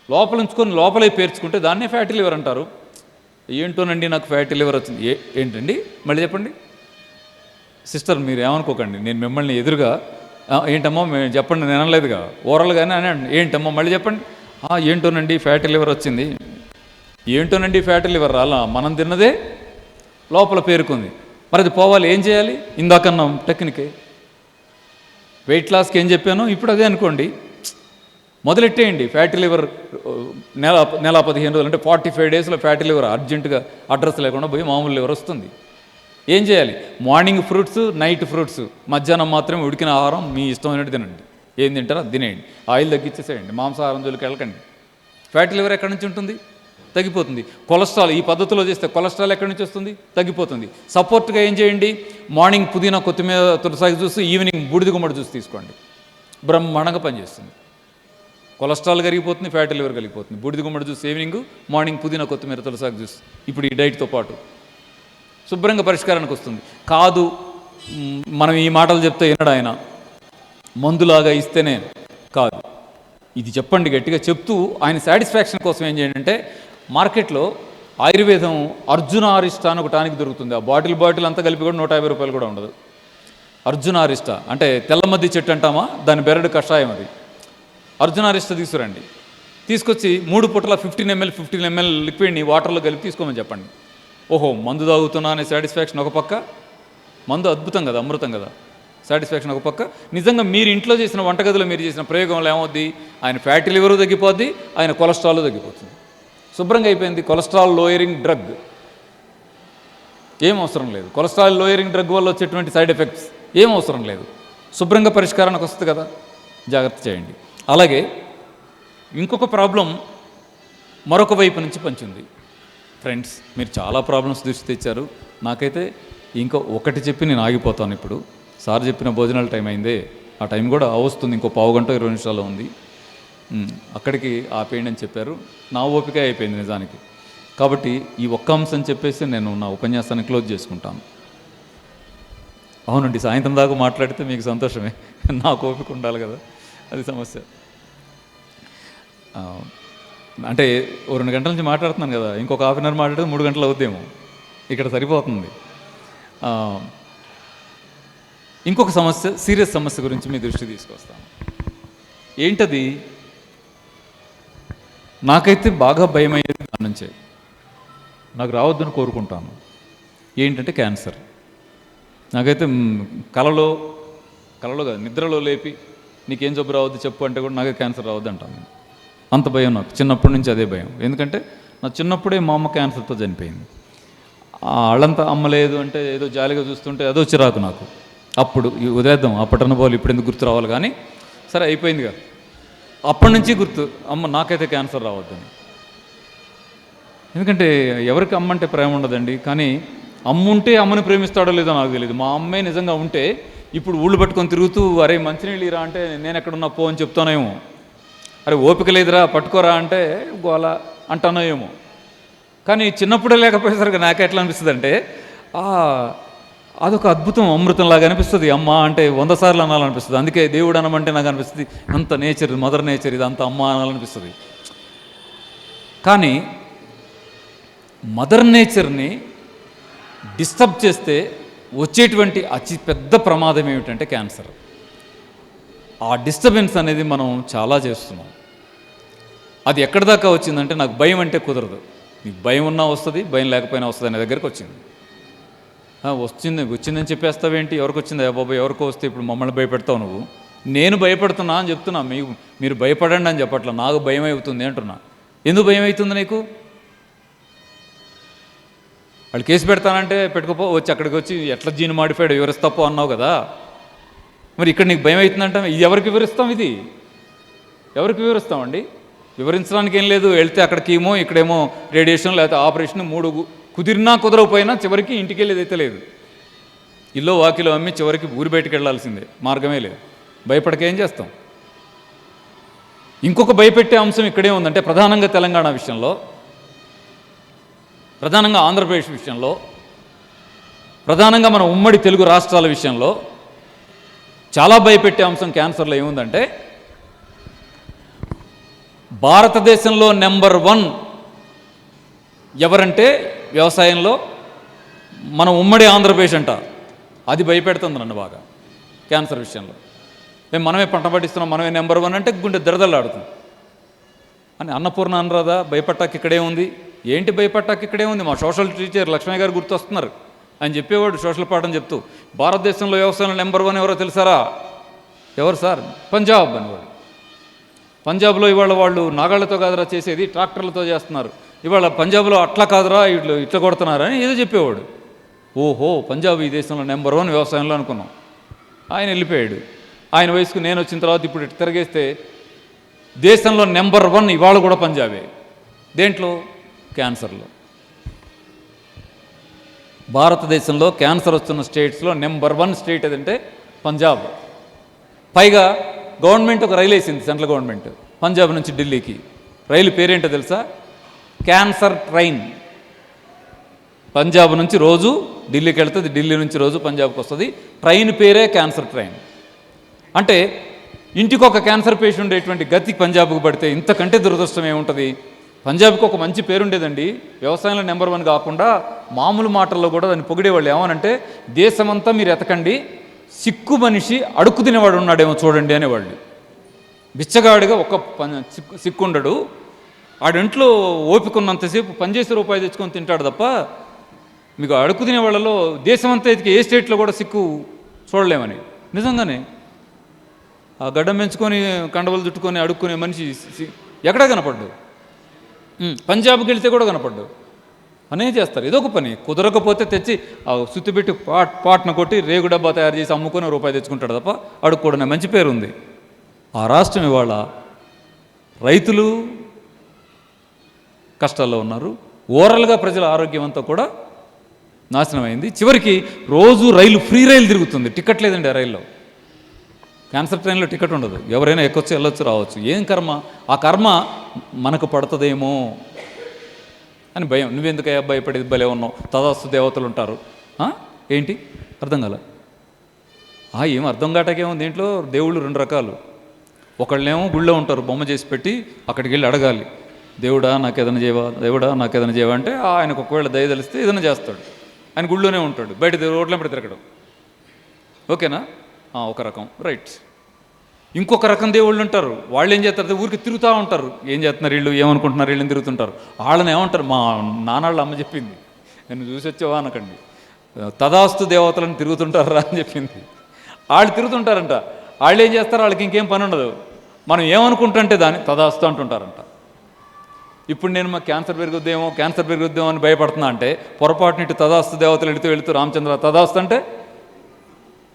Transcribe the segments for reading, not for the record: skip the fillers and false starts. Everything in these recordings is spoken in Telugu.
లోపల ఉంచుకొని లోపలే పేర్చుకుంటే దాన్నే ఫ్యాటీ లివర్ అంటారు. ఏంటోనండి నాకు ఫ్యాటీ లివర్ వచ్చింది. ఏంటండి మళ్ళీ చెప్పండి. సిస్టర్ మీరు ఏమనుకోకండి, నేను మిమ్మల్ని ఎదురుగా ఏంటమ్మో మేము చెప్పండి నేను అనలేదుగా, ఓరల్గానే అని ఏంటమ్మో మళ్ళీ చెప్పండి. ఏంటోనండి ఫ్యాటీ లివర్ వచ్చింది. ఏంటోనండి ఫ్యాటీ లివర్ రాలా, మనం తిన్నదే లోపల పేరుకుంది. మరి అది పోవాలి, ఏం చేయాలి? ఇందాకన్నాం టెక్నికే. వెయిట్ లాస్కి ఏం చెప్పానో ఇప్పుడు అదే అనుకోండి. మొదలెట్టేయండి. ఫ్యాటీ లివర్ నెల 15 రోజులు అంటే 45 డేస్లో ఫ్యాటీ లివర్ అర్జెంటుగా అడ్రస్ లేకుండా పోయి మామూలు లివర్ వస్తుంది. ఏం చేయాలి? మార్నింగ్ ఫ్రూట్స్, నైట్ ఫ్రూట్స్, మధ్యాహ్నం మాత్రమే ఉడికిన ఆహారం మీ ఇష్టమైనట్టు తినండి. ఏం తింటారో అది తినేయండి. ఆయిల్ తగ్గించేసేయండి. మాంసాహారం జోలికి వెళ్ళకండి. ఫ్యాటీ లివర్ ఎక్కడి నుంచి ఉంటుంది? తగ్గిపోతుంది. కొలెస్ట్రాల్ ఈ పద్ధతిలో చేస్తే కొలెస్ట్రాల్ ఎక్కడి నుంచి వస్తుంది? తగ్గిపోతుంది. సపోర్ట్గా ఏం చేయండి? మార్నింగ్ పుదీనా, కొత్తిమీర, తులసాకు జ్యూస్, ఈవినింగ్ బూడిద గుమ్మడి జ్యూస్ తీసుకోండి. బ్రహ్మాండంగా పనిచేస్తుంది. కొలెస్ట్రాల్ కరిగిపోతుంది, ఫ్యాటీ లివర్ కలిగిపోతుంది. బూడిద గుమ్మడి జ్యూస్ ఈవినింగ్, మార్నింగ్ పుదీనా, కొత్తిమీర, తులసాకు జ్యూస్. ఇప్పుడు ఈ డైట్తో పాటు శుభ్రంగా పరిష్కారానికి వస్తుంది. కాదు మనం ఈ మాటలు చెప్తే వినడు ఆయన, మందులాగా ఇస్తేనే కాదు, ఇది చెప్పండి గట్టిగా చెప్తూ ఆయన సాటిస్ఫాక్షన్ కోసం ఏం చేయండి అంటే, మార్కెట్లో ఆయుర్వేదం అర్జునారిష్ట అని ఒక టానిక్ దొరుకుతుంది. ఆ బాటిల్ అంతా కలిపి కూడా 150 రూపాయలు కూడా ఉండదు. అర్జునారిష్ట అంటే తెల్లమద్ది చెట్టు అంటామా, దాని బెరడు కషాయం అది. అర్జునారిష్ట తీసుకురండి. తీసుకొచ్చి 3 పూటల 15 ml లిక్విడ్ని వాటర్లో కలిపి తీసుకోమని చెప్పండి. ఓహో మందు తాగుతున్నా అనే సాటిస్ఫాక్షన్ ఒక పక్క, మందు అద్భుతం కదా, అమృతం కదా, సాటిస్ఫాక్షన్ ఒక పక్క. నిజంగా మీరు ఇంట్లో చేసిన వంటగదిలో మీరు చేసిన ప్రయోగంలో ఏమవుద్ది? ఆయన ఫ్యాటీ లివరు తగ్గిపోద్ది, ఆయన కొలెస్ట్రాల్ తగ్గిపోతుంది. శుభ్రంగా అయిపోయింది. కొలెస్ట్రాల్ లోయరింగ్ డ్రగ్ ఏం అవసరం లేదు. కొలెస్ట్రాల్ లోయరింగ్ డ్రగ్ వల్ల వచ్చేటువంటి సైడ్ ఎఫెక్ట్స్ ఏం అవసరం లేదు. శుభ్రంగా పరిష్కారానికి వస్తుంది కదా, జాగ్రత్త చేయండి. అలాగే ఇంకొక ప్రాబ్లం మరొక వైపు నుంచి పంచింది. ఫ్రెండ్స్ మీరు చాలా ప్రాబ్లమ్స్ దృష్టి తెచ్చారు. నాకైతే ఇంకో ఒకటి చెప్పి నేను ఆగిపోతాను. ఇప్పుడు సార్ చెప్పిన భోజనాల టైం అయిందే, ఆ టైం కూడా వస్తుంది, ఇంకో 15 గంట 20 నిమిషాలు ఉంది. అక్కడికి ఆపేయండి అని చెప్పారు. నా ఓపిక అయిపోయింది నిజానికి. కాబట్టి ఈ ఒక్క అంశం చెప్పేసి నేను నా ఉపన్యాసాన్ని క్లోజ్ చేసుకుంటాను. అవునండి, సాయంత్రం దాకా మాట్లాడితే మీకు సంతోషమే, నాకు ఓపిక ఉండాలి కదా, అది సమస్య. అంటే 2 గంటల నుంచి మాట్లాడుతున్నాను కదా, ఇంకొక హాఫ్ అన్ అవర్ మాట్లాడితే 3 గంటలు అవుద్దేమో, ఇక్కడ సరిపోతుంది. ఇంకొక సమస్య, సీరియస్ సమస్య గురించి మీ దృష్టి తీసుకొస్తాను. ఏంటది? నాకైతే బాగా భయం అయ్యేది దాని నుంచే, నాకు రావద్దని కోరుకుంటాను. ఏంటంటే క్యాన్సర్. నాకైతే కలలో కాదు, నిద్రలో లేపి నీకేం జబ్బు రావద్దు చెప్పు అంటే కూడా నాకే క్యాన్సర్ రావద్దు అంటాను. అంత భయం నాకు, చిన్నప్పటి నుంచి అదే భయం. ఎందుకంటే నా చిన్నప్పుడే మా అమ్మ క్యాన్సర్తో చనిపోయింది. వాళ్ళంతా అమ్మలేదు అంటే ఏదో జాలిగా చూస్తుంటే అదో చిరాకు నాకు. అప్పుడు వదిలేద్దాం, అప్పటి అనుభవాలు ఇప్పుడు ఎందుకు గుర్తు రావాలి, కానీ సరే అయిపోయిందిగా. అప్పటి నుంచి గుర్తు, అమ్మ నాకైతే క్యాన్సర్ రావద్దని. ఎందుకంటే ఎవరికి అమ్మ అంటే ప్రేమ ఉండదండి, కానీ అమ్మ ఉంటే అమ్మని ప్రేమిస్తాడో లేదో నాకు తెలియదు. మా అమ్మే నిజంగా ఉంటే ఇప్పుడు ఊళ్ళు పట్టుకొని తిరుగుతూ అరే మంచినీళ్ళు ఇరా అంటే నేను ఎక్కడున్నా పో అని చెప్తానేమో, అరే ఓపిక లేదురా పట్టుకోరా అంటే గోల అంటానో ఏమో. కానీ చిన్నప్పుడే లేకపోయేసరికి నాకు ఎట్లా అనిపిస్తుంది అంటే అదొక అద్భుతం, అమృతంలాగా అనిపిస్తుంది. అమ్మ అంటే 100 సార్లు అనాలనిపిస్తుంది. అందుకే దేవుడు అనమంటే నాకు అనిపిస్తుంది అంత నేచర్, మదర్ నేచర్ ఇదంతా అమ్మ అనాలనిపిస్తుంది. కానీ మదర్ నేచర్ని డిస్టర్బ్ చేస్తే వచ్చేటువంటి అతి పెద్ద ప్రమాదం ఏమిటంటే క్యాన్సర్. ఆ డిస్టర్బెన్స్ అనేది మనం చాలా చేస్తున్నాం. అది ఎక్కడి దాకా వచ్చిందంటే, నాకు భయం అంటే కుదరదు, నీకు భయం ఉన్నా వస్తుంది, భయం లేకపోయినా వస్తుంది అనే దగ్గరికి వచ్చింది. వచ్చిందని చెప్పేస్తావేంటి, ఎవరికి వచ్చిందా బాబాయ్, ఎవరికో వస్తే ఇప్పుడు మమ్మల్ని భయపెడతావు నువ్వు. నేను భయపడుతున్నా అని చెప్తున్నా, మీరు భయపడండి అని చెప్పట్లా, నాకు భయం అవుతుంది అంటున్నా. ఎందుకు భయం అవుతుంది నీకు? వాళ్ళు కేసు పెడతానంటే పెట్టుకోపో, వచ్చి అక్కడికి వచ్చి ఎట్లా జీన్ మాడిఫైడ్ వివరిస్తాపో అన్నావు కదా, మరి ఇక్కడ నీకు భయం అవుతుందంటే ఇది ఎవరికి వివరిస్తాం? ఇది ఎవరికి వివరిస్తామండి? వివరించడానికి ఏం లేదు, వెళ్తే అక్కడికేమో ఇక్కడేమో రేడియేషన్ లేకపోతే ఆపరేషన్, 3 కుదిరినా కుదరకపోయినా చివరికి ఇంటికి వెళ్ళేదైతే లేదు. ఇల్లో వాకిలో అమ్మి చివరికి ఊరి బయటికి వెళ్ళాల్సిందే, మార్గమే లేదు. భయపడకేం చేస్తాం? ఇంకొక భయపెట్టే అంశం ఇక్కడే ఉందంటే, ప్రధానంగా తెలంగాణ విషయంలో, ప్రధానంగా ఆంధ్రప్రదేశ్ విషయంలో, ప్రధానంగా మన ఉమ్మడి తెలుగు రాష్ట్రాల విషయంలో చాలా భయపెట్టే అంశం క్యాన్సర్లో ఏముందంటే, భారతదేశంలో నెంబర్ 1 ఎవరంటే వ్యవసాయంలో మన ఉమ్మడి ఆంధ్రప్రదేశ్ అంట. అది భయపెడుతుంది నన్ను బాగా క్యాన్సర్ విషయంలో. మేము మనమే పంట పట్టిస్తున్నాం, మనమే నెంబర్ 1 అంటే గుండె దరదలాడుతుంది. అని అన్నపూర్ణ అనరాదా, భయపట్టాకి ఇక్కడే ఉంది. ఏంటి భయపట్టాకి ఇక్కడే ఉంది? మా సోషల్ టీచర్ లక్ష్మయ్య గారు గుర్తొస్తున్నారు. ఆయన చెప్పేవాడు సోషల్ పాఠం చెప్తూ, భారతదేశంలో వ్యవసాయంలో నెంబర్ 1 ఎవరో తెలుసారా? ఎవరు సార్? పంజాబ్ అనేవాడు. పంజాబ్లో ఇవాళ వాళ్ళు నాగాళ్లతో కాదురా చేసేది, ట్రాక్టర్లతో చేస్తున్నారు. ఇవాళ పంజాబ్లో అట్లా కాదురా, ఇట్లా కొడుతున్నారని ఏదో చెప్పేవాడు. ఓహో, పంజాబ్ ఈ దేశంలో నెంబర్ 1 వ్యవసాయంలో అనుకున్నాం. ఆయన వెళ్ళిపోయాడు. ఆయన వయసుకు నేను వచ్చిన తర్వాత ఇప్పుడు ఇటు తిరగేస్తే దేశంలో నెంబర్ 1 ఇవాళ కూడా పంజాబే. దేంట్లో? క్యాన్సర్లో. భారతదేశంలో క్యాన్సర్ వస్తున్న స్టేట్స్లో నెంబర్ 1 స్టేట్ ఏదంటే పంజాబ్. పైగా గవర్నమెంట్ ఒక రైలు వేసింది, సెంట్రల్ గవర్నమెంట్, పంజాబ్ నుంచి ఢిల్లీకి. రైలు పేరేంటో తెలుసా? Cancer train. పంజాబ్ నుంచి రోజు ఢిల్లీకి వెళ్తుంది, ఢిల్లీ నుంచి రోజు పంజాబ్కి వస్తుంది. ట్రైన్ పేరే క్యాన్సర్ ట్రైన్. అంటే ఇంటికి ఒక క్యాన్సర్ పేషెంట్ ఉండేటువంటి గతి పంజాబ్కు పడితే ఇంతకంటే దురదృష్టం ఏముంటుంది? పంజాబ్కి ఒక మంచి పేరుండేదండి, వ్యవసాయంలో నెంబర్ 1 కాకుండా మామూలు మాటల్లో కూడా దాన్ని పొగిడేవాళ్ళు. ఏమనంటే, దేశమంతా మీరు ఎతకండి, సిక్కు మనిషి అడుక్కు తినేవాడు ఉన్నాడేమో చూడండి అనేవాళ్ళు. బిచ్చగాడిగా ఒక సిక్కుండడు, ఆడింట్లో ఓపిక ఉన్నంతసేపు పనిచేసి రూపాయి తెచ్చుకొని తింటాడు తప్ప మీకు అడుక్కు తినే వాళ్ళలో దేశమంతా ఎతికి ఏ స్టేట్లో కూడా సిక్కు చూడలేమని. నిజంగానే ఆ గడ్డం పెంచుకొని కండవలు చుట్టుకొని అడుక్కునే మనిషి ఎక్కడా కనపడ్డు. పంజాబ్కి వెళ్తే కూడా కనపడ్డు. పనే చేస్తారు, ఏదో ఒక పని. కుదరకపోతే తెచ్చి ఆ సుత్తి పెట్టి పాట్న కొట్టి రేగు డబ్బా తయారు చేసి అమ్ముకొని రూపాయి తెచ్చుకుంటాడు తప్ప అడుక్కోవడం మంచి పేరు ఉంది. ఆ రాష్ట్రం ఇవాళ రైతులు కష్టాల్లో ఉన్నారు, ఓవరాల్గా ప్రజల ఆరోగ్యం అంతా కూడా నాశనమైంది. చివరికి రోజు రైలు ఫ్రీ రైలు తిరుగుతుంది, టికెట్ లేదండి ఆ రైల్లో. క్యాన్సర్ ట్రైన్లో టికెట్ ఉండదు, ఎవరైనా ఎక్కొచ్చు వెళ్ళొచ్చు రావచ్చు. ఏం కర్మ? ఆ కర్మ మనకు పడుతుందేమో అని భయం. నువ్వెందుకయ్యా భయపడేది? భలే ఉన్నావు, తదాస్తు దేవతలు ఉంటారు. ఏంటి అర్థం కాల? ఏం అర్థం కాటకేముంది? దీంట్లో దేవుళ్ళు 2 రకాలు. ఒకళ్ళేమో గుళ్ళో ఉంటారు, బొమ్మ చేసి పెట్టి అక్కడికి వెళ్ళి అడగాలి, దేవుడా నాకేదైనా చేయవా, దేవుడా నాకేదైనా చేయవా అంటే ఆయనకు ఒకవేళ దయ తెలిస్తే ఏదైనా చేస్తాడు. ఆయన గుళ్ళోనే ఉంటాడు, బయట రోడ్ల పడి తిరగడం. ఓకేనా? ఒక రకం, రైట్. ఇంకొక రకం దేవుళ్ళు ఉంటారు, వాళ్ళు ఏం చేస్తారు? ఊరికి తిరుగుతూ ఉంటారు. ఏం చేస్తున్నారు వీళ్ళు, ఏమనుకుంటున్నారు వీళ్ళని తిరుగుతుంటారు. వాళ్ళని ఏమంటారు? మా నాన్నళ్ళ అమ్మ చెప్పింది, నేను చూసి వచ్చేవా అనకండి, తదాస్తు దేవతలను తిరుగుతుంటారా అని చెప్పింది. వాళ్ళు తిరుగుతుంటారంట. వాళ్ళు ఏం చేస్తారు? వాళ్ళకి ఇంకేం పని ఉండదు, మనం ఏమనుకుంటుంటే దాన్ని తదాస్తు అంటుంటారంట. ఇప్పుడు నేను మా క్యాన్సర్ పెరుగుద్దేమో అని భయపడుతున్నా అంటే పొరపాటుని ఇటు తదాస్తు దేవతలు వెళుతూ రామచంద్ర తదాస్తు అంటే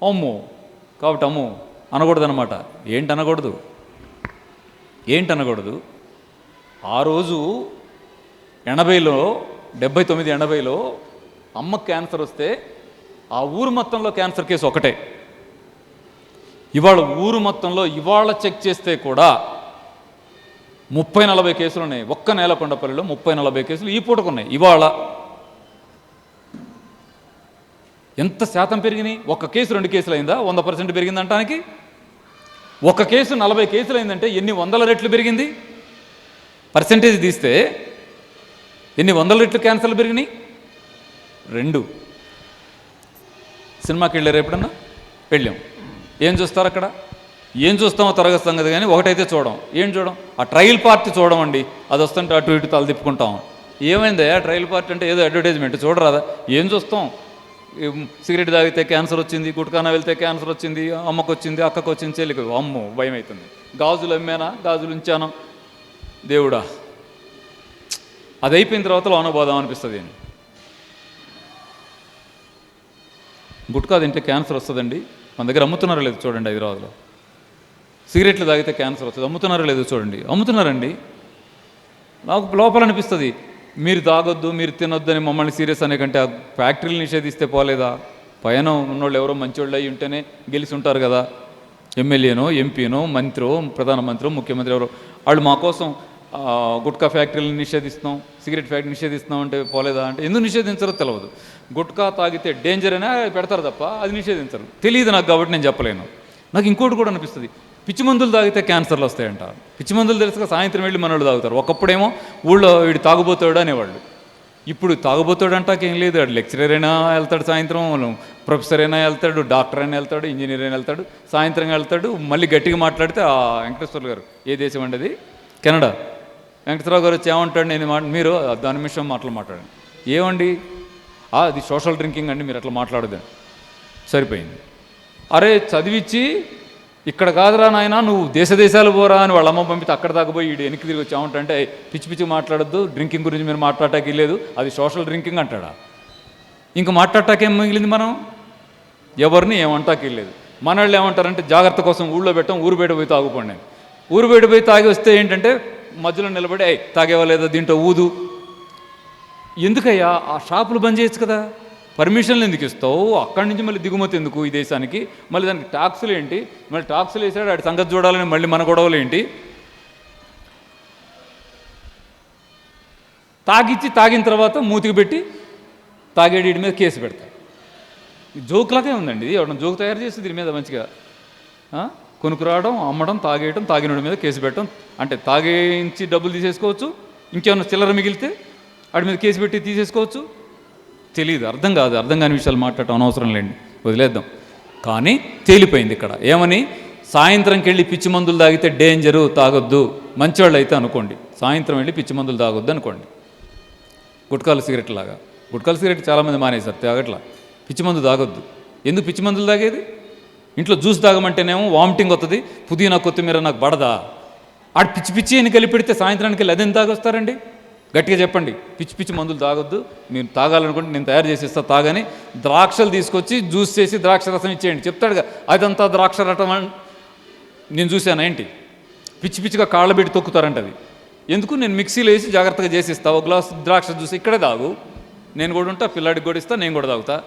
అమ్మో, కాబట్టి అమ్మో అనకూడదు అనమాట. ఏంటనకూడదు? ఆ రోజు 80లో 79-80లో అమ్మకు క్యాన్సర్ వస్తే ఆ ఊరు మొత్తంలో క్యాన్సర్ కేసు ఒకటే. ఇవాళ ఊరు మొత్తంలో ఇవాళ చెక్ చేస్తే కూడా 30-40 కేసులు ఉన్నాయి. ఒక్క నేలకొండపల్లిలో 30-40 కేసులు ఈ పూటకు ఉన్నాయి. ఇవాళ ఎంత శాతం పెరిగినాయి? 1 కేసు 2 కేసులు అయిందా? 100% పెరిగిందంటానికి. 1 కేసు 40 కేసులు అయిందంటే ఎన్ని 100 రెట్లు పెరిగింది? పర్సెంటేజ్ తీస్తే ఎన్ని 100 రెట్లు క్యాన్సర్లు పెరిగినాయి? 2. సినిమాకి వెళ్ళారు ఎప్పుడన్నా? వెళ్ళాం. ఏం చూస్తారు అక్కడ? ఏం చూస్తామో తరగతి సంగతి, కానీ ఒకటైతే ఏం చూడం? ఆ ట్రయల్ పార్ట్ చూడమండి. అది వస్తుంటే అటు ఇటు తల తిప్పుకుంటాం. ఏమైందా ట్రయల్ పార్ట్ అంటే? ఏదో అడ్వర్టైజ్మెంట్ చూడరాదా? ఏం చూస్తాం? సిగరెట్ తాగితే క్యాన్సర్ వచ్చింది, గుట్కానా వెళ్తే క్యాన్సర్ వచ్చింది, అమ్మకు వచ్చింది, అక్కకు వచ్చింది, చెల్లికి, అమ్మో భయం అవుతుంది. గాజులు అమ్మానా, గాజులు ఉంచాను, దేవుడా. అది అయిపోయిన తర్వాత లోనబోదాం అనిపిస్తుంది. గుట్కా తింటే క్యాన్సర్ వస్తుందండి. మన దగ్గర అమ్ముతున్నారో లేదు చూడండి. హైదరాబాద్లో సిగరెట్లు తాగితే క్యాన్సర్ వస్తుంది, అమ్ముతున్నారో లేదో చూడండి. అమ్ముతున్నారండి. నాకు లోపల అనిపిస్తుంది, మీరు తాగొద్దు, మీరు తినొద్దు అని మమ్మల్ని సీరియస్ అనే కంటే ఆ ఫ్యాక్టరీలు నిషేధిస్తే పోలేదా? పైన ఉన్నోళ్ళు ఎవరో మంచోళ్ళు అయ్యి ఉంటేనే గెలిచి ఉంటారు కదా. ఎమ్మెల్యేనో, ఎంపీనో, మంత్రో, ప్రధానమంత్రో, ముఖ్యమంత్రి ఎవరో వాళ్ళు మా కోసం గుట్కా ఫ్యాక్టరీలను నిషేధిస్తున్నాం, సిగరెట్ ఫ్యాక్టరీ నిషేధిస్తున్నాం అంటే పోలేదా? అంటే ఎందుకు నిషేధించారో తెలియదు. గుట్కా తాగితే డేంజర్ అనే పెడతారు తప్ప అది నిషేధించరు. తెలియదు నాకు, కాబట్టి నేను చెప్పలేను. నాకు ఇంకోటి కూడా అనిపిస్తుంది, పిచ్చి మందులు తాగితే క్యాన్సర్లు వస్తాయంట. పిచ్చి మందులు తెలుసుగా సాయంత్రం వెళ్ళి మనోళ్ళు తాగుతారు. ఒకప్పుడేమో ఊళ్ళో వీడు తాగుబోతాడు అనేవాళ్ళు. ఇప్పుడు తాగుబోతాడు అంటాకేం లేదు. వాడు లెక్చరర్ అయినా వెళ్తాడు, సాయంత్రం ప్రొఫెసర్ అయినా వెళ్తాడు, డాక్టర్ అయినా వెళ్తాడు, ఇంజనీర్ అయినా వెళ్తాడు, సాయంత్రం వెళ్తాడు. మళ్ళీ గట్టిగా మాట్లాడితే ఆ వెంకటేశ్వర గారు ఏ దేశం అండి అది? కెనడా. వెంకటేశ్వరరావు గారు వచ్చి ఏమంటాడు, నేను మీరు దాని నిమిషం మాట్లాడండి. ఏమండి అది సోషల్ డ్రింకింగ్ అండి, మీరు అట్లా మాట్లాడదండి. సరిపోయింది. అరే చదివిచ్చి ఇక్కడ కాదురా నాయన నువ్వు దేశాలు పోరా అని వాళ్ళ అమ్మ పంపితే అక్కడ దాకా పోయి వీడు వెనక్కి తిరిగి వచ్చి ఏమంటే పిచ్చి పిచ్చి మాట్లాడద్దు, డ్రింకింగ్ గురించి మీరు మాట్లాడటానికి లేదు, అది సోషల్ డ్రింకింగ్ అంటాడా? ఇంకా మాట్లాడటానికి ఏం మిగిలింది? మనం ఎవరిని ఏమంటాకి లేదు. మన వాళ్ళు ఏమంటారంటే జాగ్రత్త కోసం ఊళ్ళో పెట్టాం, ఊరు బయట పోయి తాగుకోండి. ఊరు బయట పోయి తాగి వస్తే ఏంటంటే మధ్యలో నిలబడి తాగేవా లేదా దీంట్లో ఊదు. ఎందుకయ్యా ఆ షాపులు బంద్ చేయొచ్చు కదా, పర్మిషన్లు ఎందుకు ఇస్తావు? అక్కడి నుంచి మళ్ళీ దిగుమతి ఎందుకు ఈ దేశానికి? మళ్ళీ దానికి ట్యాక్సులు ఏంటి? మళ్ళీ ట్యాక్సులు వేసాడు వాడి సంగతి చూడాలని మళ్ళీ మన గొడవలు ఏంటి? తాగిన తర్వాత మూతికి పెట్టి తాగేడి మీద కేసు పెడతారు. జోక్లాగే ఉందండి ఇది. ఎవరైనా జోక్ తయారు చేసి దీని మీద మంచిగా కొనుక్కురావడం, అమ్మడం, తాగేయడం, తాగినోడి మీద కేసు పెట్టడం. అంటే తాగేయించి డబ్బులు తీసేసుకోవచ్చు, ఇంకేమన్నా చిల్లర మిగిలితే వాడి మీద కేసు పెట్టి తీసేసుకోవచ్చు. తెలియదు, అర్థం కాని విషయాలు మాట్లాడటం అనవసరం లేండి, వదిలేద్దాం. కానీ తేలిపోయింది ఇక్కడ. ఏమని? సాయంత్రంకి వెళ్ళి పిచ్చి మందులు తాగితే డేంజరు, తాగొద్దు. మంచివాళ్ళు అయితే అనుకోండి, సాయంత్రం వెళ్ళి పిచ్చి మందులు తాగొద్దు అనుకోండి. గుట్కాలు సిగరెట్ లాగా. గుట్కాలు సిగరెట్ చాలామంది మానేశారు, తాగట్లా. పిచ్చి మందు తాగొద్దు. ఎందుకు పిచ్చి మందులు తాగేది? ఇంట్లో జ్యూస్ తాగమంటేనేమో వామిటింగ్ వస్తుంది, పుదీనా కొత్తిమీర నాకు పడదా? ఆడు పిచ్చి పిచ్చి అని కలిపి పెడితే సాయంత్రానికి వెళ్ళి అదేం తాగొస్తారండి? గట్టిగా చెప్పండి, పిచ్చి పిచ్చి మందులు తాగొద్దు. మీరు తాగాలనుకుంటే నేను తయారు చేసి ఇస్తా తాగని. ద్రాక్షలు తీసుకొచ్చి జ్యూస్ చేసి ద్రాక్ష రసం ఇచ్చేయండి చెప్తాడుగా. అదంతా ద్రాక్ష రసం నేను చూశాను. ఏంటి పిచ్చి పిచ్చిగా కాళ్ళ పెట్టి తొక్కుతారంట. అది ఎందుకు? నేను మిక్సీలో వేసి జాగ్రత్తగా చేసి ఇస్తా. ఒక గ్లాస్ ద్రాక్ష జ్యూస్ ఇక్కడే తాగు, నేను కూడా ఉంటా, పిల్లాడికి కూడా ఇస్తా, నేను కూడా తాగుతా.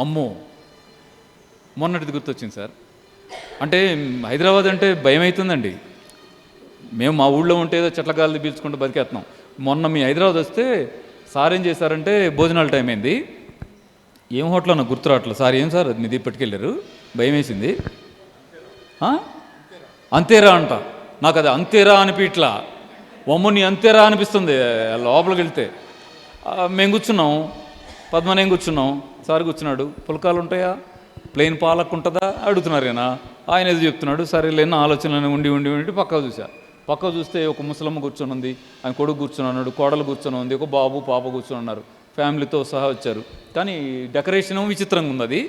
అమ్మో, మొన్నటిది గుర్తొచ్చింది సార్. అంటే హైదరాబాద్ అంటే భయం అవుతుందండి. మేము మా ఊళ్ళో ఉంటే ఏదో చెట్ల గాలి పీల్చుకుంటూ బతికేస్తున్నాం. మొన్న మీ హైదరాబాద్ వస్తే సార్ ఏం చేశారంటే భోజనాల టైం అయింది. ఏం హోటల్ నాకు గుర్తు రావట్లేదు సార్. ఏం సార్ మీది పట్టుకెళ్ళారు? భయం వేసింది. అంతేరా అంట. నాకు అది అంతేరా అనిపించట్లా, వమ్ముని అంతేరా అనిపిస్తుంది లోపలికి వెళ్తే. మేము కూర్చున్నాం, పద్మనేం కూర్చున్నాం, సార్ కూర్చున్నాడు. పుల్కాలు ఉంటాయా, ప్లెయిన్ పాలక్ ఉంటుందా అడుగుతున్నారు. ఆయన ఏదో చెప్తున్నాడు. సరే లేని ఆలోచనలు ఉండి పక్క చూస్తే ఒక ముసలమ్మ కూర్చొని ఉంది, ఆయన కొడుకు కూర్చొని ఉన్నాడు, కోడలు కూర్చొని ఉంది, ఒక బాబు పాప కూర్చొని ఉన్నారు, ఫ్యామిలీతో సహా వచ్చారు. కానీ డెకరేషన్ విచిత్రంగా ఉంది. అది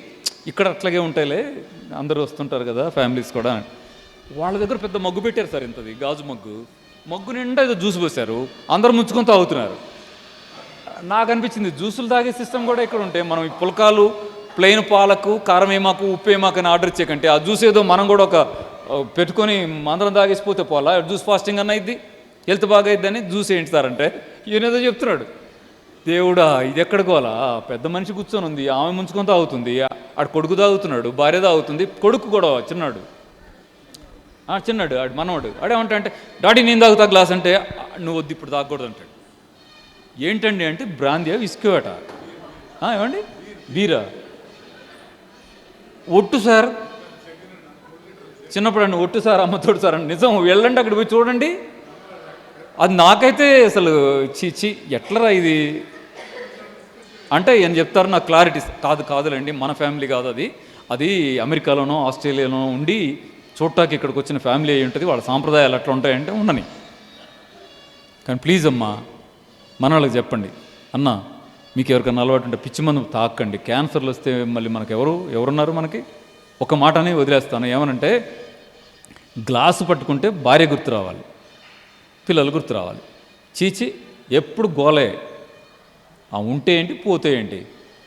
ఇక్కడ అట్లాగే ఉంటాయిలే, అందరూ వస్తుంటారు కదా ఫ్యామిలీస్ కూడా. వాళ్ళ దగ్గర పెద్ద మగ్గు పెట్టారు సార్, ఇంతది గాజు మగ్గు నిండా ఏదో జ్యూస్ పోసారు, అందరూ ముంచుకొని తాగుతున్నారు. నాకు అనిపించింది జ్యూసులు తాగే సిస్టమ్ కూడా ఇక్కడ ఉంటే మనం ఈ పుల్కాలు, ప్లెయిన్ పాలకు, కారం ఏమాకు, ఉప్పు ఏమాకు అని ఆర్డర్ ఇచ్చేకంటే ఆ జ్యూస్ ఏదో మనం కూడా ఒక పెట్టుకొని అందరం తాగేసిపోతే పోలా, జ్యూస్ ఫాస్టింగ్ అన్న అయింది, హెల్త్ బాగా అయిద్దని జ్యూస్ ఏంటిస్తారంటే ఈయనేదో చెప్తున్నాడు. దేవుడా, ఇది ఎక్కడికోవాలా? పెద్ద మనిషి కూర్చొని ఉంది, ఆమె ముంచుకొని తాగుతుంది, ఆడు కొడుకు తాగుతున్నాడు, భార్య తాగుతుంది, కొడుకు కూడా చిన్నాడు ఆడు మనవాడు. ఆడేమంటా అంటే డాడీ నేను తాగుతా గ్లాస్ అంటే నువ్వు వద్దు ఇప్పుడు తాగకూడదు అంటాడు. ఏంటండి అంటే బ్రాందియా విస్కీ అట, ఏమండి బీరా, ఒట్టు సార్. చిన్నప్పుడు అండి ఒట్టు సార్, అమ్మతోడు సార్ అండి. నిజం, వెళ్ళండి అక్కడ పోయి చూడండి. అది నాకైతే అసలు చీచి ఎట్లరా ఇది అంటే ఏం చెప్తారు నాకు క్లారిటీ కాదులేండి, మన ఫ్యామిలీ కాదు అది. అది అమెరికాలోనో ఆస్ట్రేలియాలోనో ఉండి చూడటానికి ఇక్కడికి వచ్చిన ఫ్యామిలీ అయి ఉంటుంది. వాళ్ళ సాంప్రదాయాలు అట్లా ఉంటాయంటే ఉండని. కానీ ప్లీజ్ అమ్మా, మన వాళ్ళకి చెప్పండి, అన్న మీకు ఎవరికైనా అలవాటు ఉంటే పిచ్చి మందు తాకండి. క్యాన్సర్లు వస్తే మళ్ళీ మనకు ఎవరున్నారు? మనకి ఒక మాటనే వదిలేస్తాను. ఏమనంటే గ్లాసు పట్టుకుంటే భార్య గుర్తు రావాలి, పిల్లలు గుర్తు రావాలి. చీచి ఎప్పుడు గోలే, ఉంటే ఏంటి పోతే ఏంటి,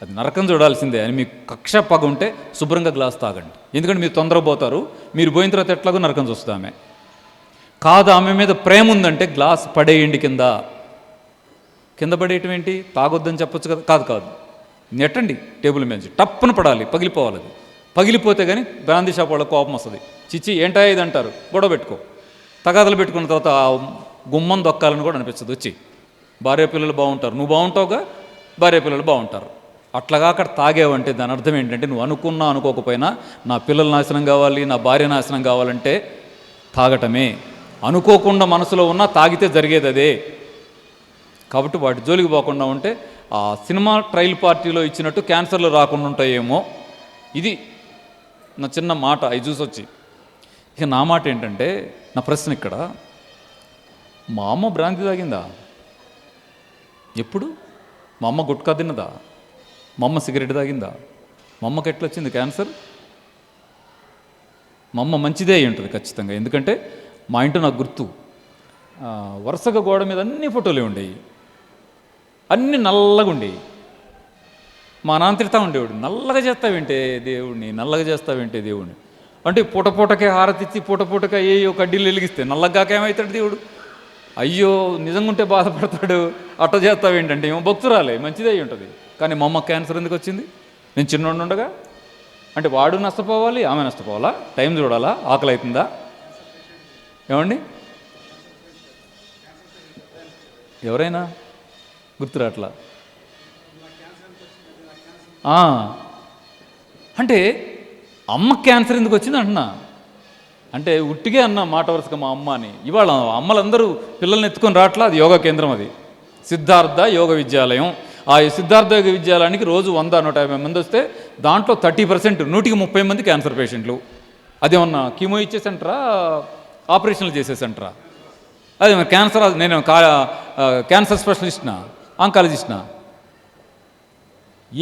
అది నరకం చూడాల్సిందే అని మీకు కక్ష పగ ఉంటే శుభ్రంగా గ్లాస్ తాగండి. ఎందుకంటే మీరు తొందరగా పోతారు, మీరు పోయిన తర్వాత ఎట్లాగో నరకం చూస్తుంది ఆమె. కాదు ఆమె మీద ప్రేమ ఉందంటే గ్లాస్ పడేయండి, కింద పడేయటం ఏంటి? తాగొద్దని చెప్పొచ్చు కదా. కాదు నెట్టండి, టేబుల్ మీద టప్పున పడాలి, పగిలిపోవాలి. అది పగిలిపోతే కానీ బ్రాందీ షాప్ వాళ్ళకి కోపం వస్తుంది. చిచ్చి ఏంటా ఇది అంటారు, గొడవ పెట్టుకో. తగాదలు పెట్టుకున్న తర్వాత గుమ్మం దొక్కాలని కూడా అనిపిస్తుంది. వచ్చి భార్య పిల్లలు బాగుంటారు, నువ్వు బాగుంటావుగా, భార్య పిల్లలు బాగుంటారు. అట్లాగా అక్కడ తాగేవంటే దాని అర్థం ఏంటంటే నువ్వు అనుకున్నా అనుకోకపోయినా నా పిల్లలు నాశనం కావాలి, నా భార్య నాశనం కావాలంటే తాగటమే. అనుకోకుండా మనసులో ఉన్న తాగితే జరిగేది అదే. కాబట్టి వాటి జోలికి పోకుండా ఉంటే ఆ సినిమా ట్రయల్ పార్టీలో ఇచ్చినట్టు క్యాన్సర్లు రాకుండా ఉంటాయేమో. ఇది నా చిన్న మాట, అవి చూసొచ్చి. ఇక నా మాట ఏంటంటే, నా ప్రశ్న ఇక్కడ, మా అమ్మ బ్రాంతి తాగిందా? ఎప్పుడు? మా అమ్మ గుట్కా తిన్నదా? మా అమ్మ సిగరెట్ తాగిందా? మా అమ్మకి ఎట్లా వచ్చింది క్యాన్సర్? మా అమ్మ మంచిదే అయి ఉంటుంది ఖచ్చితంగా. ఎందుకంటే మా ఇంట్లో నాకు గుర్తు, వరుసగా గోడ మీద అన్ని ఫోటోలే ఉండేవి, అన్నీ నల్లగా ఉండేవి. మా నాన్న తిడతా ఉండేవాడు, నల్లగా చేస్తావేంటే దేవుడిని, నల్లగా చేస్తావేంటే దేవుడిని అంటే. పూటకే హారతిచ్చి పూటకే ఏయో కడ్డీలు వెలిగిస్తే నల్లగాకేమవుతాడు దేవుడు? అయ్యో నిజంగా ఉంటే బాధపడతాడు. అట్ట చేస్తావేంటంటే ఏమో భక్తురాలే, మంచిదే అయి ఉంటుంది. కానీ మా అమ్మ క్యాన్సర్ ఎందుకు వచ్చింది? నేను చిన్నోడు ఉండగా. అంటే వాడు నష్టపోవాలి, ఆమె నష్టపోవాలా? టైం చూడాలా? ఆకలి అవుతుందా? ఏమండి? ఎవరైనా గుర్తురాట్లా? అంటే అమ్మ క్యాన్సర్ ఎందుకు వచ్చింది అంటున్నా. అంటే ఉట్టిగే అన్న మాట వరుసగా మా అమ్మ అని. ఇవాళ అమ్మలందరూ పిల్లల్ని ఎత్తుకొని రావట్లా. అది యోగా కేంద్రం, అది సిద్ధార్థ యోగ విద్యాలయం. ఆ సిద్ధార్థ యోగ విద్యాలయానికి రోజు 100-150 మంది వస్తే దాంట్లో 30%, 130 మంది క్యాన్సర్ పేషెంట్లు. అదేమన్నా కీమో ఇచ్చే సెంటరా, ఆపరేషన్లు చేసే సెంటరా? అదే క్యాన్సర్. నేను క్యాన్సర్ స్పెషలిస్ట్నా, ఆంకాలజిస్ట్నా?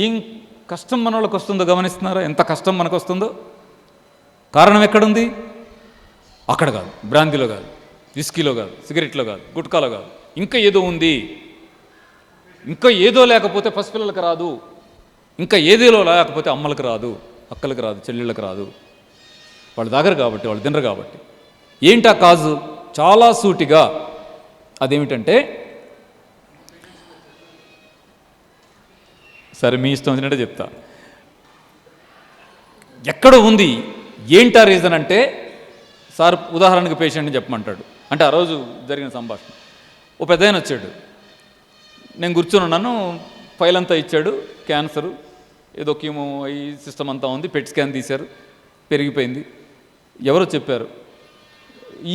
ఏం కష్టం మన వాళ్ళకి వస్తుందో గమనిస్తున్నారా? ఎంత కష్టం మనకు వస్తుందో. కారణం ఎక్కడుంది? అక్కడ కాదు, బ్రాంతిలో కాదు, విస్కీలో కాదు, సిగరెట్లో కాదు, గుట్కాలో కాదు, ఇంకా ఏదో ఉంది. ఇంకా ఏదో లేకపోతే పసిపిల్లలకు రాదు, ఇంకా ఏదేలో లేకపోతే అమ్మలకు రాదు, అక్కలకు రాదు, చెల్లెళ్ళకి రాదు. వాళ్ళు దగ్గర కాబట్టి, వాళ్ళు తినరు కాబట్టి. ఏంటా కాజు? చాలా సూటిగా అదేమిటంటే, సరే మీ ఇష్టం వచ్చినట్టే చెప్తా. ఎక్కడ ఉంది? ఏంటా రీజన్ అంటే, సార్ ఉదాహరణకు పేషెంట్ని చెప్పమంటాడు. అంటే ఆ రోజు జరిగిన సంభాషణ. ఓ పెద్దాయన వచ్చాడు, నేను కూర్చొని ఉన్నాను, ఫైల్ అంతా ఇచ్చాడు. క్యాన్సరు ఏదో కీమో ఈ సిస్టమ్ అంతా ఉంది, పెట్ స్కాన్ తీశారు, పెరిగిపోయింది. ఎవరో చెప్పారు,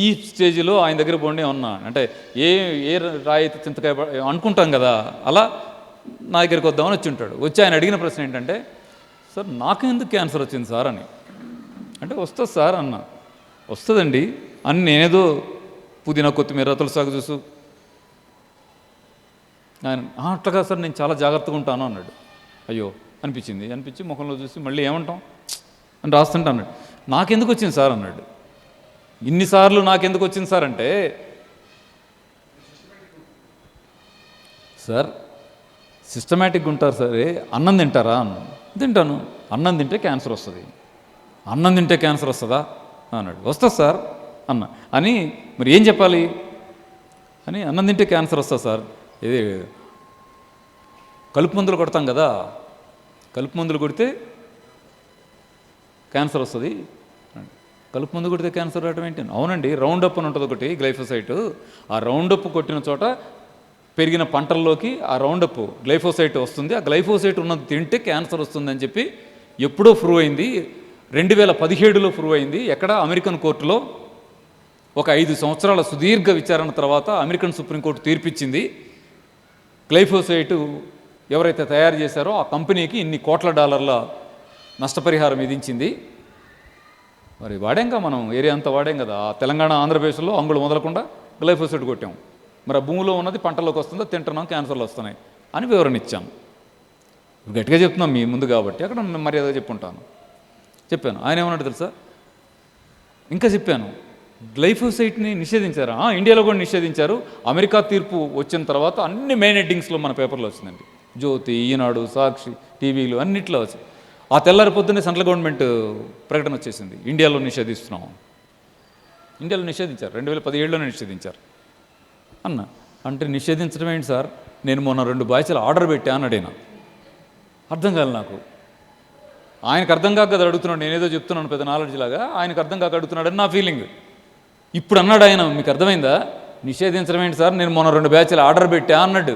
ఈ స్టేజ్లో ఆయన దగ్గర పోండి ఉన్నా అంటే ఏ రాయి చింతకాయ అనుకుంటాం కదా, అలా నా దగ్గరికి వద్దామని వచ్చి ఉంటాడు. వచ్చి ఆయన అడిగిన ప్రశ్న ఏంటంటే, సార్ నాకెందుకు క్యాన్సర్ వచ్చింది సార్ అని. అంటే వస్తుంది సార్ అన్న. వస్తుందండి అని నేనేదో పుదీనా కొత్తిమీర తులసాకు చూసు ఆయన అట్లాగా సార్ నేను చాలా జాగ్రత్తగా ఉంటాను అన్నాడు. అయ్యో అనిపించి ముఖంలో చూసి మళ్ళీ ఏమంటాం అని రాస్తుంటా అన్నాడు. నాకెందుకు వచ్చింది సార్ అన్నాడు. ఇన్నిసార్లు నాకెందుకు వచ్చింది సార్ అంటే, సార్ సిస్టమేటిక్గా ఉంటారు సరే, అన్నం తింటారా అన్నాడు. తింటాను. అన్నం తింటే క్యాన్సర్ వస్తుంది. అన్నం తింటే క్యాన్సర్ వస్తుందా అన్నాడు. వస్తుంది సార్ అన్న అని. మరి ఏం చెప్పాలి అని, అన్నం తింటే క్యాన్సర్ వస్తుంది సార్, ఇది కలుపు మందులు కొడతాం కదా, కలుపు మందులు కొడితే క్యాన్సర్ వస్తుంది. కలుపు మందు కొడితే క్యాన్సర్ రావడం ఏంటి? అవునండి, రౌండప్ అని ఉంటుంది ఒకటి, గ్లైఫోసైట్. ఆ రౌండప్ కొట్టిన చోట పెరిగిన పంటల్లోకి ఆ రౌండప్ గ్లైఫోసైట్ వస్తుంది. ఆ గ్లైఫోసైట్ ఉన్నది తింటే క్యాన్సర్ వస్తుందని చెప్పి ఎప్పుడో ప్రూవ్ అయింది. 2017లో ప్రూవ్ అయింది. ఎక్కడ? అమెరికన్ కోర్టులో. ఒక 5 సంవత్సరాల సుదీర్ఘ విచారణ తర్వాత అమెరికన్ సుప్రీంకోర్టు తీర్పిచ్చింది. గ్లైఫోసైట్ ఎవరైతే తయారు చేశారో ఆ కంపెనీకి ఇన్ని కోట్ల డాలర్ల నష్టపరిహారం విధించింది. మరి వాడాంగా, మనం ఏరియా అంతా వాడాం కదా. తెలంగాణ ఆంధ్రప్రదేశ్లో అంగుళం మొదలకుండా గ్లైఫోసైట్ కొట్టాం. మరి ఆ భూమిలో ఉన్నది పంటలోకి వస్తుందో, తింటున్నాం, క్యాన్సర్లు వస్తున్నాయి అని వివరణ ఇచ్చాం. గట్టిగా చెప్తున్నాం మీ ముందు కాబట్టి అక్కడ మర్యాదగా చెప్పుంటాను. చెప్పాను. ఆయన ఏమన్నాడు తెలుసా? ఇంకా చెప్పాను, గ్లైఫోసైట్ని నిషేధించారా? ఇండియాలో కూడా నిషేధించారు. అమెరికా తీర్పు వచ్చిన తర్వాత అన్ని మెయిన్ హెడ్డింగ్స్లో మన పేపర్లో వచ్చిందండి. జ్యోతి, ఈనాడు, సాక్షి, టీవీలు అన్నిట్లో వచ్చింది. ఆ తెల్లారి పొద్దున్నే సెంట్రల్ గవర్నమెంట్ ప్రకటన వచ్చేసింది, ఇండియాలో నిషేధిస్తున్నాం. ఇండియాలో నిషేధించారు, 2017లోనే నిషేధించారు అన్న. అంటే నిషేధించడం ఏంటి సార్, నేను మొన్న 2 బాయ్చలు ఆర్డర్ పెట్టా అన్నాడు ఆయన. అర్థం కాదు నాకు. ఆయనకు అర్థం కాక కదా అడుగుతున్నాడు, నేనేదో చెప్తున్నాను పెద్ద నాలెడ్జ్ లాగా. ఆయనకు అర్థం కాక అడుగుతున్నాడని నా ఫీలింగ్. ఇప్పుడు అన్నాడు ఆయన, మీకు అర్థమైందా? నిషేధించడం ఏంటి సార్, నేను మొన్న 2 బ్యాచ్లు ఆర్డర్ పెట్టా అన్నాడు.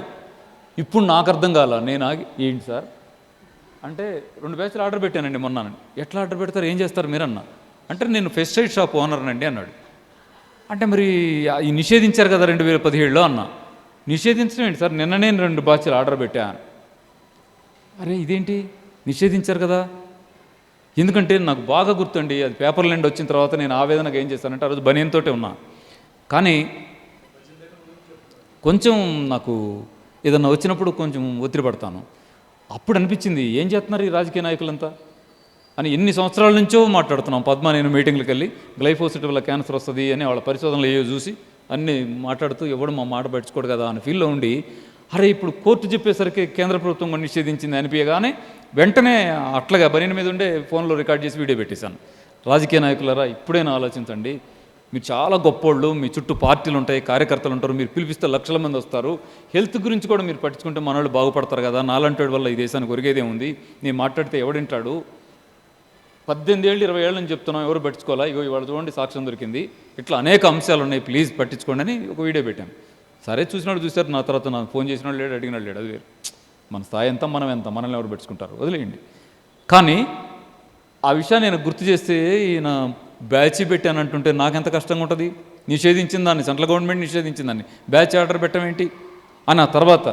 ఇప్పుడు నాకు అర్థం కాల. నేను ఆగి, ఏంటి సార్ అంటే 2 బ్యాచ్లు ఆర్డర్ పెట్టానండి మొన్న. ఎట్లా ఆర్డర్ పెడతారు, ఏం చేస్తారు మీరన్నా అంటే, నేను పెస్టిసైడ్ షాప్ ఓనర్నండి అన్నాడు. అంటే మరి ఈ నిషేధించారు కదా 2017లో అన్న. నిషేధించడం ఏంటి సార్, నిన్న నేను 2 బాచీలు ఆర్డర్ పెట్టా. అరే ఇదేంటి నిషేధించారు కదా. ఎందుకంటే నాకు బాగా గుర్తండి, అది పేపర్ల నుండి వచ్చిన తర్వాత నేను ఆవేదనగా ఏం చేశానంటే, ఆ రోజు బనియన్తోటే ఉన్నా. కానీ కొంచెం నాకు ఏదన్నా వచ్చినప్పుడు కొంచెం ఒత్తిడి పడతాను. అప్పుడు అనిపించింది ఏం చేస్తున్నారు ఈ రాజకీయ నాయకులంతా అని. ఎన్ని సంవత్సరాల నుంచో మాట్లాడుతున్నాం. పద్మ నేను మీటింగ్లకు వెళ్ళి గ్లైఫోసిట్ వల్ల క్యాన్సర్ వస్తుంది అని వాళ్ళ పరిశోధనలు ఏవో చూసి అన్నీ మాట్లాడుతూ ఎవడు మా మాట పట్టించుకోడు కదా అని ఫీల్లో ఉండి, అరే ఇప్పుడు కోర్టు చెప్పేసరికి కేంద్ర ప్రభుత్వం కూడా నిషేధించింది అనిపించగానే వెంటనే అట్లాగా బనీని మీద ఉండే ఫోన్లో రికార్డ్ చేసి వీడియో పెట్టేశాను. రాజకీయ నాయకులారా ఇప్పుడైనా ఆలోచించండి, మీరు చాలా గొప్పోళ్ళు, మీ చుట్టూ పార్టీలు ఉంటాయి, కార్యకర్తలు ఉంటారు, మీరు పిలిపిస్తే లక్షల మంది వస్తారు. హెల్త్ గురించి కూడా మీరు పట్టించుకుంటే మనవాళ్ళు బాగుపడతారు కదా. నాలంటి వల్ల ఈ దేశానికి ఒరిగేదే ఉంది. నేను మాట్లాడితే ఎవడింటాడు. 18 ఏళ్ళు 20 ఏళ్ళని చెప్తున్నాం, ఎవరు పట్టించుకోవాలా. ఇగో ఇవాళ చూడండి సాక్ష్యం దొరికింది, ఇట్లా అనేక అంశాలు ఉన్నాయి, ప్లీజ్ పట్టించుకోండి అని ఒక వీడియో పెట్టాను. సరే చూసినాడు చూశారు, నా తర్వాత నాకు ఫోన్ చేసినాడు లేడు, అడిగినాడు లేడు, అది వేరు. మన స్థాయి ఎంత, మనం ఎంత, మనల్ని ఎవరు పట్టించుకుంటారు, వదిలేయండి. కానీ ఆ విషయాన్ని నేను గుర్తు చేస్తే ఈయన బ్యాచ్ పెట్టానంటుంటే నాకెంత కష్టంగా ఉంటుంది. నిషేధించిన దాన్ని, సెంట్రల్ గవర్నమెంట్ నిషేధించిన దాన్ని బ్యాచ్ ఆర్డర్ పెట్టమేంటి అని. ఆ తర్వాత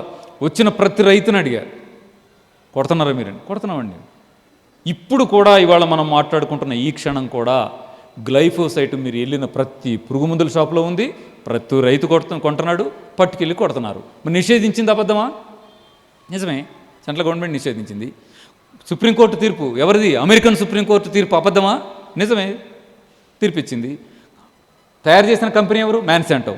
వచ్చిన ప్రతి రైతుని అడిగా, కొడుతున్నారా మీరండి? కొడుతున్నామండి. ఇప్పుడు కూడా ఇవాళ మనం మాట్లాడుకుంటున్న ఈ క్షణం కూడా గ్లైఫోసైట్ మీరు వెళ్ళిన ప్రతి పురుగు మందుల షాప్లో ఉంది, ప్రతి రైతు కొంటున్నాడు, పట్టుకెళ్ళి కొడుతున్నారు. మరి నిషేధించింది అబద్ధమా? నిజమే, సెంట్రల్ గవర్నమెంట్ నిషేధించింది. సుప్రీంకోర్టు తీర్పు ఎవరిది? అమెరికన్ సుప్రీంకోర్టు తీర్పు అబద్ధమా? నిజమే, తీర్పిచ్చింది. తయారు చేసిన కంపెనీ ఎవరు? మ్యాన్సాంటో.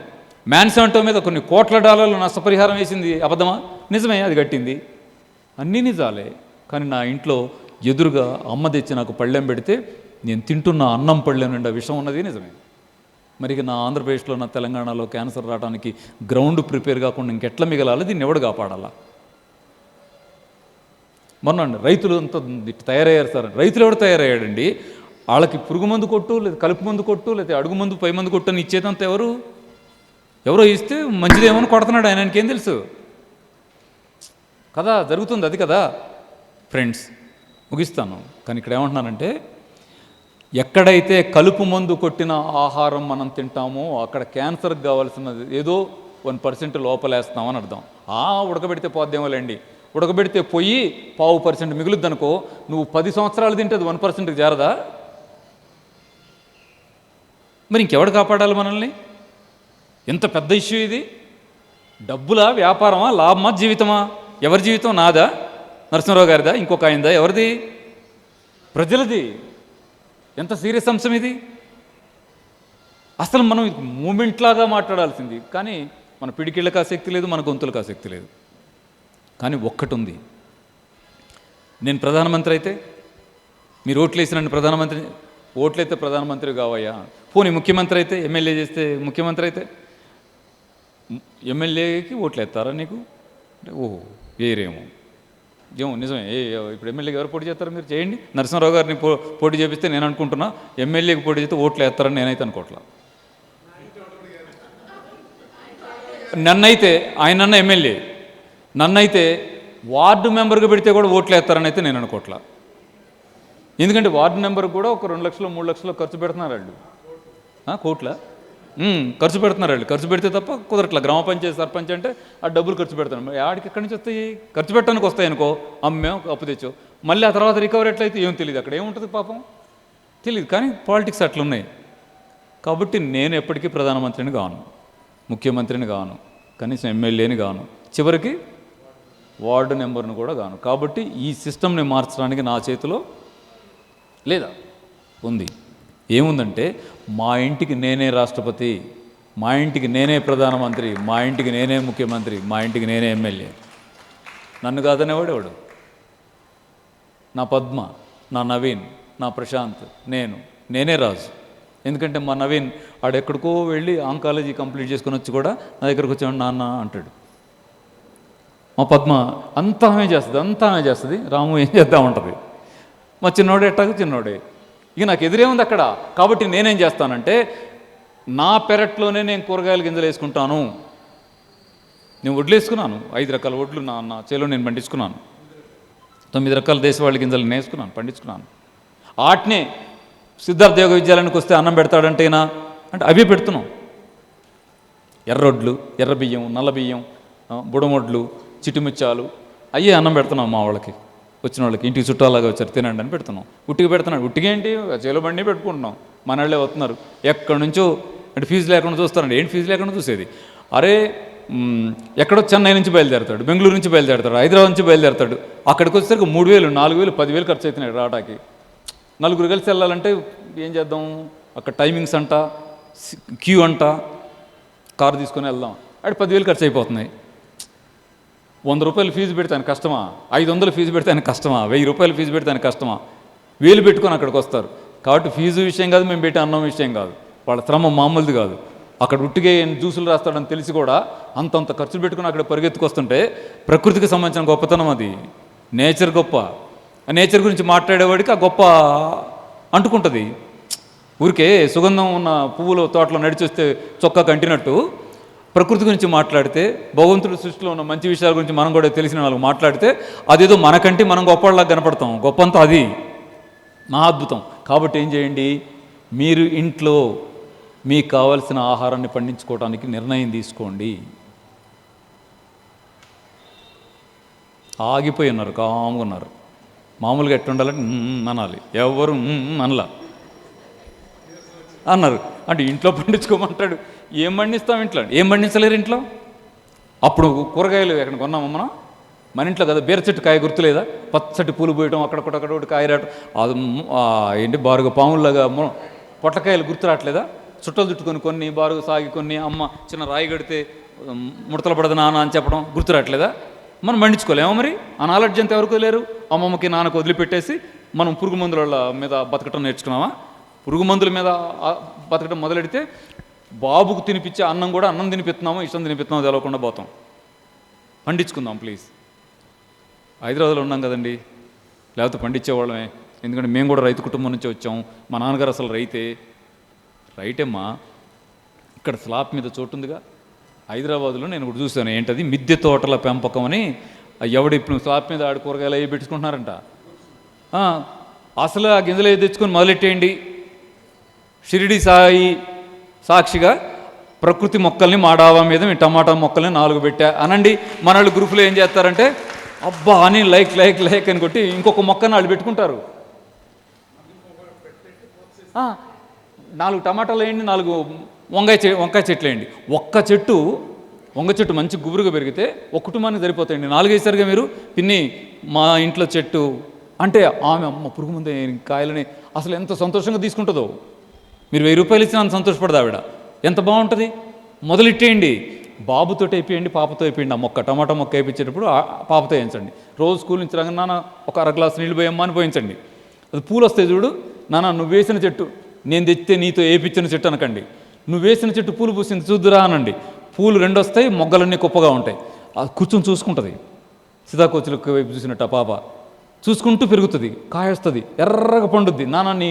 మ్యాన్సాంటో మీద కొన్ని కోట్ల డాలర్లు నష్టపరిహారం వేసింది అబద్ధమా? నిజమే, అది కట్టింది. అన్నీ నిజాలే. కానీ నా ఇంట్లో ఎదురుగా అమ్మ తెచ్చి నాకు పళ్ళెం పెడితే నేను తింటున్న అన్నం పళ్ళెం నిండా విషం ఉన్నది నిజమే. మరి నా ఆంధ్రప్రదేశ్లో, నా తెలంగాణలో క్యాన్సర్ రావడానికి గ్రౌండ్ ప్రిపేర్ కాకుండా ఇంకెట్లా మిగలాలి? దీన్ని ఎవడు కాపాడాలా? మొన్న రైతులు అంతా తయారయ్యారు సార్. రైతులు ఎవడు తయారయ్యాడండి? వాళ్ళకి పురుగు మందు కొట్టు, లేదా కలుపు మందు కొట్టు, లేదా అడుగు మందు పై మందు కొట్టు అని ఇచ్చేదంతా ఎవరో ఇస్తే మంచిదేమని కొడుతున్నాడు ఆయన, ఆయనకేం తెలుసు కదా. జరుగుతుంది అది కదా. ఫ్రెండ్స్, ముగిస్తాను. కానీ ఇక్కడ ఏమంటున్నానంటే, ఎక్కడైతే కలుపు మందు కొట్టిన ఆహారం మనం తింటామో అక్కడ క్యాన్సర్కి కావాల్సినది ఏదో 1% లోపలేస్తామని అర్థం. ఉడకబెడితే పోద్దేమోలేండి, ఉడకబెడితే పోయి 0.5% మిగులుద్ది అనుకో, నువ్వు 10 సంవత్సరాలు తింటే అది 1%కి చేరదా? మరి ఇంకెవడు కాపాడాలి మనల్ని? ఎంత పెద్ద ఇష్యూ ఇది. డబ్బులా, వ్యాపారమా, లాభమా, జీవితమా? ఎవరి జీవితం? నాదా, నరసింహరావు గారిదా, ఇంకొక ఆయనదా, ఎవరిది? ప్రజలది. ఎంత సీరియస్ అంశం ఇది. అసలు మనం మూమెంట్ లాగా మాట్లాడాల్సింది. కానీ మన పిడికిళ్ళకి ఆసక్తి లేదు, మన గొంతులకు ఆసక్తి లేదు. కానీ ఒక్కటి ఉంది, నేను ప్రధానమంత్రి అయితే, మీరు ఓట్లేసి నన్ను ప్రధానమంత్రి, ఓట్లయితే ప్రధానమంత్రి కావయ్యా. పోనీ ముఖ్యమంత్రి అయితే, ఎమ్మెల్యే చేస్తే ముఖ్యమంత్రి అయితే, ఎమ్మెల్యేకి ఓట్లు వేస్తారా నీకు అంటే? ఓహో, వేరేమో నిజమే. ఇప్పుడు ఎమ్మెల్యేకి ఎవరు పోటీ చేస్తారో మీరు చేయండి. నరసింహరావు గారిని పోటీ చేపిస్తే నేను అనుకుంటున్నా ఎమ్మెల్యేకి పోటీ చేస్తే ఓట్లు వేస్తారని నేనైతే అనుకోవట్లా. నన్నైతే ఆయనన్న ఎమ్మెల్యే, నన్నైతే వార్డు మెంబర్గా పెడితే కూడా ఓట్లు వేస్తారని అయితే నేను అనుకోవట్లా. ఎందుకంటే వార్డు మెంబర్కి కూడా ఒక 2 లక్షలు 3 లక్షలు ఖర్చు పెడుతున్నారు వాళ్ళు. కోట్ల ఖర్చు పెడుతున్నారు వాళ్ళు. ఖర్చు పెడితే తప్ప కుదరట్లా. గ్రామ పంచాయతీ సర్పంచ్ అంటే ఆ డబ్బులు ఖర్చు పెడతాను. మరి ఆడికి ఎక్కడి నుంచి వస్తాయి? ఖర్చు పెట్టడానికి వస్తాయి అనుకో, అమ్మేం అప్పు తెచ్చో, మళ్ళీ ఆ తర్వాత రికవరీ ఎట్లయితే ఏం తెలియదు. అక్కడ ఏముంటుంది పాపం తెలియదు. కానీ పాలిటిక్స్ అట్లున్నాయి. కాబట్టి నేను ఎప్పటికీ ప్రధానమంత్రిని కాను, ముఖ్యమంత్రిని కాను, కనీసం ఎమ్మెల్యేని కాను, చివరికి వార్డు మెంబర్ను కూడా కాను. కాబట్టి ఈ సిస్టమ్ని మార్చడానికి నా చేతిలో లేదా ఉంది. ఏముందంటే, మా ఇంటికి నేనే రాష్ట్రపతి, మా ఇంటికి నేనే ప్రధానమంత్రి, మా ఇంటికి నేనే ముఖ్యమంత్రి, మా ఇంటికి నేనే ఎమ్మెల్యే. నన్ను కాదనేవాడేవాడు. నా పద్మ, నా నవీన్, నా ప్రశాంత్, నేనే రాజు. ఎందుకంటే మా నవీన్ ఆడెక్కడికో వెళ్ళి ఆంకాలజీ కంప్లీట్ చేసుకుని వచ్చి కూడా నా దగ్గరకు వచ్చాడు, నాన్న అంటాడు. మా పద్మ అంతా ఆమె చేస్తుంది, రాము ఏం చేద్దాం ఉంటుంది. మా చిన్నోడే ఎట్టాగు చిన్నోడే. ఇక నాకు ఎదురేముంది అక్కడ. కాబట్టి నేనేం చేస్తానంటే, నా పెరట్లోనే నేను కూరగాయల గింజలు వేసుకుంటాను. నేను వడ్లు వేసుకున్నాను, 5 రకాల వడ్లు నా చేలో నేను పండించుకున్నాను. 9 రకాల దేశవాళీ గింజలు నేను వేసుకున్నాను, పండించుకున్నాను. వాటినే సిద్ధార్థ యోగ విద్యాలయానికి వస్తే అన్నం పెడతాడంటేనా అంటే అవి పెడుతున్నాం. ఎర్రొడ్లు, ఎర్ర బియ్యం, నల్ల బియ్యం, బుడమొడ్లు, చిట్టుమిచ్చాలు అయ్యే అన్నం పెడుతున్నాం మా వాళ్ళకి, వచ్చిన వాళ్ళకి. ఇంటికి చుట్టాలాగా వచ్చారు తినండి అని పెడుతున్నాం. ఉట్టిగా పెడుతున్నాడు. ఉట్టిగా ఏంటి, చేలో బండి పెట్టుకుంటున్నాం. మన వాళ్ళే వస్తున్నారు ఎక్కడి నుంచో. అంటే ఫీజు లేకుండా చూస్తారండి. ఏంటి ఫీజు లేకుండా చూసేది? అరే ఎక్కడో చెన్నై నుంచి బయలుదేరతాడు, బెంగళూరు నుంచి బయలుదేరతాడు, హైదరాబాద్ నుంచి బయలుదేరతాడు. అక్కడికి వచ్చేసరికి 3,000, 4,000, 10,000 ఖర్చు అవుతున్నాయి రావడానికి. నలుగురు కలిసి వెళ్ళాలంటే ఏం చేద్దాం? అక్కడ టైమింగ్స్ అంట, క్యూ అంట, కారు తీసుకొని వెళ్దాం. అక్కడ 10,000 ఖర్చు అయిపోతున్నాయి. 100 రూపాయలు ఫీజు పెడితే ఆయన కష్టమా? 500 ఫీజు పెడితే ఆయన కష్టమా? 1000 రూపాయలు ఫీజు పెడితే ఆయన కష్టమా? 1000 పెట్టుకొని అక్కడికి వస్తారు. కాబట్టి ఫీజు విషయం కాదు, మేము పెట్టే అన్నం విషయం కాదు, వాళ్ళ శ్రమ మామూలుది కాదు. అక్కడ ఉట్టిగా జ్యూసులు రాస్తాడని తెలిసి కూడా అంతంత ఖర్చులు పెట్టుకుని అక్కడ పరిగెత్తుకొస్తుంటే ప్రకృతికి సంబంధించిన గొప్పతనం అది. నేచర్ గొప్ప. ఆ నేచర్ గురించి మాట్లాడేవాడికి ఆ గొప్ప అంటుకుంటుంది. ఊరికే సుగంధం ఉన్న పువ్వుల తోటలో నడిచి వస్తే చొక్కా కంటినట్టు ప్రకృతి గురించి మాట్లాడితే, భగవంతుడి సృష్టిలో ఉన్న మంచి విషయాల గురించి మనం కూడా తెలిసిన వాళ్ళకి మాట్లాడితే అదేదో మనకంటే మనం గొప్పవాళ్ళలాగా కనపడతాం. గొప్పంతా అది మహా అద్భుతం. కాబట్టి ఏం చేయండి, మీరు ఇంట్లో మీకు కావలసిన ఆహారాన్ని పండించుకోవడానికి నిర్ణయం తీసుకోండి. ఆగిపోయి ఉన్నారు, కామ్గా ఉన్నారు. మామూలుగా ఎట్లా ఉండాలంటే అనాలి, ఎవరు అనలా అన్నారు. అంటే ఇంట్లో పండించుకోమంటాడు. ఏం పండిస్తాం ఇంట్లో? ఏం పండించలేరు ఇంట్లో. అప్పుడు కూరగాయలు ఎక్కడ కొన్నామా మనం? మన ఇంట్లో కదా. బీర చెట్టు కాయ గుర్తులేదా? పచ్చటి పూలు పోయటం, అక్కడొకటి కాయ రావటం, అది ఏంటి బారుగా పాముల్లాగా పొట్లకాయలు గుర్తు రావట్లేదా? చుట్టలు చుట్టుకొని కొన్ని, బారుగా సాగి కొన్ని, అమ్మ చిన్న రాయి కడితే ముడతలు పడదు నాన్న అని చెప్పడం గుర్తు రావట్లేదా? మనం పండించుకోలేమో మరి. ఆ నాలెడ్జ్ అంత ఎవరికి లేరు. అమ్మమ్మకి నాన్నకు వదిలిపెట్టేసి మనం పురుగు మందుల మీద బతకటం నేర్చుకున్నామా? పురుగు మందుల మీద బతకడం మొదలెడితే బాబుకు తినిపించే అన్నం కూడా అన్నం తినిపిస్తున్నామో ఇష్టం తినిపిస్తున్నామో తెలవకుండా పోతాం. పండించుకుందాం ప్లీజ్. హైదరాబాద్లో ఉన్నాం కదండి, లేకపోతే పండించేవాళ్ళమే. ఎందుకంటే మేము కూడా రైతు కుటుంబం నుంచి వచ్చాం. మా నాన్నగారు అసలు రైటేమ్మా. ఇక్కడ స్లాబ్ మీద చోటు ఉందిగా. హైదరాబాద్లో నేను కూడా చూశాను. ఏంటది? మిద్దె తోటల పెంపకం అని. ఎవడు ఇప్పుడు స్లాబ్ మీద ఆడు కూరగాయలు అవి పెట్టుకుంటున్నారంట. అసలు ఆ గింజలు అవి తెచ్చుకొని మొదలెట్టేయండి. షిరిడి సాయి సాక్షిగా ప్రకృతి మొక్కల్ని మా డాబా మీద మీ టమాటా మొక్కల్ని 4 పెట్టా అనండి. మన వాళ్ళు గ్రూపులో ఏం చేస్తారంటే అబ్బా అని లైక్ అని కొట్టి ఇంకొక మొక్కని వాళ్ళు పెట్టుకుంటారు. 4 టమాటాలు వేయండి, 4 వంకాయ చెట్లు వేయండి. వంగ చెట్టు మంచి గుబురుగా పెరిగితే ఒక కుటుంబానికి సరిపోతాయండి. 4 వేసారుగా మీరు. పిన్ని మా ఇంట్లో చెట్టు అంటే ఆమె అమ్మ పురుగు ముందే కాయలని అసలు ఎంత సంతోషంగా తీసుకుంటుందో. మీరు 1000 రూపాయలు ఇచ్చిన అంత సంతోషపడదు ఆవిడ. ఎంత బాగుంటుంది. మొదలెట్టేయండి. బాబుతో అయిపోయండి, పాపతో అయిపోయింది. ఆ మొక్క టమాటా మొక్క వేయించేటప్పుడు పాపతో వేయించండి. రోజు స్కూల్ నుంచి రాగానే నాన్న ఒక 1/2 గ్లాసు నీళ్ళు పోయమ్మా అని పోయించండి. అది పూలు వస్తాయి చూడు, నాన్న నువ్వు వేసిన చెట్టు నేను తెచ్చితే నీతో వేయించిన చెట్టు అనకండి. నువ్వు వేసిన చెట్టు పూలు పూసింది చూద్దురా అనండి. పూలు 2 వస్తాయి, మొగ్గలన్నీ కుప్పగా ఉంటాయి. కూర్చొని చూసుకుంటుంది. సీతాకోచులకు వైపు చూసినట్టు ఆ పాప చూసుకుంటూ పెరుగుతుంది, కాయ వస్తుంది, ఎర్రగా పండుద్ది. నాన్న నీ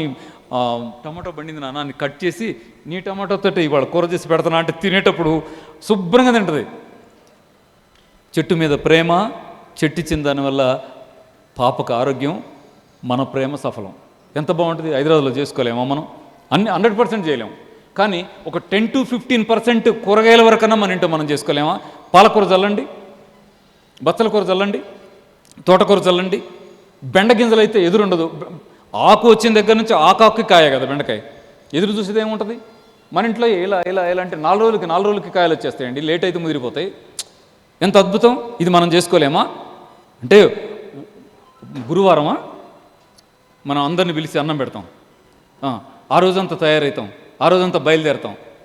టమాటో బండింది నాన్న, నీ కట్ చేసి నీ టమాటోతో ఇవాళ కూర చేసి పెడతానా అంటే తినేటప్పుడు శుభ్రంగా తింటుంది. చెట్టు మీద ప్రేమ, చెట్టిచ్చిన దానివల్ల పాపకు ఆరోగ్యం, మన ప్రేమ సఫలం. ఎంత బాగుంటుంది. హైదరాబాద్లో చేసుకోలేమా మనం? 100% చేయలేము. కానీ ఒక 10 to 15% కూరగాయల వరకన్నా మన ఇంట్లో మనం చేసుకోలేమా? పాలకూర చల్లండి, బచ్చల కూర చల్లండి, తోటకూర చల్లండి. బెండ గింజలు అయితే ఎదురుండదు. ఆకు వచ్చిన దగ్గర నుంచి ఆకాకి కాయ కదా బెండకాయ. ఎదురు చూసేది ఏముంటుంది? మన ఇంట్లో ఇలా అంటే 4 రోజులకి కాయలు వచ్చేస్తాయండి. లేట్ అయితే ముదిరిపోతాయి. ఎంత అద్భుతం. ఇది మనం చేసుకోలేమా? అంటే గురువారమా మనం అందరిని పిలిచి అన్నం పెడతాం. ఆ రోజంతా తయారవుతాం, ఆ రోజంతా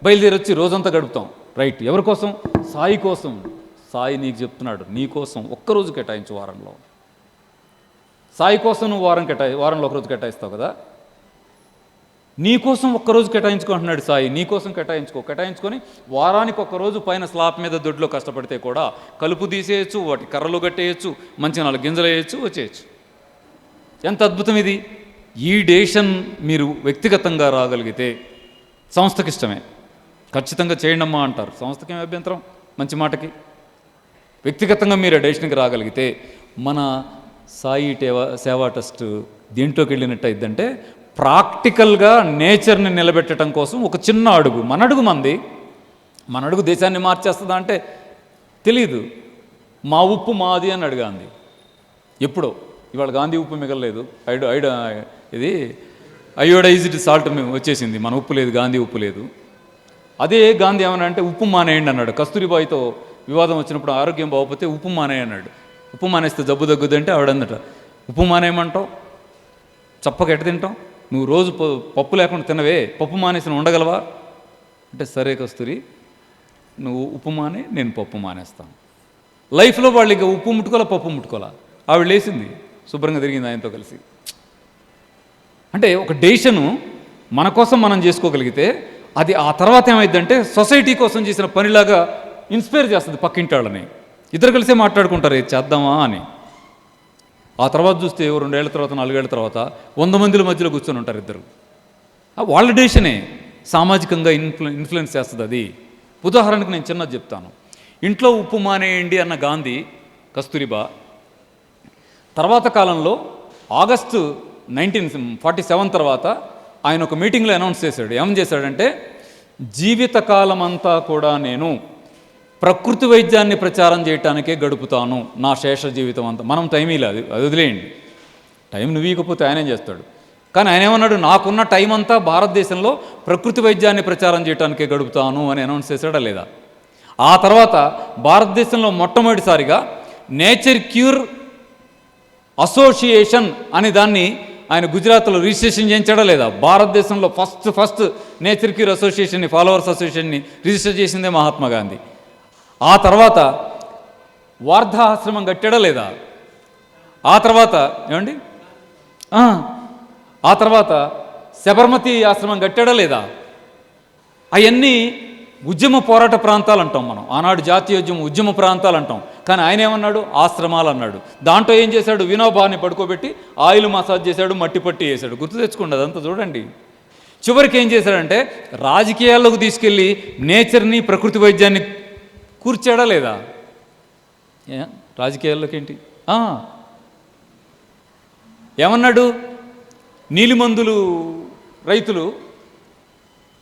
బయలుదేరొచ్చి రోజంతా గడుపుతాం. రైట్. ఎవరి కోసం? సాయి కోసం. సాయి నీకు చెప్తున్నాడు, నీ కోసం ఒక్కరోజు కేటాయించు వారంలో. సాయి కోసం నువ్వు వారంలో ఒకరోజు కేటాయిస్తావు కదా. నీ కోసం ఒక్కరోజు కేటాయించుకుంటున్నాడు సాయి. నీ కోసం కేటాయించుకొని వారానికి ఒక్కరోజు పైన స్లాబ్ మీద దొడ్లో కష్టపడితే కూడా కలుపు తీసేయచ్చు, వాటి కర్రలు కట్టేయచ్చు, మంచి 4 గింజలు వేయచ్చు, వచ్చేయచ్చు. ఎంత అద్భుతం ఇది. ఈ డేషన్ మీరు వ్యక్తిగతంగా రాగలిగితే సంస్థకి ఇష్టమే. ఖచ్చితంగా చేయండమ్మా అంటారు. సంస్థకి ఏం అభ్యంతరం? మంచి మాటకి. వ్యక్తిగతంగా మీరు డేషన్కి రాగలిగితే మన సాయి సేవా ట్రస్ట్ దేంట్లోకి వెళ్ళినట్టు అయిద్దంటే ప్రాక్టికల్గా నేచర్ని నిలబెట్టడం కోసం ఒక చిన్న అడుగు, మన అడుగు మంది మన అడుగు దేశాన్ని మార్చేస్తుందా అంటే తెలియదు. మా ఉప్పు మాది అని గాంధీ. ఎప్పుడో, ఇవాళ గాంధీ ఉప్పు మిగలలేదు. ఇది అయోడైజ్డ్ సాల్ట్ వచ్చేసింది, మన ఉప్పు లేదు, గాంధీ ఉప్పు లేదు. అదే గాంధీ ఏమన్నా అంటే ఉప్పు మానేయండి అన్నాడు. కస్తూరిబాయితో వివాదం వచ్చినప్పుడు ఆరోగ్యం బాగోపోతే ఉప్పు మానేయి అన్నాడు. ఉప్పు మానేస్తే జబ్బు తగ్గుద్దంటే ఆవిడందట ఉప్పు మానేయమంటావు, చప్పక ఎట్ట తింటాం, నువ్వు రోజు పప్పు లేకుండా తినవే, పప్పు మానేసి ఉండగలవా అంటే సరే కస్తూరి, నువ్వు ఉప్పు మానే, నేను పప్పు మానేస్తాను. లైఫ్లో వాళ్ళు ఇక ఉప్పు ముట్టుకోవాలా, పప్పు ముట్టుకోవాలా, ఆవిడ లేచింది, శుభ్రంగా తిరిగింది ఆయనతో కలిసి. అంటే ఒక డెసిషను మన కోసం మనం చేసుకోగలిగితే అది ఆ తర్వాత ఏమైందంటే సొసైటీ కోసం చేసిన పనిలాగా ఇన్స్పైర్ చేస్తుంది పక్కింటి వాళ్ళని. ఇద్దరు కలిసే మాట్లాడుకుంటారు ఏది చేద్దామా అని. ఆ తర్వాత చూస్తే 2 ఏళ్ల తర్వాత 4 ఏళ్ల తర్వాత 100 మందిల మధ్యలో కూర్చొని ఉంటారు ఇద్దరు. వాళ్ళ డెసిషనే సామాజికంగా ఇన్ఫ్లుయెన్స్ చేస్తుంది అది. ఉదాహరణకు నేను చిన్నది చెప్తాను. ఇంట్లో ఉప్పు మానేయండి అన్న గాంధీ, కస్తూరిబా తర్వాత కాలంలో ఆగస్టు 1947 తర్వాత ఆయన ఒక మీటింగ్లో అనౌన్స్ చేశాడు. ఏమని చేశాడంటే, జీవితకాలం అంతా కూడా నేను ప్రకృతి వైద్యాన్ని ప్రచారం చేయటానికే గడుపుతాను నా శేష జీవితం అంతా. మనం టైం లేదు, అది వదిలేయండి, టైం నువ్వు ఇవ్వకపోతే ఆయనేం చేస్తాడు. కానీ ఆయన ఏమన్నాడు, నాకున్న టైం అంతా భారతదేశంలో ప్రకృతి వైద్యాన్ని ప్రచారం చేయడానికే గడుపుతాను అని అనౌన్స్ చేశాడా లేదా? ఆ తర్వాత భారతదేశంలో మొట్టమొదటిసారిగా నేచర్ క్యూర్ అసోసియేషన్ అనే దాన్ని ఆయన గుజరాత్లో రిజిస్ట్రేషన్ చేయించాడా లేదా? భారతదేశంలో ఫస్ట్ నేచర్ క్యూర్ అసోసియేషన్ని, ఫాలోవర్స్ అసోసియేషన్ని రిజిస్టర్ చేసిందే మహాత్మా గాంధీ. ఆ తర్వాత వార్ధా ఆశ్రమం కట్టాడా లేదా? ఆ తర్వాత ఏమండి, ఆ తర్వాత శబర్మతి ఆశ్రమం కట్టాడా లేదా? అవన్నీ ఉద్యమ పోరాట ప్రాంతాలు అంటాం మనం, ఆనాడు జాతీయోద్యమ ఉద్యమ ప్రాంతాలు అంటాం. కానీ ఆయన ఏమన్నాడు, ఆశ్రమాలు అన్నాడు. దాంట్లో ఏం చేశాడు, వినోబాని పడుకోబెట్టి ఆయిల్ మసాజ్ చేశాడు, మట్టి పట్టి వేశాడు. గుర్తు తెచ్చుకోండి, అదంతా చూడండి. చివరికి ఏం చేశాడంటే రాజకీయాల్లోకి తీసుకెళ్ళి నేచర్ని, ప్రకృతి వైద్యాన్ని కూర్చాడా లేదా? రాజకీయాల్లోకి ఏంటి ఏమన్నాడు, నీలిమందులు రైతులు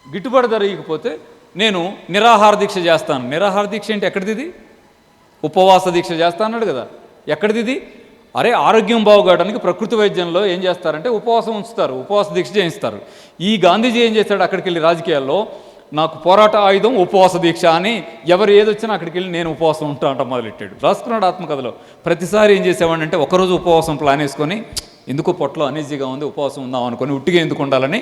గిట్టుబాటు ధర ఇవ్వకపోతే నేను నిరాహార దీక్ష చేస్తాను. నిరాహార దీక్ష ఏంటి, ఎక్కడిది? ఉపవాస దీక్ష చేస్తా అన్నాడు కదా, ఎక్కడిది? అరే ఆరోగ్యం బాగుకావడానికి ప్రకృతి వైద్యంలో ఏం చేస్తారంటే ఉపవాసం ఉంచుతారు, ఉపవాస దీక్ష చేయిస్తారు. ఈ గాంధీజీ ఏం చేస్తాడు, అక్కడికి వెళ్ళి రాజకీయాల్లో నాకు పోరాట ఆయుధం ఉపవాస దీక్ష అని ఎవరు ఏదొచ్చినా అక్కడికి వెళ్ళి నేను ఉపవాసం ఉంటా అంట మొదలెట్టాడు. రాసుకున్నాడు ఆత్మకథలో. ప్రతిసారి ఏం చేసేవాడంటే ఒకరోజు ఉపవాసం ప్లాన్ వేసుకొని, ఎందుకో పొట్టలో అనీజీగా ఉంది, ఉపవాసం ఉందాం అనుకొని, ఉట్టిగా ఎందుకు ఉండాలని,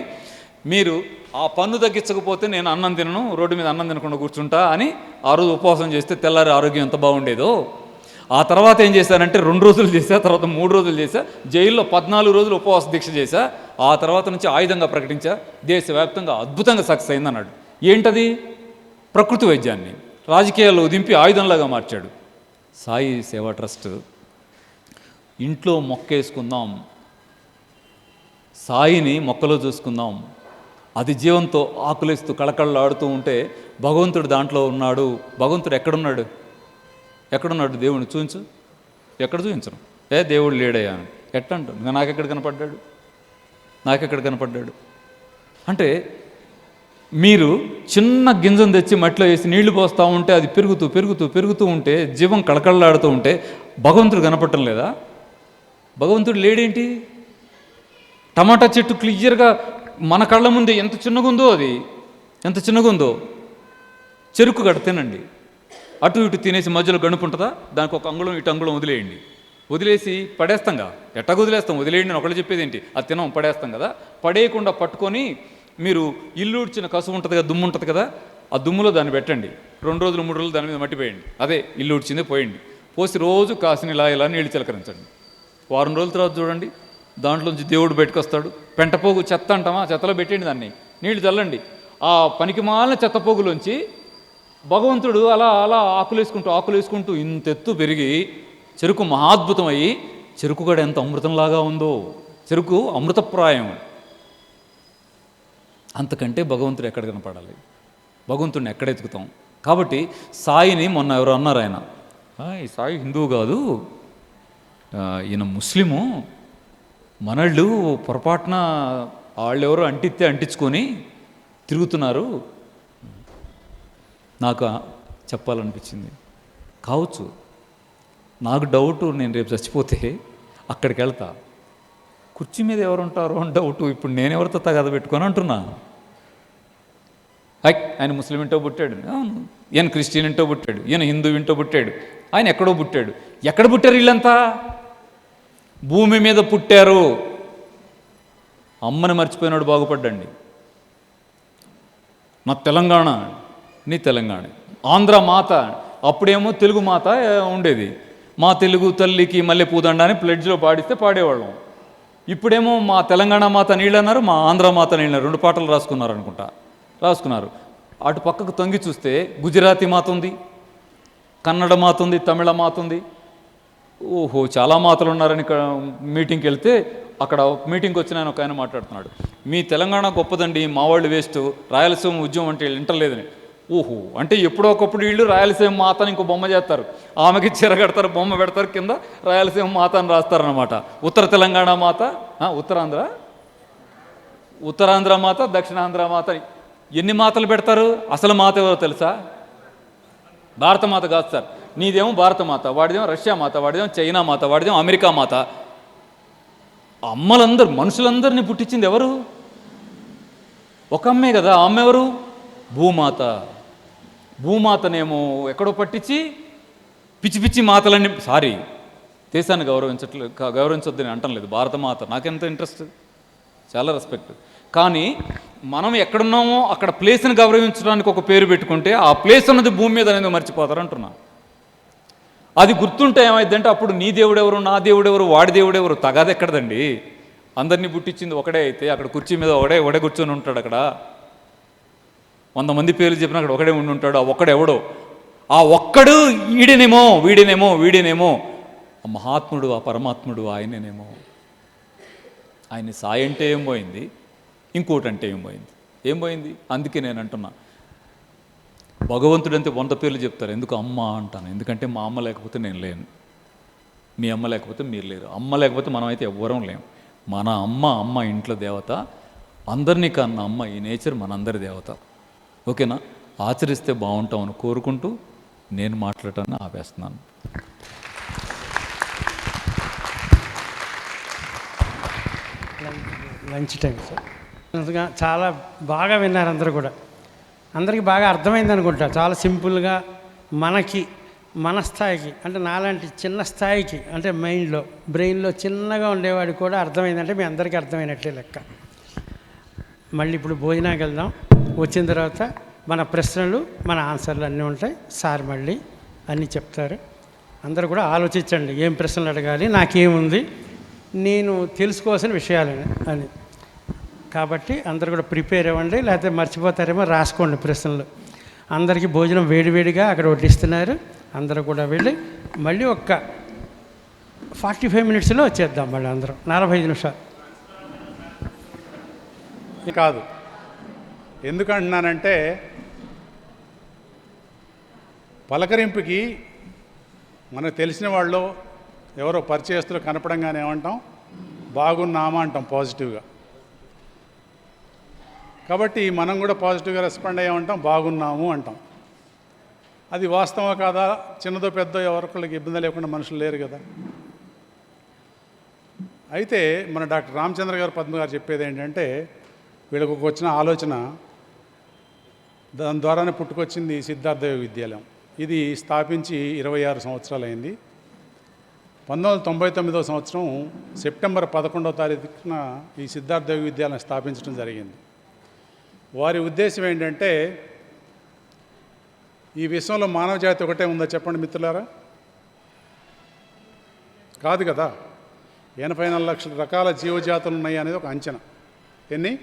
మీరు ఆ పన్ను తగ్గించకపోతే నేను అన్నం తినను, రోడ్డు మీద అన్నం తినకుండా కూర్చుంటా అని ఆ రోజు ఉపవాసం చేస్తే తెల్లారి ఆరోగ్యం ఎంత బాగుండేదో. ఆ తర్వాత ఏం చేశానంటే 2 రోజులు చేశా, తర్వాత 3 రోజులు చేశా, జైల్లో 14 రోజులు ఉపవాస దీక్ష చేశా, ఆ తర్వాత నుంచి ఆయుధంగా ప్రకటించా, దేశవ్యాప్తంగా అద్భుతంగా సక్సెస్ అయిందన్నాడు. ఏంటది? ప్రకృతి వైద్యాన్ని రాజకీయాల్లో దింపి ఆయుధంలాగా మార్చాడు. సాయి సేవా ట్రస్ట్ ఇంట్లో మొక్కేసుకుందాం, సాయిని మొక్కలో చూసుకుందాం, అది జీవంతో ఆకులేస్తూ కళకళలాడుతూ ఉంటే భగవంతుడు దాంట్లో ఉన్నాడు. భగవంతుడు ఎక్కడున్నాడు? ఎక్కడున్నాడు? దేవుడిని చూపించు. ఎక్కడ చూపించను? దేవుడు లేడయ్యా ఎట్టంటాడు. నాకెక్కడ కనపడ్డాడు? నాకెక్కడ కనపడ్డాడు అంటే, మీరు చిన్న గింజను తెచ్చి మట్టిలో వేసి నీళ్లు పోస్తూ ఉంటే అది పెరుగుతూ పెరుగుతూ పెరుగుతూ ఉంటే జీవం కళకళలాడుతూ ఉంటే భగవంతుడు కనపడటం లేదా? భగవంతుడు లేడేంటి? టమాటా చెట్టు క్లియర్గా మన కళ్ళ ముందే ఎంత చిన్నగుందో, అది ఎంత చిన్నగుందో. చెరుకు గడ తినండి, అటు ఇటు తినేసి మధ్యలో గణుపు ఉంటుందా, దానికి ఒక అంగుళం ఇటు అంగుళం వదిలేయండి. వదిలేసి పడేస్తాంగా, ఎట్టగా వదిలేస్తాం, వదిలేయండి అని ఒకళ్ళు చెప్పేది ఏంటి, అది తినం పడేస్తాం కదా. పడేయకుండా పట్టుకొని మీరు ఇల్లు ఉడిచిన కసువు ఉంటుంది కదా, దుమ్ము ఉంటుంది కదా, ఆ దుమ్ములో దాన్ని పెట్టండి. 2 రోజులు 3 రోజులు దాని మీద మట్టి పోయండి, అదే ఇల్లు ఉడిచిందే పోయండి. పోసి రోజు కాసిన ఇలా నీళ్ళు చిలకరించండి. వారం రోజుల తర్వాత చూడండి, దాంట్లోంచి దేవుడు బయటకు వస్తాడు. పెంటపోగు చెత్త అంటామా, చెత్తలో పెట్టండి, దాన్ని నీళ్లు చల్లండి. ఆ పనికిమాలిన చెత్తపోగులోంచి భగవంతుడు అలా అలా ఆకులు వేసుకుంటూ ఇంతెత్తు పెరిగి చెరుకు మహాద్భుతమయ్యి, చెరుకు గడ ఎంత అమృతంలాగా ఉందో, చెరుకు అమృతప్రాయం. అంతకంటే భగవంతుడు ఎక్కడ కనపడాలి? భగవంతుడిని ఎక్కడ ఎత్తుకుతాం? కాబట్టి సాయిని మొన్న ఎవరు అన్నారు, ఆయన ఈ సాయి హిందువు కాదు, ఈయన ముస్లిము, మనళ్ళు పొరపాటున వాళ్ళెవరో అంటించుకొని తిరుగుతున్నారు. నాకు చెప్పాలనిపించింది. కావచ్చు, నాకు డౌటు, నేను రేపు చచ్చిపోతే అక్కడికి వెళ్తా, కుర్చీ మీద ఎవరు ఉంటారో అని డౌటు. ఇప్పుడు నేను ఎవరితో తగద పెట్టుకొని అంటున్నా. ఆయన ముస్లిం ఇంటో పుట్టాడు, ఈయన క్రిస్టియన్ ఇంటో పుట్టాడు, ఈయన హిందూ ఇంటో పుట్టాడు, ఆయన ఎక్కడో పుట్టాడు. ఎక్కడ పుట్టారు వీళ్ళంతా? భూమి మీద పుట్టారు. అమ్మని మర్చిపోయినాడు బాగుపడ్డండి. నా తెలంగాణ, నీ తెలంగాణ. ఆంధ్ర మాత, అప్పుడేమో తెలుగు మాత ఉండేది. మా తెలుగు తల్లికి మల్లె పూదండ అని ప్లెడ్జ్లో పాడిస్తే పాడేవాళ్ళం. ఇప్పుడేమో మా తెలంగాణ మాత నీళ్ళు అన్నారు, మా ఆంధ్ర మాత నీళ్ళు అన్నారు. 2 పాటలు రాసుకున్నారు అనుకుంటా, రాసుకున్నారు. అటు పక్కకు తొంగి చూస్తే గుజరాతీ మాత ఉంది, కన్నడ మాత ఉంది, తమిళ మాత ఉంది. ఓహో, చాలా మాతలు ఉన్నారని మీటింగ్కి వెళ్తే అక్కడ మీటింగ్కి వచ్చిన ఆయన ఒక ఆయన మాట్లాడుతున్నాడు, మీ తెలంగాణ గొప్పదండి, మా వాళ్ళు వేస్ట్, రాయలసీమ ఉద్యమం అంటే వీళ్ళు వింటలేదని. ఓహో, అంటే ఎప్పుడో ఒకప్పుడు వీళ్ళు రాయలసీమ మాత అని ఇంకో బొమ్మ చేస్తారు, ఆమెకి చీర కడతారు, బొమ్మ పెడతారు, కింద రాయలసీమ మాత అని రాస్తారనమాట. ఉత్తర తెలంగాణ మాత, ఉత్తరాంధ్ర మాత, దక్షిణాంధ్ర మాత, ఎన్ని మాతలు పెడతారు? అసలు మాత ఎవరో తెలుసా? భారత మాత కాదు సార్. నీదేమో భారత మాత, వాడిదేమో రష్యా మాత, వాడిదేమో చైనా మాత, వాడిదేమో అమెరికా మాత. అమ్మలందరూ, మనుషులందరినీ పుట్టించింది ఎవరు? ఒక అమ్మే కదా. ఆ అమ్మ ఎవరు? భూమాత. భూమాతనేమో ఎక్కడో పట్టించి పిచ్చి పిచ్చి మాతలన్నీ, సారీ, దేశాన్ని గౌరవించొద్దని అంటం లేదు, భారత మాత నాకెంత ఇంట్రెస్ట్, చాలా రెస్పెక్ట్. కానీ మనం ఎక్కడున్నామో అక్కడ ప్లేస్ని గౌరవించడానికి ఒక పేరు పెట్టుకుంటే ఆ ప్లేస్ అన్నది భూమి మీద అనేది మర్చిపోతారు అంటున్నా. అది గుర్తుంటే ఏమైందంటే అప్పుడు నీ దేవుడెవరు, నా దేవుడెవరు, వాడి దేవుడెవరు, తగాది ఎక్కడదండి. అందరినీ పుట్టించింది ఒకడే అయితే అక్కడ కుర్చీ మీద ఒకడే కూర్చొని ఉంటాడు. అక్కడ 100 మంది పేర్లు చెప్పినా అక్కడ ఒకడే ఉండి ఉంటాడు. ఆ ఒక్కడెవడో, ఆ ఒక్కడు వీడినేమో ఆ మహాత్ముడు, ఆ పరమాత్ముడు ఆయననేమో. ఆయన సాయి అంటే ఏం పోయింది, ఇంకోటి అంటే ఏం పోయింది. అందుకే నేను అంటున్నా, భగవంతుడంతే 100 పేర్లు చెప్తారు. ఎందుకు అమ్మ అంటాను? ఎందుకంటే మా అమ్మ లేకపోతే నేను లేను, మీ అమ్మ లేకపోతే మీరు లేరు, అమ్మ లేకపోతే మనం అయితే ఎవ్వరం లేము. మన అమ్మ ఇంట్లో దేవత, అందరినీ కన్న అమ్మ, ఈ నేచర్ మనందరి దేవత. ఓకేనా? ఆచరిస్తే బాగుంటామని కోరుకుంటూ నేను మాట్లాడటాన్ని ఆపేస్తున్నాను. Lunch time sir. చాలా బాగా విన్నారు అందరూ కూడా. అందరికీ బాగా అర్థమైంది అనుకుంటా. చాలా సింపుల్గా మన స్థాయికి, అంటే నాలాంటి చిన్న స్థాయికి, అంటే బ్రెయిన్లో చిన్నగా ఉండేవాడికి కూడా అర్థమైందంటే మీ అందరికీ అర్థమైనట్లే లెక్క. మళ్ళీ ఇప్పుడు భోజనానికి వెళ్దాం. వచ్చిన తర్వాత మన ప్రశ్నలు, మన ఆన్సర్లు అన్నీ ఉంటాయి. సార్ మళ్ళీ అన్నీ చెప్తారు. అందరూ కూడా ఆలోచించండి, ఏం ప్రశ్నలు అడగాలి, నాకేముంది, నేను తెలుసుకోవాల్సిన విషయాలని అని. కాబట్టి అందరూ కూడా ప్రిపేర్ అవ్వండి, లేకపోతే మర్చిపోతారేమో, రాసుకోండి ప్రశ్నలు. అందరికీ భోజనం వేడివేడిగా అక్కడ వడ్డిస్తున్నారు. అందరూ కూడా వెళ్ళి మళ్ళీ ఒక 45 మినిట్స్లో వచ్చేద్దాం. మళ్ళీ అందరం 45 నిమిషాలు కాదు. ఎందుకంటున్నానంటే పలకరింపుకి మనకు తెలిసిన వాళ్ళు ఎవరో పరిచయస్తులు కనపడంగానే ఏమంటాం, బాగున్నామా అంటాం పాజిటివ్గా. కాబట్టి మనం కూడా పాజిటివ్గా రెస్పాండ్ అయ్యామంటాం, బాగున్నాము అంటాం. అది వాస్తవం కాదా? చిన్నదో పెద్దో ఎవరికొళ్ళకి ఇబ్బంది లేకుండా మనుషులు లేరు కదా. అయితే మన డాక్టర్ రామచంద్ర గారు, పద్మ గారు చెప్పేది ఏంటంటే, వీళ్ళకు వచ్చిన ఆలోచన, దాని ద్వారానే పుట్టుకొచ్చింది సిద్ధార్థ యోగ విద్యాలయం. ఇది స్థాపించి 26 సంవత్సరాలు అయింది. 1999వ సంవత్సరం సెప్టెంబర్ 11వ తారీఖున ఈ సిద్ధార్థ యోగ విద్యాలయం స్థాపించడం జరిగింది. వారి ఉద్దేశం ఏంటంటే, ఈ విశ్వంలో మానవ జాతి ఒకటే ఉందా చెప్పండి మిత్రులారా? కాదు కదా. 84 లక్షల రకాల జీవజాతులు ఉన్నాయి అనేది ఒక అంచనా. ఎన్ని?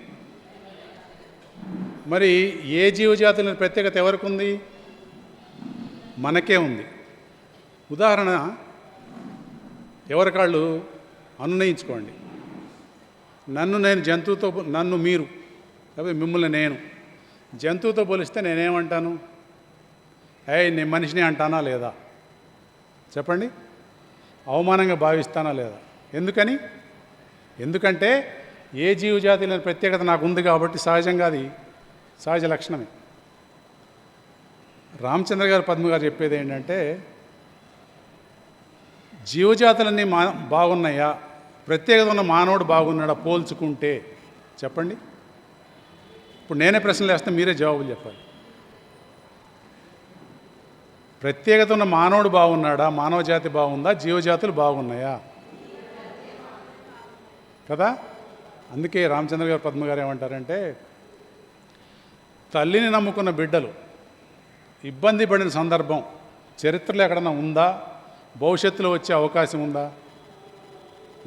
మరి ఏ జీవజాతుల ప్రత్యేకత ఎవరికి ఉంది? మనకే ఉంది. ఉదాహరణ, ఎవరికాళ్ళు అనునయించుకోండి. నన్ను మీరు, అవి మిమ్మల్ని నేను జంతువుతో పోలిస్తే నేనేమంటాను? నేను మనిషిని అంటానా లేదా? చెప్పండి. అవమానంగా భావిస్తానా లేదా? ఎందుకంటే ఏ జీవజాతిలో ప్రత్యేకత నాకు ఉంది కాబట్టి సహజంగా అది సహజ లక్షణమే. రామచంద్ర గారు పద్మ గారు చెప్పేది ఏంటంటే జీవజాతులన్నీ బాగున్నాయా, ప్రత్యేకత ఉన్న మానవుడు బాగున్నాడా పోల్చుకుంటే చెప్పండి. ఇప్పుడు నేనే ప్రశ్నలు వేస్తే మీరే జవాబులు చెప్పాలి. ప్రత్యేకత ఉన్న మానవుడు బాగున్నాడా, మానవ జాతి బాగుందా, జీవజాతులు బాగున్నాయా కదా. అందుకే రామచంద్ర గారు పద్మ గారు ఏమంటారంటే తల్లిని నమ్ముకున్న బిడ్డలు ఇబ్బంది పడిన సందర్భం చరిత్రలో ఎక్కడన్నా ఉందా, భవిష్యత్తులో వచ్చే అవకాశం ఉందా?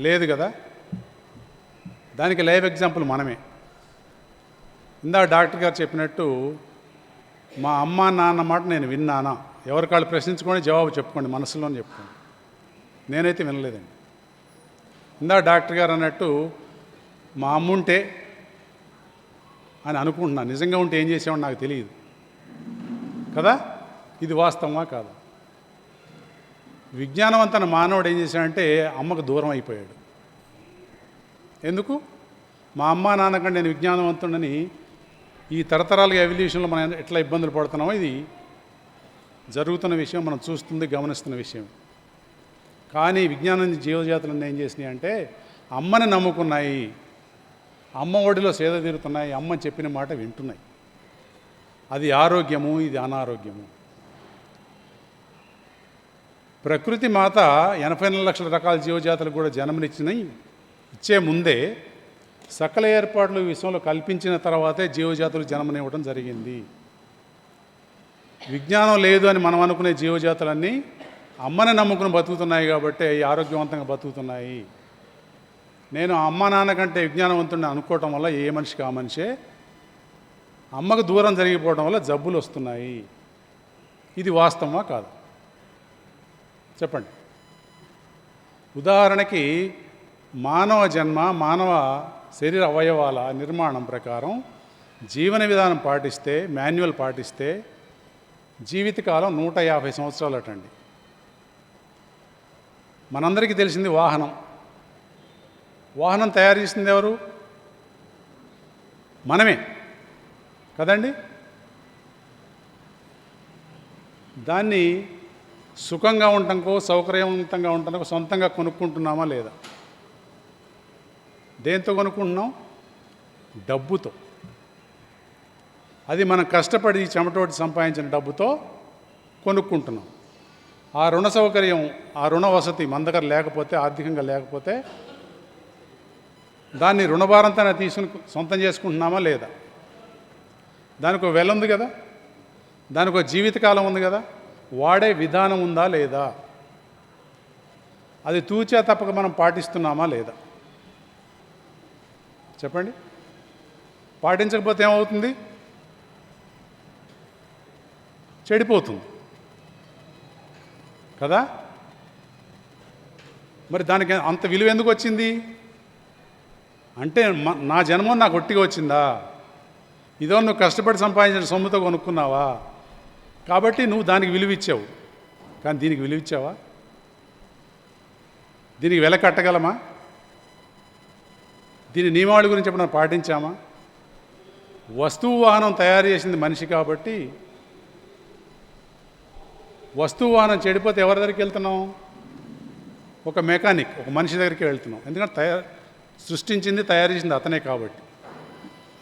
లేదు కదా. దానికి లైవ్ ఎగ్జాంపుల్ మనమే. ఇందాక డాక్టర్ గారు చెప్పినట్టు మా అమ్మ నాన్న మాట నేను విన్నానా, ఎవరికాళ్ళు ప్రశ్నించుకొని జవాబు చెప్పుకోండి, మనసులోనే చెప్పుకోండి. నేనైతే వినలేదండి. ఇందాక డాక్టర్ గారు అన్నట్టు మా అమ్మ ఉంటే అని అనుకుంటున్నాను, నిజంగా ఉంటే ఏం చేసామని నాకు తెలియదు కదా. ఇది వాస్తవమా కాదా? విజ్ఞానవంతన మానవుడు ఏం చేశాడంటే అమ్మకు దూరం అయిపోయాడు. ఎందుకు? మా అమ్మ నాన్నకంటే నేను విజ్ఞానవంతుడని ఈ తరతరాలుగా ఎవల్యూషన్లో మనం ఎట్లా ఇబ్బందులు పడుతున్నామో ఇది జరుగుతున్న విషయం, మనం చూస్తుంది గమనిస్తున్న విషయం. కానీ విజ్ఞానం జీవజాతులన్నీ ఏం చేసినాయి అంటే అమ్మని నమ్ముకున్నాయి, అమ్మ ఒడిలో సేద తీరుతున్నాయి, అమ్మ చెప్పిన మాట వింటున్నాయి. అది ఆరోగ్యము, ఇది అనారోగ్యము. ప్రకృతి మాత 84 లక్షల రకాల జీవజాతులకు కూడా ఇచ్చే ముందే సకల ఏర్పాట్లు విశ్వంలో కల్పించిన తర్వాతే జీవజాతులు జన్మనివ్వడం జరిగింది. విజ్ఞానం లేదు అని మనం అనుకునే జీవజాతులన్నీ అమ్మని నమ్ముకుని బతుకుతున్నాయి కాబట్టి ఆరోగ్యవంతంగా బతుకుతున్నాయి. నేను అమ్మ నాన్న కంటే విజ్ఞానవంతుడిని అనుకోవటం వల్ల ఏ మనిషికి ఆ మనిషే అమ్మకు దూరం జరిగిపోవడం వల్ల జబ్బులు వస్తున్నాయి. ఇది వాస్తవమా కాదు చెప్పండి. ఉదాహరణకి మానవ జన్మ, మానవ శరీర అవయవాల నిర్మాణం ప్రకారం జీవన విధానం పాటిస్తే, మాన్యువల్ పాటిస్తే జీవితకాలం 150 సంవత్సరాలు అటండి. మనందరికీ తెలిసింది వాహనం. వాహనం తయారు చేసింది ఎవరు? మనమే కదండి. దాన్ని సుఖంగా ఉండటంకో సౌకర్యవంతంగా ఉండటంకో సొంతంగా కొనుక్కుంటున్నామా లేదా? దేంతో కొనుక్కుంటున్నాం? డబ్బుతో. అది మనం కష్టపడి చెమటోటి సంపాదించిన డబ్బుతో కొనుక్కుంటున్నాం. ఆ రుణ సౌకర్యం, ఆ రుణ వసతి మన దగ్గర లేకపోతే, ఆర్థికంగా లేకపోతే దాన్ని రుణభారంతో తీసుకుని సొంతం చేసుకుంటున్నామా లేదా? దానికి ఒక వెల ఉంది కదా, దానికి ఒక జీవితకాలం ఉంది కదా, వాడే విధానం ఉందా లేదా? అది తూచా తప్పక మనం పాటిస్తున్నామా లేదా? చెప్పండి. పాటించకపోతే ఏమవుతుంది? చెడిపోతుంది కదా. మరి దానికి అంత విలువ ఎందుకు వచ్చింది అంటే నా జన్మం నాకు ఒట్టిగా వచ్చిందా? ఇదో నువ్వు కష్టపడి సంపాదించిన సొమ్ముతో కొనుక్కున్నావా కాబట్టి నువ్వు దానికి విలువ ఇచ్చావు. కానీ దీనికి విలువ ఇచ్చావా? దీనికి వెల కట్టగలమా? దీని నియమావళి గురించి ఎప్పుడైనా పాటించామా? వస్తువు వాహనం తయారు చేసింది మనిషి కాబట్టి వస్తువు వాహనం చెడిపోతే ఎవరి దగ్గరికి వెళ్తున్నాం? ఒక మెకానిక్, ఒక మనిషి దగ్గరికి వెళ్తున్నాం. ఎందుకంటే సృష్టించింది, తయారు చేసింది అతనే కాబట్టి.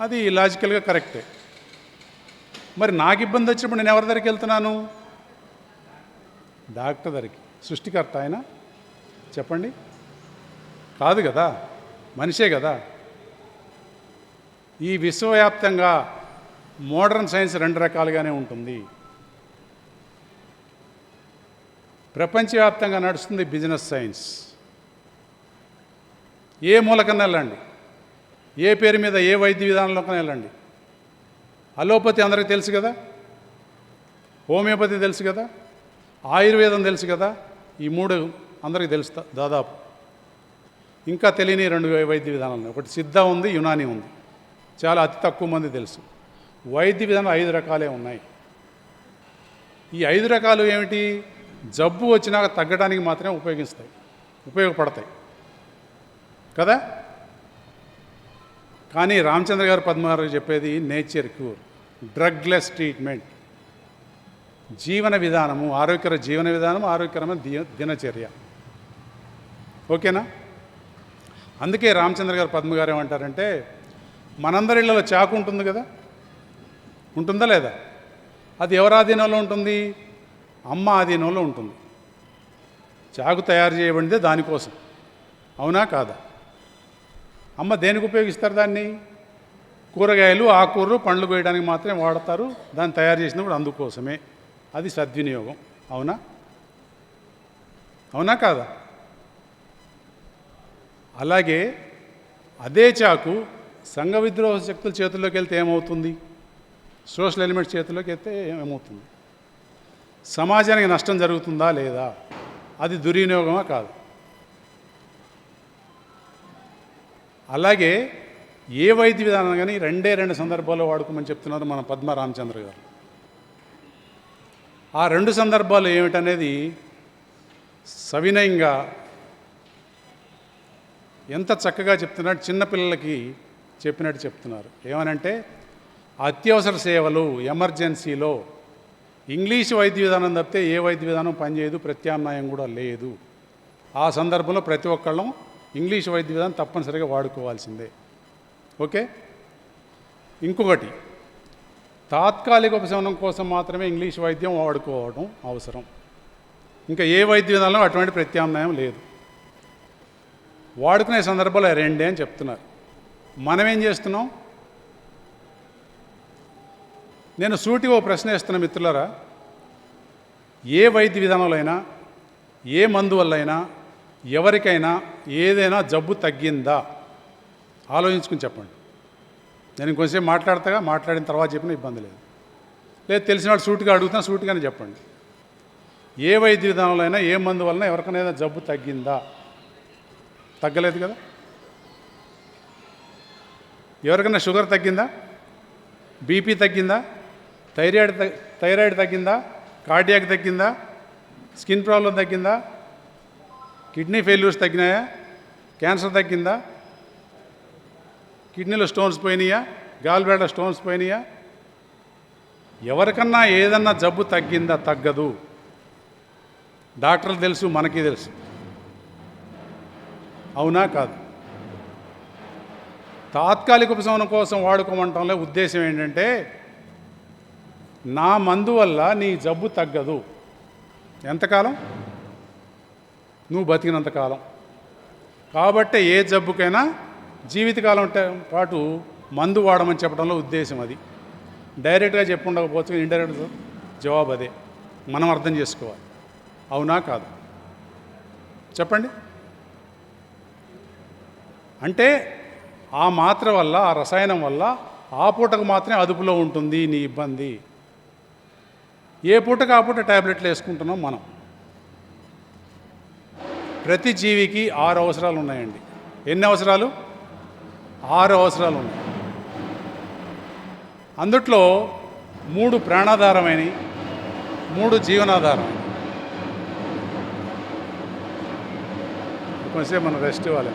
అది లాజికల్గా కరెక్టే. మరి నాకు ఇబ్బంది వచ్చినప్పుడు నేను ఎవరి దగ్గరికి వెళ్తున్నాను? డాక్టర్ దగ్గరికి. సృష్టికర్త ఆయన చెప్పండి. కాదు కదా, మనిషే కదా. ఈ విశ్వవ్యాప్తంగా మోడర్న్ సైన్స్ 2 రకాలుగానే ఉంటుంది. ప్రపంచవ్యాప్తంగా నడుస్తుంది బిజినెస్ సైన్స్. ఏ మూలకన్నా వెళ్ళండి, ఏ పేరు మీద ఏ వైద్య విధానంలోకన్నా వెళ్ళండి. అలోపతి అందరికీ తెలుసు కదా, హోమియోపతి తెలుసు కదా, ఆయుర్వేదం తెలుసు కదా. ఈ 3 అందరికీ తెలుసు దాదాపు. ఇంకా తెలియని 2 వైద్య విధానాలు. ఒకటి సిద్ధ ఉంది, యునాని ఉంది. చాలా అతి తక్కువ మంది తెలుసు. వైద్య విధానాలు 5 రకాలే ఉన్నాయి. ఈ 5 రకాలు ఏమిటి? జబ్బు వచ్చినాక తగ్గడానికి మాత్రమే ఉపయోగపడతాయి కదా. కానీ రామచంద్ర గారు పద్మ గారు చెప్పేది నేచర్ క్యూర్, డ్రగ్లెస్ ట్రీట్మెంట్. జీవన విధానము, ఆరోగ్యకర జీవన విధానం, ఆరోగ్యకరమైన దినచర్య. ఓకేనా? అందుకే రామచంద్ర గారు పద్మ గారు ఏమంటారంటే, మనందరి ఇళ్ళలో చాకు ఉంటుంది కదా, ఉంటుందా లేదా? అది ఎవరి ఆధీనంలో ఉంటుంది? అమ్మ ఆధీనంలో ఉంటుంది. చాకు తయారు చేయబడిందే దానికోసం, అవునా కాదా? అమ్మ దేనికి ఉపయోగిస్తారు దాన్ని? కూరగాయలు, ఆకుకూరలు, పండ్లు కోయడానికి మాత్రమే వాడతారు. దాన్ని తయారు చేసినప్పుడు అందుకోసమే. అది సద్వినియోగం, అవునా? అవునా కాదా? అలాగే అదే చాకు సంఘ విద్రోహ శక్తుల చేతుల్లోకి వెళ్తే ఏమవుతుంది? సోషల్ ఎలిమెంట్స్ చేతుల్లోకి వెళ్తే ఏమవుతుంది? సమాజానికి నష్టం జరుగుతుందా లేదా? అది దుర్వినియోగమా కాదు? అలాగే ఏ వైద్య విధానం కానీ రెండు సందర్భాల్లో వాడుకోమని చెప్తున్నారు మన పద్మ రామచంద్ర గారు. ఆ 2 సందర్భాలు ఏమిటనేది సవినయంగా ఎంత చక్కగా చెప్తున్నాడు. చిన్నపిల్లలకి చెప్పినట్టు చెప్తున్నారు. ఏమనంటే, అత్యవసర సేవలు, ఎమర్జెన్సీలో ఇంగ్లీష్ వైద్య విధానం తప్పితే ఏ వైద్య విధానం పనిచేయదు, ప్రత్యామ్నాయం కూడా లేదు. ఆ సందర్భంలో ప్రతి ఒక్కళ్ళం ఇంగ్లీష్ వైద్య విధానం తప్పనిసరిగా వాడుకోవాల్సిందే. ఓకే? ఇంకొకటి, తాత్కాలిక ఉపశమనం కోసం మాత్రమే ఇంగ్లీష్ వైద్యం వాడుకోవడం అవసరం. ఇంకా ఏ వైద్య విధానంలో అటువంటి ప్రత్యామ్నాయం లేదు. వాడుకునే సందర్భాలు 2 అని చెప్తున్నారు. మనం ఏం చేస్తున్నాం? నేను సూటిగా ఓ ప్రశ్న వేస్తున్న మిత్రులారా, ఏ వైద్య విధానంలో అయినా, ఏ మందు వల్లైనా, ఎవరికైనా ఏదైనా జబ్బు తగ్గిందా? ఆలోచించుకుని చెప్పండి. నేను ఇంకొంచెం మాట్లాడిన తర్వాత చెప్పిన ఇబ్బంది లేదు. లేదు తెలిసిన వాళ్ళు సూటిగా అడుగుతున్నా, సూటిగానే చెప్పండి. ఏ వైద్య విధానంలో అయినా, ఏ మందు వలన ఎవరికైనా జబ్బు తగ్గిందా? తగ్గలేదు కదా? ఎవరికైనా షుగర్ తగ్గిందా? బీపీ తగ్గిందా? థైరాయిడ్ తగ్గిందా? కార్డియాక్ తగ్గిందా? స్కిన్ ప్రాబ్లం తగ్గిందా? కిడ్నీ ఫెయిల్యూర్స్ తగ్గినాయా? క్యాన్సర్ తగ్గిందా? కిడ్నీలో స్టోన్స్ పోయినాయా? గాల్ బ్లాడర్ స్టోన్స్ పోయినాయా? ఎవరికన్నా ఏదన్నా జబ్బు తగ్గిందా? తగ్గదు. డాక్టర్లు తెలుసు, మనకి తెలుసు, అవునా కాదు? తాత్కాలిక ఉపశమనం కోసం వాడుకోమంటంలో ఉద్దేశం ఏంటంటే, నా మందు వల్ల నీ జబ్బు తగ్గదు. ఎంతకాలం? నువ్వు బతికినంతకాలం. కాబట్టి ఏ జబ్బుకైనా జీవితకాలం పాటు మందు వాడమని చెప్పడంలో ఉద్దేశం అది. డైరెక్ట్గా చెప్పుండకపోవచ్చు, ఇండైరెక్ట్ జవాబు అదే. మనం అర్థం చేసుకోవాలి, అవునా కాదు? చెప్పండి. అంటే ఆ మాత్ర వల్ల, ఆ రసాయనం వల్ల ఆ పూటకు మాత్రమే అదుపులో ఉంటుంది నీ ఇబ్బంది. ఏ పూటకు ఆ పూట ట్యాబ్లెట్లు వేసుకుంటున్నాం మనం. ప్రతి జీవికి 6 అవసరాలు ఉన్నాయండి. ఎన్ని అవసరాలు? 6 అవసరాలు ఉన్నాయి. అందుట్లో 3 ప్రాణాధారమైనవి, 3 జీవనాధారమైనవి. కొంచెంసేపు మనం రెస్ట్ ఇవ్వాలి.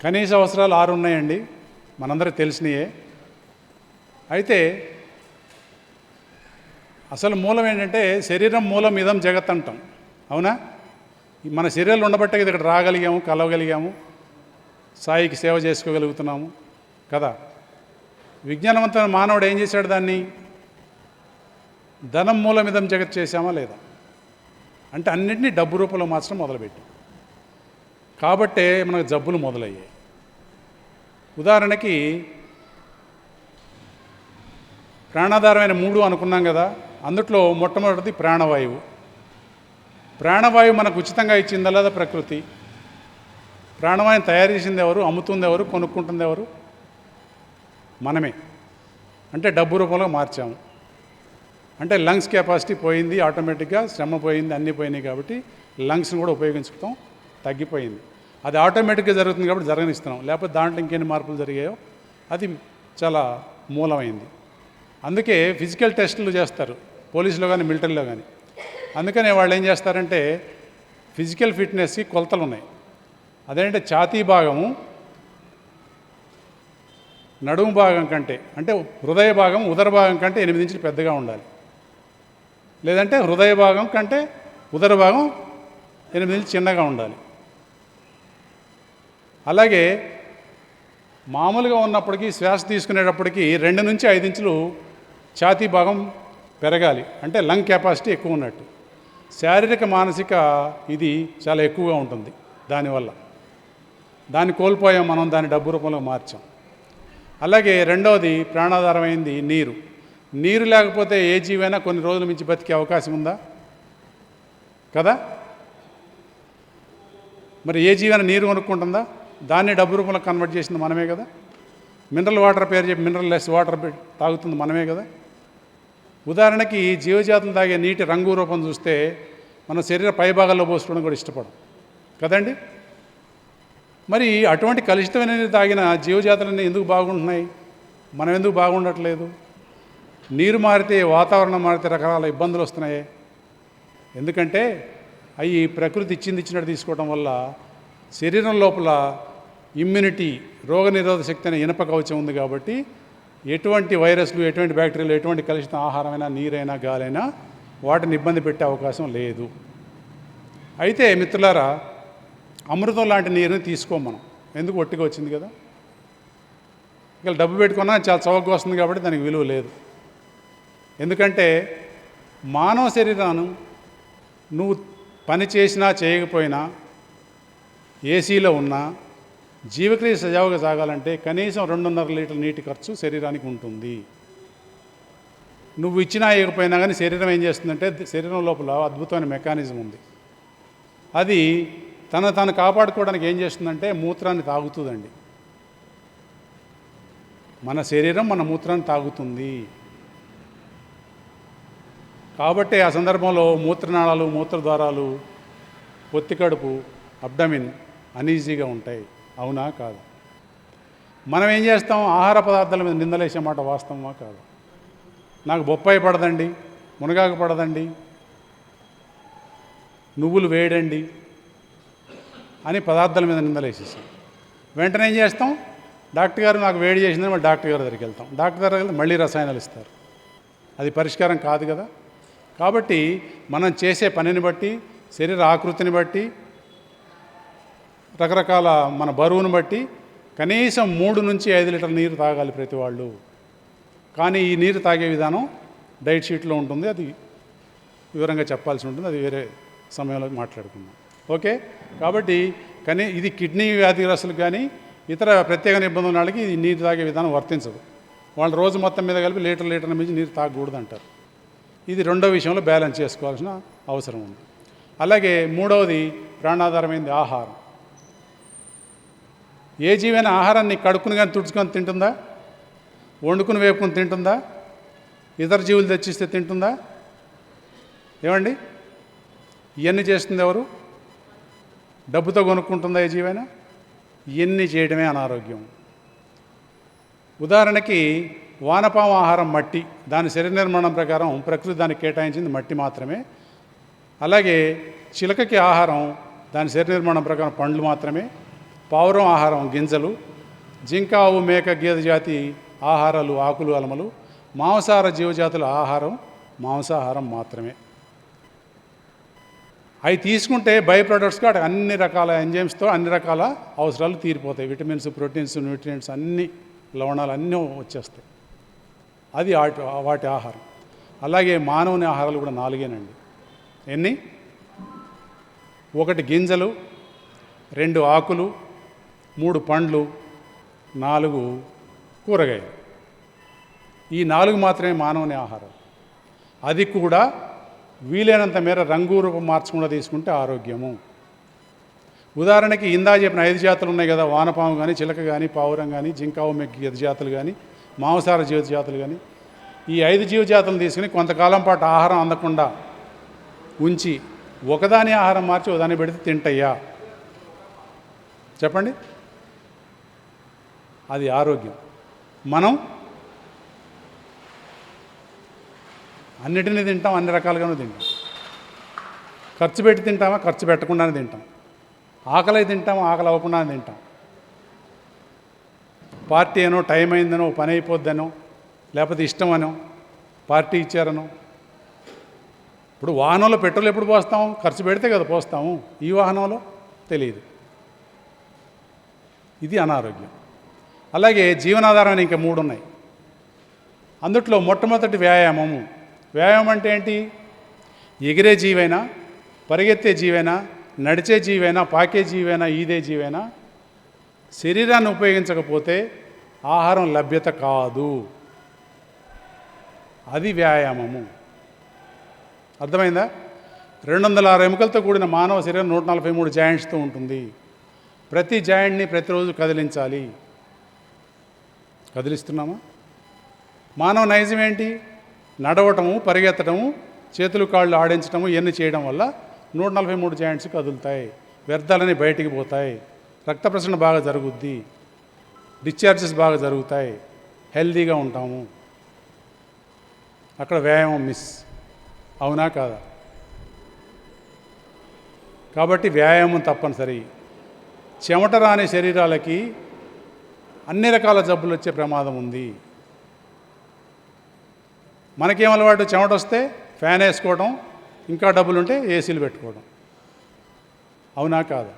కనీస అవసరాలు 6 ఉన్నాయండి, మనందరికీ తెలిసినయే. అయితే అసలు మూలం ఏంటంటే, శరీరం మూలం ఇదం జగత్ అంటాం, అవునా? మన శరీరాలు ఉండబట్టే ఇక్కడ రాగలిగాము, కలవగలిగాము, సాయికి సేవ చేసుకోగలుగుతున్నాము కదా. విజ్ఞానవంతమైన మానవుడు ఏం చేశాడు? దాన్ని ధనం మూలం ఇదం జగత్ చేశామా లేదా? అంటే అన్నింటినీ డబ్బు రూపంలో మార్చడం మొదలుపెట్టాం. కాబట్టే మనకు జబ్బులు మొదలయ్యాయి. ఉదాహరణకి ప్రాణాధారమైన 3 అనుకున్నాం కదా. అందుట్లో మొట్టమొదటిది ప్రాణవాయువు. ప్రాణవాయువు మనకు ఉచితంగా ఇచ్చిందా లేదా ప్రకృతి? ప్రాణవాయువుని తయారు చేసింది ఎవరు? అమ్ముతుంది ఎవరు? కొనుక్కుంటుంది ఎవరు? మనమే. అంటే డబ్బు రూపంలో మార్చాము. అంటే లంగ్స్ కెపాసిటీ పోయింది, ఆటోమేటిక్గా శ్రమ పోయింది, అన్నీ పోయినాయి. కాబట్టి లంగ్స్ని కూడా ఉపయోగించుకోవడం తగ్గిపోయింది. అది ఆటోమేటిక్గా జరుగుతుంది కాబట్టి జరగనిస్తున్నాం. లేకపోతే దాంట్లో ఇంకెన్ని మార్పులు జరిగాయో అది చాలా మూలమైంది. అందుకే ఫిజికల్ టెస్టులు చేస్తారు పోలీసులో కానీ మిలిటరీలో కానీ. అందుకనే వాళ్ళు ఏం చేస్తారంటే, ఫిజికల్ ఫిట్నెస్కి కొలతలు ఉన్నాయి. అదేంటే ఛాతీ భాగము నడుము భాగం కంటే, అంటే హృదయ భాగం ఉదర భాగం కంటే 8 ఇంచులు పెద్దగా ఉండాలి. లేదంటే హృదయ భాగం కంటే ఉదర భాగం 8 ఇంచులు చిన్నగా ఉండాలి. అలాగే మామూలుగా ఉన్నప్పటికీ శ్వాస తీసుకునేటప్పటికీ 2 నుంచి 5 ఇంచులు ఛాతీ భాగం పెరగాలి. అంటే లంగ్ కెపాసిటీ ఎక్కువ ఉన్నట్టు. శారీరక మానసిక ఇది చాలా ఎక్కువగా ఉంటుంది. దానివల్ల దాన్ని కోల్పోయాం మనం, దాన్ని డబ్బు రూపంలో మార్చాం. అలాగే రెండవది ప్రాణాధారమైంది నీరు. నీరు లేకపోతే ఏ జీవైనా కొన్ని రోజుల మించి బతికే అవకాశం ఉందా? కదా. మరి ఏ జీవైనా నీరు కొనుక్కుంటుందా? దాన్ని డబ్బు రూపంలో కన్వర్ట్ చేసింది మనమే కదా. మినరల్ వాటర్ పేరు చెప్పి మినరల్ లెస్ వాటర్ తాగుతుంది మనమే కదా. ఉదాహరణకి జీవజాతులు తాగే నీటి రంగు రూపం చూస్తే మన శరీర పైభాగాల్లో పోసుకోవడం కూడా ఇష్టపడం కదండి. మరి అటువంటి కలుషితమైన నీరు తాగిన జీవజాతులన్నీ ఎందుకు బాగుంటున్నాయి, మనం ఎందుకు బాగుండట్లేదు? నీరు మారితే, వాతావరణం మారితే రకరకాల ఇబ్బందులు వస్తున్నాయి. ఎందుకంటే అవి ప్రకృతి ఇచ్చినట్టు తీసుకోవడం వల్ల శరీరం లోపల ఇమ్యూనిటీ, రోగనిరోధక శక్తి అనే ఇనప కవచం ఉంది. కాబట్టి ఎటువంటి వైరస్లు, ఎటువంటి బ్యాక్టీరియాలు, ఎటువంటి కలుషిత ఆహారమైనా, నీరైనా, గాలైనా వాటిని ఇబ్బంది పెట్టే అవకాశం లేదు. అయితే మిత్రులారా, అమృతం లాంటి నీరుని తీసుకోం మనం. ఎందుకు? ఒట్టిగా వచ్చింది కదా. ఇక డబ్బు పెట్టుకున్నా చాలా చౌకగా వస్తుంది కాబట్టి దానికి విలువ లేదు. ఎందుకంటే మానవ శరీరాన్ని నువ్వు పని చేసినా చేయకపోయినా, ఏసీలో ఉన్నా, జీవక్రియ సజావుగా సాగాలంటే కనీసం 2.5 లీటర్ల నీటి ఖర్చు శరీరానికి ఉంటుంది. నువ్వు ఇచ్చినా ఇవ్వకపోయినా కానీ శరీరం ఏం చేస్తుందంటే, శరీరం లోపల అద్భుతమైన మెకానిజం ఉంది. అది తను కాపాడుకోవడానికి ఏం చేస్తుందంటే మూత్రాన్ని తాగుతుందండి. మన శరీరం మన మూత్రాన్ని తాగుతుంది. కాబట్టి ఆ సందర్భంలో మూత్రనాళాలు, మూత్రద్వారాలు, పొత్తికడుపు, అబ్డమిన్ అనీజీగా ఉంటాయి. అవునా కాదు? మనం ఏం చేస్తాం? ఆహార పదార్థాల మీద నిందలేసే మాట వాస్తవమా కాదు? నాకు బొప్పాయి పడదండి, మునగాకు పడదండి, నువ్వులు వేయడండి అని పదార్థాల మీద నిందలేసేసాం. వెంటనే ఏం చేస్తాం? డాక్టర్ గారు నాకు వేడి చేసిందని మళ్ళీ డాక్టర్ గారి దగ్గరికి వెళ్తాం. డాక్టర్ దగ్గరికి వెళ్తే మళ్ళీ రసాయనాలు ఇస్తారు. అది పరిష్కారం కాదు కదా. కాబట్టి మనం చేసే పనిని బట్టి, శరీర ఆకృతిని బట్టి, రకరకాల మన బరువును బట్టి కనీసం 3 నుంచి 5 లీటర్ల నీరు తాగాలి ప్రతి వాళ్ళు. కానీ ఈ నీరు తాగే విధానం డైట్ షీట్లో ఉంటుంది. అది వివరంగా చెప్పాల్సి ఉంటుంది. అది వేరే సమయంలో మాట్లాడుకుందాం. ఓకే. కాబట్టి ఇది కిడ్నీ వ్యాధిగ్రస్తులకు కానీ ఇతర ప్రత్యేక నిబంధనల వాళ్ళకి ఇది నీరు తాగే విధానం వర్తించదు. వాళ్ళు రోజు మొత్తం మీద కలిపి లీటర్ల మించి నీరు తాగకూడదు అంటారు. ఇది రెండో విషయంలో బ్యాలెన్స్ చేసుకోవాల్సిన అవసరం ఉంది. అలాగే మూడవది ప్రాణాధారమైంది ఆహారం. ఏ జీవైనా ఆహారాన్ని కడుక్కుని కానీ తుడుచుకొని తింటుందా? వండుకుని వేపుకుని తింటుందా? ఇతర జీవులు తెచ్చిస్తే తింటుందా? ఏమండి? ఇవన్నీ చేస్తుంది ఎవరు? డబ్బుతో కొనుక్కుంటుందా ఏ జీవైనా? ఇవన్నీ చేయడమే అనారోగ్యం. ఉదాహరణకి వానపాము ఆహారం మట్టి. దాని శరీర నిర్మాణం ప్రకారం ప్రకృతి దానికి కేటాయించింది మట్టి మాత్రమే. అలాగే చిలకకి ఆహారం దాని శరీర నిర్మాణం ప్రకారం పండ్లు మాత్రమే. పావురం ఆహారం గింజలు. జింక, ఆవు, మేక, గేదె జాతి ఆహారాలు ఆకులు, అలమలు. మాంసాహార జీవజాతుల ఆహారం మాంసాహారం మాత్రమే. అవి తీసుకుంటే బై ప్రొడక్ట్స్గా అన్ని రకాల ఎంజైమ్స్తో అన్ని రకాల అవసరాలు తీరిపోతాయి. విటమిన్స్, ప్రోటీన్స్, న్యూట్రియంట్స్ అన్నీ, లవణాలు అన్నీ వచ్చేస్తాయి. అది వాటి ఆహారం. అలాగే మానవుని ఆహారాలు కూడా 4 ఎన్ని? 1 గింజలు, 2 ఆకులు, 3 పండ్లు, 4 కూరగాయలు. ఈ 4 మాత్రమే మానవుని ఆహారం. అది కూడా వీలైనంత మేర రంగు రూపం మార్చకుండా తీసుకుంటే ఆరోగ్యము. ఉదాహరణకి ఇందా చెప్పిన 5 జాతులు ఉన్నాయి కదా, వానపాము కానీ, చిలక కానీ, పావురం కానీ, జింకావు, మెగ్గి గేదె జాతులు కానీ, మాంసాహార జీవజాతులు కానీ, ఈ 5 జీవజాతులను తీసుకుని కొంతకాలం పాటు ఆహారం అందకుండా ఉంచి ఒకదాని ఆహారం మార్చి ఒకదాన్ని పెడితే తింటయ్యా? చెప్పండి. అది ఆరోగ్యం. మనం అన్నిటినీ తింటాం, అన్ని రకాలుగానే తింటాం. ఖర్చు పెట్టి తింటామా? ఖర్చు పెట్టకుండానే తింటాం. ఆకలి తింటాం, ఆకలి అవ్వకుండా తింటాం. పార్టీ అనో, టైం అయిందనో, పని అయిపోద్దనో, లేకపోతే ఇష్టమనో, పార్టీ ఇచ్చారనో. ఇప్పుడు వాహనంలో పెట్రోల్ ఎప్పుడు పోస్తాం? ఖర్చు పెడితే కదా పోస్తాము. ఈ వాహనంలో తెలియదు. ఇది అనారోగ్యం. అలాగే జీవనాధారం ఇంకా 3 ఉన్నాయి. అందుట్లో మొట్టమొదటి వ్యాయామము. వ్యాయామం అంటే ఏంటి? ఎగిరే జీవైనా, పరిగెత్తే జీవైనా, నడిచే జీవైనా, పాకే జీవైనా, ఈదే జీవైనా శరీరాన్ని ఉపయోగించకపోతే ఆహారం లభ్యత కాదు. అది వ్యాయామము. అర్థమైందా? 206 ఎముకలతో కూడిన మానవ శరీరం 143 జాయింట్స్తో ఉంటుంది. ప్రతి జాయింట్ని ప్రతిరోజు కదిలించాలి. కదిలిస్తున్నామా? మానవ నైజం ఏంటి? నడవటము, పరిగెత్తడము, చేతులు కాళ్ళు ఆడించడము, ఇవన్నీ చేయడం వల్ల 143 జాయింట్స్ కదులుతాయి. వ్యర్థాలని బయటికి పోతాయి. రక్త ప్రసరణ బాగా జరుగుద్ది. డిశ్చార్జెస్ బాగా జరుగుతాయి. హెల్దీగా ఉంటాము. అక్కడ వ్యాయామం మిస్. అవునా కాదా? కాబట్టి వ్యాయామం తప్పనిసరి. చెమట రాని శరీరాలకి అన్ని రకాల జబ్బులు వచ్చే ప్రమాదం ఉంది. మనకేం అలవాటు? చెమట వస్తే ఫ్యాన్ వేసుకోవడం, ఇంకా డబ్బులుంటే ఏసీలు పెట్టుకోవడం. అవునా కాదా?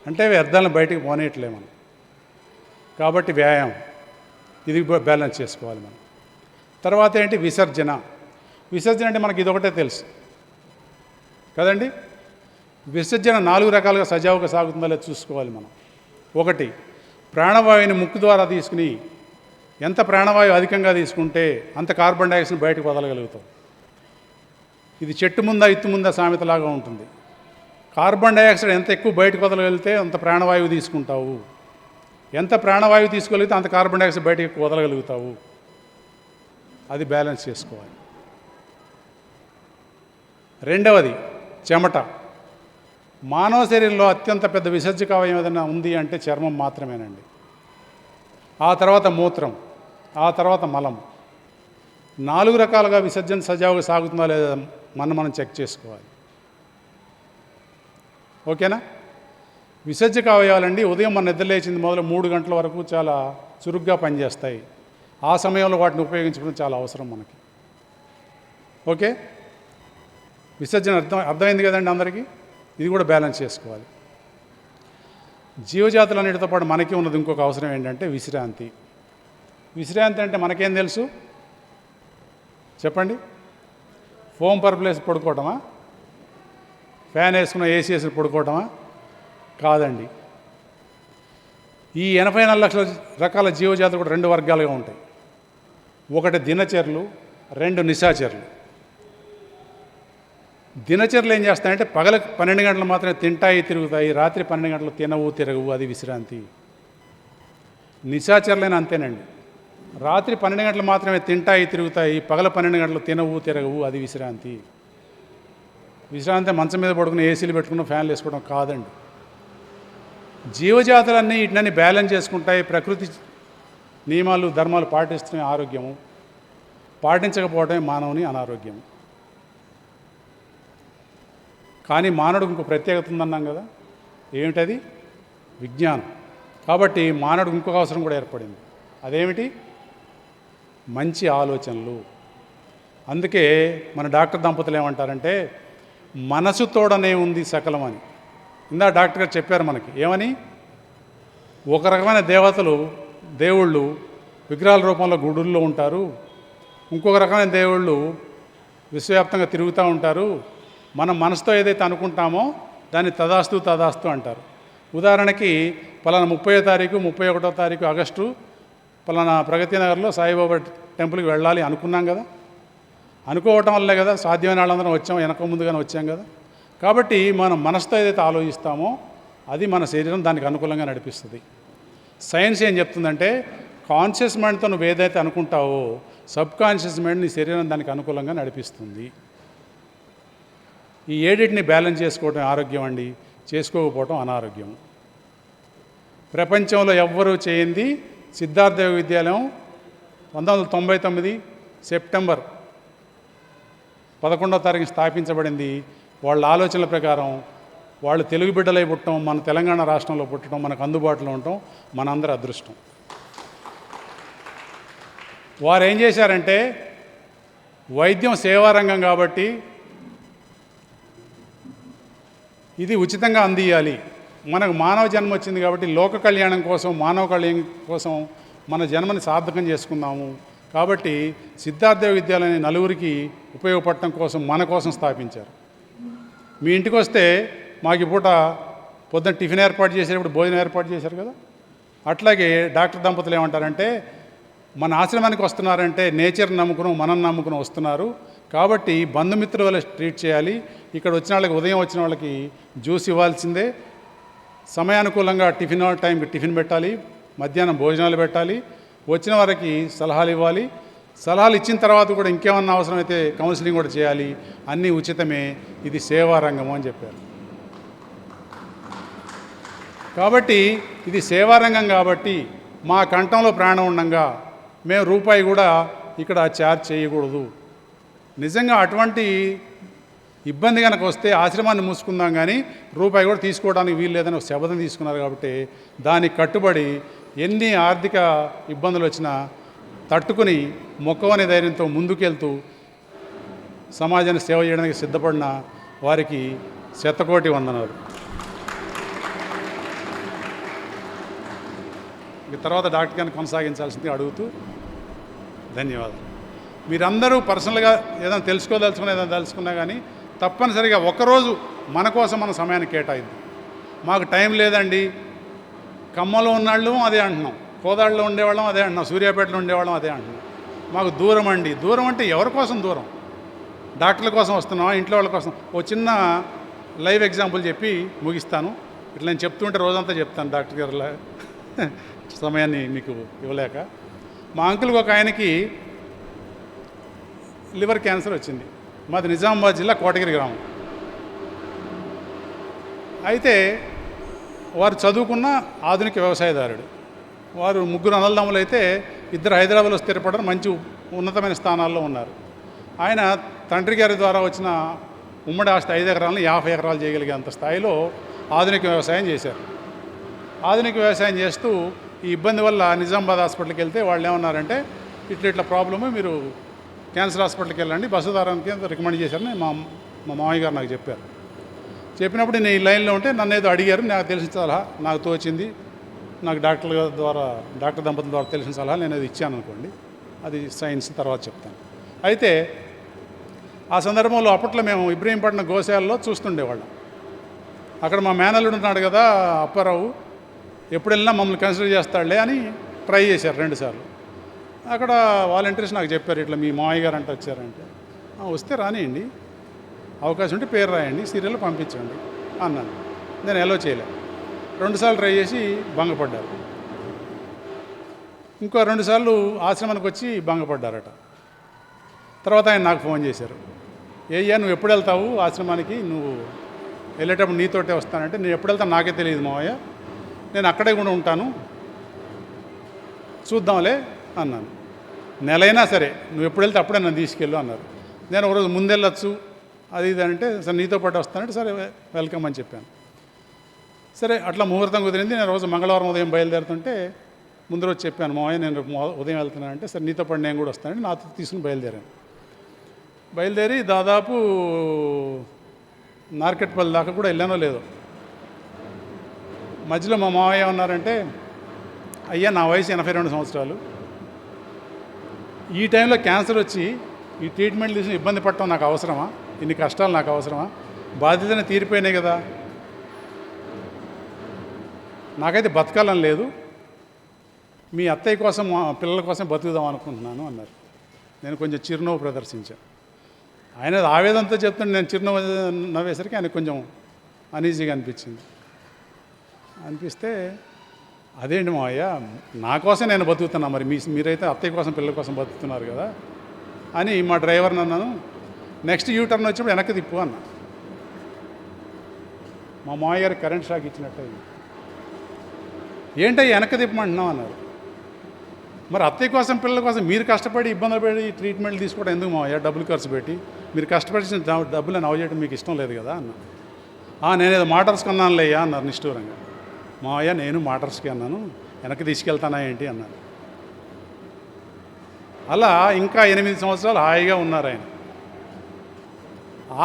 అంటే వ్యర్థాలను బయటికి పోనీయట్లే మనం. కాబట్టి వ్యాయామం ఇది బ్యాలెన్స్ చేసుకోవాలి మనం. తర్వాత ఏంటి? విసర్జన. విసర్జన అంటే మనకి ఇదొకటే తెలుసు కదండి. విసర్జన 4 రకాలుగా సజావుగా సాగుతుందో లేదో చూసుకోవాలి మనం. 1, ప్రాణవాయువుని ముక్కు ద్వారా తీసుకుని ఎంత ప్రాణవాయువు అధికంగా తీసుకుంటే అంత కార్బన్ డైఆక్సైడ్ బయటకు వదలగలుగుతాం. ఇది చెట్టు ముందా ఇత్తు ముందా సామెతలాగా ఉంటుంది. కార్బన్ డైఆక్సైడ్ ఎంత ఎక్కువ బయటకు వదలగలిగితే అంత ప్రాణవాయువు తీసుకుంటావు. ఎంత ప్రాణవాయువు తీసుకోగలిగితే అంత కార్బన్ డైఆక్సైడ్ బయటకు వదలగలుగుతావు. అది బ్యాలెన్స్ చేసుకోవాలి. 2వది చెమట. మానవ శరీరంలో అత్యంత పెద్ద విసర్జక అవయవం ఏదైనా ఉంది అంటే చర్మం మాత్రమేనండి. ఆ తర్వాత మూత్రం, ఆ తర్వాత మలం. 4 రకాలుగా విసర్జన సజావుగా సాగుతుందా లేదా మనం చెక్ చేసుకోవాలి. ఓకేనా? విసర్జక అవయవాలండి ఉదయం మన నిద్ర లేచింది మొదలు 3 గంటల వరకు చాలా చురుగ్గా పనిచేస్తాయి. ఆ సమయంలో వాటిని ఉపయోగించడం చాలా అవసరం మనకి. ఓకే? విసర్జన అర్థమైంది కదండి అందరికీ? ఇది కూడా బ్యాలెన్స్ చేసుకోవాలి. జీవజాతులన్నిటితో పాటు మనకి ఉన్నది ఇంకొక అవసరం ఏంటంటే విశ్రాంతి. విశ్రాంతి అంటే మనకేం తెలుసు చెప్పండి? ఫోమ్ పర్ప్లేస్ పడుకోవటమా? ఫ్యాన్ వేసుకున్న ఏసీ వేసుకుని పడుకోవటమా? కాదండి. ఈ 84 లక్షల రకాల జీవజాతులు కూడా 2 వర్గాలుగా ఉంటాయి. 1 దినచర్లు, 2 నిశాచరులు. దినచర్యలు ఏం చేస్తాయంటే పగలకు 12 గంటలు మాత్రమే తింటాయి, తిరుగుతాయి. రాత్రి 12 గంటలు తినవు, తిరగవు. అది విశ్రాంతి. నిశాచరులైనా అంతేనండి. రాత్రి 12 గంటలు మాత్రమే తింటాయి, తిరుగుతాయి. పగల 12 గంటలు తినవు, తిరగవు. అది విశ్రాంతి. విశ్రాంతి మంచం మీద పడుకుని ఏసీలు పెట్టుకున్న ఫ్యాన్లు వేసుకోవడం కాదండి. జీవజాతులన్నీ వీటిని బ్యాలెన్స్ చేసుకుంటాయి. ప్రకృతి నియమాలు, ధర్మాలు పాటిస్తున్న ఆరోగ్యము, పాటించకపోవడమే మానవుని అనారోగ్యం. కానీ మానవుడికి ఇంకో ప్రత్యేకత ఉందన్నాం కదా. ఏమిటది? విజ్ఞానం. కాబట్టి మానవుడికి ఇంకొక అవసరం కూడా ఏర్పడింది. అదేమిటి? మంచి ఆలోచనలు. అందుకే మన డాక్టర్ దంపతులు ఏమంటారంటే మనసు తోడనే ఉంది సకలం అని. ఇందా డాక్టర్ గారు చెప్పారు మనకి. ఏమని? ఒక రకమైన దేవుళ్ళు విగ్రహాల రూపంలో గుడుల్లో ఉంటారు. ఇంకొక రకమైన దేవుళ్ళు విశ్వవ్యాప్తంగా తిరుగుతూ ఉంటారు. మనం మనసుతో ఏదైతే అనుకుంటామో దాన్ని తదాస్తు అంటారు. ఉదాహరణకి పలానా 30వ తారీఖు 31వ తారీఖు ఆగస్టు పలానా ప్రగతి నగర్లో సాయిబాబా టెంపుల్కి వెళ్ళాలి అనుకున్నాం కదా. అనుకోవటం వల్లే కదా సాధ్యమైన వాళ్ళందరం వచ్చాం, వెనక ముందుగానే వచ్చాం కదా. కాబట్టి మనం మనసుతో ఏదైతే ఆలోచిస్తామో అది మన శరీరం దానికి అనుకూలంగా నడిపిస్తుంది. సైన్స్ ఏం చెప్తుందంటే కాన్షియస్ మైండ్తో నువ్వు ఏదైతే అనుకుంటావో సబ్ కాన్షియస్ మైండ్ నీ శరీరం దానికి అనుకూలంగా నడిపిస్తుంది. ఈ 7ని బ్యాలెన్స్ చేసుకోవడం ఆరోగ్యం అండి. చేసుకోకపోవడం అనారోగ్యం. ప్రపంచంలో ఎవ్వరూ చేయింది సిద్ధార్థ విద్యాలయం 1999 సెప్టెంబర్ 11వ తారీఖు స్థాపించబడింది. వాళ్ళ ఆలోచనల ప్రకారం వాళ్ళు తెలుగు బిడ్డలై పుట్టడం, మన తెలంగాణ రాష్ట్రంలో పుట్టడం, మనకు అందుబాటులో ఉండటం మనందరి అదృష్టం. వారు ఏం చేశారంటే, వైద్యం సేవారంగం కాబట్టి ఇది ఉచితంగా అందియాలి, మనకు మానవ జన్మ వచ్చింది కాబట్టి లోక కళ్యాణం కోసం, మానవ కళ్యాణం కోసం మన జన్మని సార్థకం చేసుకుందాము కాబట్టి సిద్ధార్థ విద్యాలయాన్ని నలుగురికి ఉపయోగపడటం కోసం మన కోసం స్థాపించారు. మీ ఇంటికి వస్తే మాకు ఈ పూట పొద్దున్న టిఫిన్ ఏర్పాటు చేసేటప్పుడు భోజనం ఏర్పాటు చేశారు కదా, అట్లాగే డాక్టర్ దంపతులు ఏమంటారంటే, మన ఆశ్రమానికి వస్తున్నారంటే నేచర్ నమ్ముకుని మనం నమ్ముకుని వస్తున్నారు కాబట్టి బంధుమిత్రుల వల్ల ట్రీట్ చేయాలి. ఇక్కడ వచ్చిన వాళ్ళకి, ఉదయం వచ్చిన వాళ్ళకి జ్యూస్ ఇవ్వాల్సిందే, సమయానుకూలంగా టిఫిన్ టైంకి టిఫిన్ పెట్టాలి, మధ్యాహ్నం భోజనాలు పెట్టాలి, వచ్చిన వారికి సలహాలు ఇవ్వాలి, సలహాలు ఇచ్చిన తర్వాత కూడా ఇంకేమన్నా అవసరమైతే కౌన్సిలింగ్ కూడా చేయాలి, అన్నీ ఉచితమే, ఇది సేవారంగము అని చెప్పారు. కాబట్టి ఇది సేవారంగం కాబట్టి మా కంఠంలో ప్రాణం ఉండంగా మేము రూపాయి కూడా ఇక్కడ ఛార్జ్ చేయకూడదు. నిజంగా అటువంటి ఇబ్బంది కనుక వస్తే ఆశ్రమాన్ని మూసుకుందాం కానీ రూపాయి కూడా తీసుకోవడానికి వీలు లేదని ఒక శపథం తీసుకున్నారు. కాబట్టి దానికి కట్టుబడి ఎన్ని ఆర్థిక ఇబ్బందులు వచ్చినా తట్టుకుని మొక్కవనే ధైర్యంతో ముందుకెళ్తూ సమాజాన్ని సేవ చేయడానికి సిద్ధపడిన వారికి శతకోటి వందనాలు. ఇక తర్వాత డాక్టర్ గారిని కొనసాగించాల్సింది అడుగుతూ ధన్యవాదాలు. మీరందరూ పర్సనల్గా ఏదైనా తెలుసుకున్నా కానీ తప్పనిసరిగా ఒకరోజు మన కోసం మన సమయాన్ని కేటాయిద్దాం. మాకు టైం లేదండి, ఖమ్మంలో ఉన్నాళ్ళు అదే అంటున్నాం, కోదాడలో ఉండేవాళ్ళం అదే అంటున్నాం, సూర్యాపేటలో ఉండేవాళ్ళం అదే అంటున్నాం. మాకు దూరం అండి. దూరం అంటే ఎవరి కోసం దూరం? డాక్టర్ల కోసం వస్తున్నావా, ఇంట్లో వాళ్ళ కోసం? ఓ చిన్న లైవ్ ఎగ్జాంపుల్ చెప్పి ముగిస్తాను. ఇట్లా నేను చెప్తుంటే రోజంతా చెప్తాను డాక్టర్ గారు సమయాన్ని మీకు ఇవ్వలేక. మా అంకుల్కి ఒక ఆయనకి లివర్ క్యాన్సర్ వచ్చింది. మాది నిజామాబాద్ జిల్లా కోటగిరి గ్రామం. అయితే వారు చదువుకున్న ఆధునిక వ్యవసాయదారుడు. వారు ముగ్గురు అన్నదమ్ములు అయితే ఇద్దరు హైదరాబాద్లో స్థిరపడరు, మంచి ఉన్నతమైన స్థానాల్లో ఉన్నారు. ఆయన తండ్రి గారి ద్వారా వచ్చిన ఉమ్మడి ఆస్తి 5 ఎకరాలను 50 ఎకరాలు చేయగలిగేంత స్థాయిలో ఆధునిక వ్యవసాయం చేశారు. ఆధునిక వ్యవసాయం చేస్తూ ఈ ఇబ్బంది వల్ల నిజామాబాద్ హాస్పిటల్కి వెళ్తే వాళ్ళు ఏమన్నారంటే, ఇట్లా ప్రాబ్లము, మీరు క్యాన్సర్ హాస్పిటల్కి వెళ్ళండి, బస్సుదారానికి రికమెండ్ చేశారని మా మామయ్య గారు నాకు చెప్పారు. చెప్పినప్పుడు నేను ఈ లైన్లో ఉంటే నన్ను ఏదో అడిగారు. నాకు తెలిసిన సలహా నాకు తోచింది, నాకు డాక్టర్ దంపతుల ద్వారా తెలిసిన సలహా నేను అది ఇచ్చాను అనుకోండి, అది సైన్స్ తర్వాత చెప్తాను. అయితే ఆ సందర్భంలో అప్పట్లో మేము ఇబ్రహీంపట్నం గోశాలలో చూస్తుండేవాళ్ళం. అక్కడ మా మేనల్లుడు ఉన్నాడు కదా అప్పారావు, ఎప్పుడు వెళ్ళినా మమ్మల్ని కన్సిడర్ చేస్తాడులే అని ట్రై చేశారు 2 సార్లు. అక్కడ వాలంటీర్స్ నాకు చెప్పారు, ఇట్లా మీ మామయ్య గారు అంటే వచ్చారంటే, వస్తే రానియండి, అవకాశం ఉంటే పేరు రాయండి, సీరియల్లో పంపించండి అన్నాను. నేను ఎలో చేయలే. 2 సార్లు ట్రై చేసి భంగపడ్డారు. ఇంకో 2 సార్లు ఆశ్రమానికి వచ్చి భంగపడ్డారట. తర్వాత ఆయన నాకు ఫోన్ చేశారు, ఏయ్యా నువ్వు ఎప్పుడు వెళ్తావు ఆశ్రమానికి, నువ్వు వెళ్ళేటప్పుడు నీతోటే వస్తానంటే, నేను ఎప్పుడు వెళ్తాను నాకే తెలియదు మావయ్య, నేను అక్కడే కూడా ఉంటాను, చూద్దాంలే అన్నాను. నెలైనా సరే నువ్వు ఎప్పుడు వెళ్తే అప్పుడే నన్ను తీసుకెళ్ళు అన్నారు. నేను ఒకరోజు ముందెళ్ళొచ్చు అది ఇది అంటే, సరే నీతో పాటు వస్తానంటే సరే వెల్కమ్ అని చెప్పాను. సరే అట్లా ముహూర్తం కుదిరింది. నేను రోజు మంగళవారం ఉదయం బయలుదేరుతుంటే ముందు రోజు చెప్పాను, మావయ్య నేను ఉదయం వెళ్తున్నానంటే, సరే నీతో పాటు నేను కూడా వస్తానంటే నాతో తీసుకుని బయలుదేరి దాదాపు నార్కెట్పల్లి దాకా కూడా వెళ్ళానో లేదో. మధ్యలో మా మావయ్య ఉన్నారంటే, అయ్యా నా వయసు 82 సంవత్సరాలు, ఈ టైంలో క్యాన్సర్ వచ్చి ఈ ట్రీట్మెంట్ తీసుకుని ఇబ్బంది పడటం నాకు అవసరమా, ఇన్ని కష్టాలు నాకు అవసరమా, బాధ్యతనే తీరిపోయినాయి కదా, నాకైతే బతకాలని లేదు, మీ అత్తయ్య కోసం మా పిల్లల కోసం బతుకుదాం అనుకుంటున్నాను అన్నారు. నేను కొంచెం చిరునవ్వు ప్రదర్శించాను. ఆయన ఆవేదనతో చెప్తుంటే నేను చిరునవ్వు నవ్వేసరికి ఆయన కొంచెం అనీజీగా అనిపిస్తే, అదేంటి మావయ్య నా కోసం నేను బతుకుతున్నా, మరి మీరైతే అత్తయ్య కోసం పిల్లల కోసం బతుకుతున్నారు కదా అని మా డ్రైవర్ని అన్నాను. నెక్స్ట్ యూటర్న్ వచ్చినప్పుడు వెనక్కి తిప్పు అన్నా. మా మావయ్య గారికి కరెంట్ షాక్ ఇచ్చినట్టు ఏంటో వెనక్కి తిప్పమంటున్నాం అన్నారు. మరి అత్తయ్య కోసం పిల్లల కోసం మీరు కష్టపడి ఇబ్బందులు పడి ట్రీట్మెంట్లు తీసుకోవడం ఎందుకు మావయ్య, డబ్బులు ఖర్చు పెట్టి మీరు కష్టపడిన డబ్బులను అవజేయడం మీకు ఇష్టం లేదు కదా అన్న. నేనేదో మోటార్స్ కొన్నానులేయ్యా అన్నారు నిష్ఠూరంగా. మావయ్య నేను మోటార్స్కి అన్నాను, వెనక్కి తీసుకెళ్తానా ఏంటి అన్నాను. అలా ఇంకా 8 సంవత్సరాలు హాయిగా ఉన్నారు ఆయన.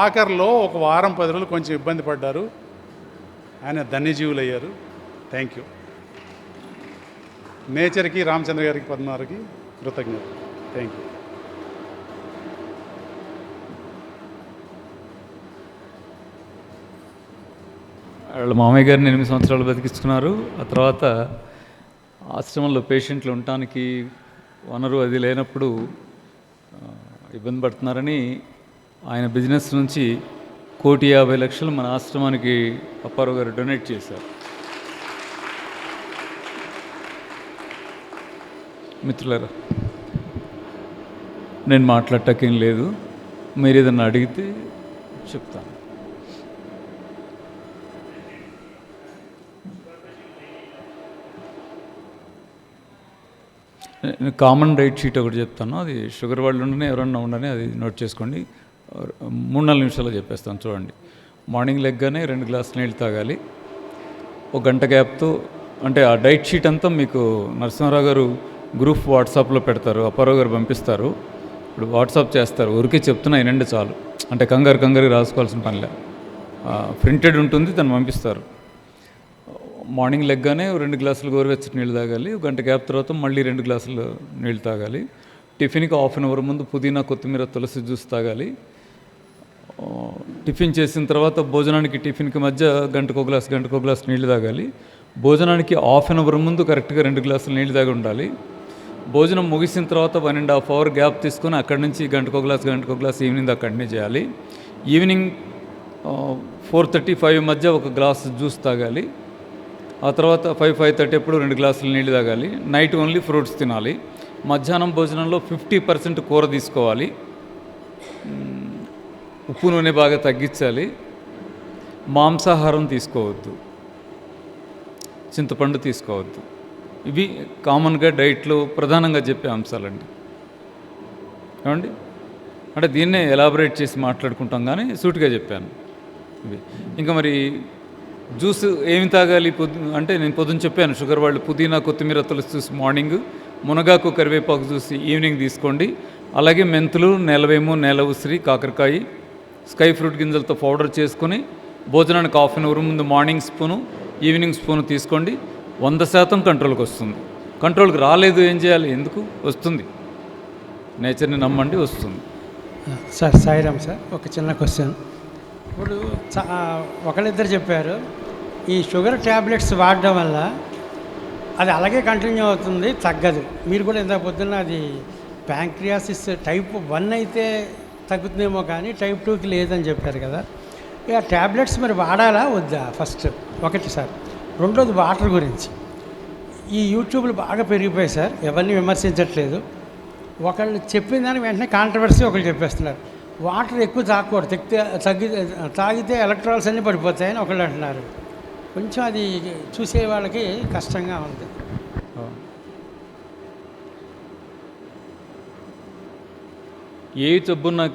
ఆఖరిలో ఒక వారం 10 రోజులు కొంచెం ఇబ్బంది పడ్డారు. ఆయన ధన్యజీవులు అయ్యారు. Thank you. నేచర్కి, రామచంద్ర గారికి, పద్మారావుకి కృతజ్ఞత. Thank you. వాళ్ళ మామయ్య గారిని 8 సంవత్సరాలు బతికించుకున్నారు. ఆ తర్వాత ఆశ్రమంలో పేషెంట్లు ఉండటానికి వనరు అది లేనప్పుడు ఇబ్బంది పడుతున్నారని ఆయన బిజినెస్ నుంచి 1,50,00,000 మన ఆశ్రమానికి అప్పారావు గారు డొనేట్ చేశారు. మిత్రులారా, నేను మాట్లాడటాకేం లేదు, మీరు ఏదన్నా అడిగితే చెప్తాను. నేను కామన్ డైట్ షీట్ ఒకటి చెప్తాను. అది షుగర్ వాళ్ళు ఉండని ఎవరన్నా ఉండని అది నోట్ చేసుకోండి. 3-4 నిమిషాల్లో చెప్పేస్తాను. చూడండి, మార్నింగ్ లెగ్గానే 2 గ్లాసులు నీళ్ళు తాగాలి. 1 గంట గ్యాప్తో, అంటే ఆ డైట్ షీట్ అంతా మీకు నరసింహారావు గారు గ్రూప్ వాట్సాప్లో పెడతారు, అప్పారావు గారు పంపిస్తారు. ఇప్పుడు వాట్సాప్ చేస్తారు, ఊరికే చెప్తున్నా వినండి చాలు, అంటే కంగారు రాసుకోవాల్సిన పనిలే. ప్రింటెడ్ ఉంటుంది, తను పంపిస్తారు. మార్నింగ్ లెగ్గానే 2 గ్లాసులు గోరువెచ్చటి నీళ్ళు తాగాలి. 1 గంట గ్యాప్ తర్వాత మళ్ళీ 2 గ్లాసులు నీళ్ళు తాగాలి. టిఫిన్కి 1/2 అవర్ ముందు పుదీనా, కొత్తిమీర, తులసి జ్యూస్ తాగాలి. టిఫిన్ చేసిన తర్వాత భోజనానికి, టిఫిన్కి మధ్య గంటకో గ్లాస్ నీళ్ళు తాగాలి. భోజనానికి 1/2 అవర్ ముందు కరెక్ట్గా 2 గ్లాసులు నీళ్ళు తాగి ఉండాలి. భోజనం ముగిసిన తర్వాత 1.5 అవర్ గ్యాప్ తీసుకొని అక్కడి నుంచి గంటకో గ్లాస్ ఈవినింగ్ దాకా కంటిన్యూ చేయాలి. ఈవినింగ్ 4:30-5 మధ్య 1 గ్లాస్ జ్యూస్ తాగాలి. ఆ తర్వాత 5-5:30 ఎప్పుడు 2 గ్లాసులు నీళ్ళు తాగాలి. నైట్ ఓన్లీ ఫ్రూట్స్ తినాలి. మధ్యాహ్నం భోజనంలో 50% కూర తీసుకోవాలి. ఉప్పు నూనె బాగా తగ్గించాలి. మాంసాహారం తీసుకోవద్దు, చింతపండు తీసుకోవద్దు. ఇవి కామన్గా డైట్లో ప్రధానంగా చెప్పే అంశాలండి. ఏమండి, అంటే దీన్నే ఎలాబరేట్ చేసి మాట్లాడుకుంటాం, కానీ సూటిగా చెప్పాను ఇవి. ఇంకా మరి జ్యూస్ ఏమి తాగాలి అంటే నేను పొద్దున్న చెప్పాను, షుగర్ వాళ్ళు పుదీనా, కొత్తిమీర, తులసి జ్యూస్ మార్నింగ్, మునగాకు, కరివేపాకు జ్యూస్ ఈవినింగ్ తీసుకోండి. అలాగే మెంతులు, నెలవేము, నేల ఉసిరి, కాకరకాయ, స్కై ఫ్రూట్ గింజలతో పౌడర్ చేసుకొని భోజనానికి 1/2 అవర్ ముందు మార్నింగ్ స్పూను, ఈవినింగ్ స్పూను తీసుకోండి. 100% కంట్రోల్కి వస్తుంది. కంట్రోల్కి రాలేదు ఏం చేయాలి? ఎందుకు వస్తుంది? నేచర్ని నమ్మండి, వస్తుంది. సార్ సాయిరామ్ సార్, ఒక చిన్న క్వశ్చన్. ఇప్పుడు ఒకళ్ళిద్దరు చెప్పారు, ఈ షుగర్ ట్యాబ్లెట్స్ వాడడం వల్ల అది అలాగే కంటిన్యూ అవుతుంది, తగ్గదు. మీరు కూడా ఇంత పొద్దున్న అది ప్యాంక్రియాసిస్ టైప్ 1 అయితే తగ్గుతుందేమో కానీ టైప్ 2కి లేదని చెప్పారు కదా. ఇక ట్యాబ్లెట్స్ మరి వాడాలా వద్దా? ఫస్ట్ ఒకటి సార్. రెండోది వాటర్ గురించి. ఈ యూట్యూబ్లు బాగా పెరిగిపోయాయి సార్, ఎవరిని విమర్శించట్లేదు. ఒకళ్ళు చెప్పిన దానికి వెంటనే కాంట్రవర్సీ ఒకళ్ళు చెప్పేస్తున్నారు. వాటర్ ఎక్కువ తాగకూడదు, తాగితే ఎలక్ట్రాల్స్ అన్నీ పడిపోతాయని ఒకళ్ళు అంటున్నారు. కొంచెం అది చూసే వాళ్ళకి కష్టంగా ఉంది. ఏ జబ్బున్నా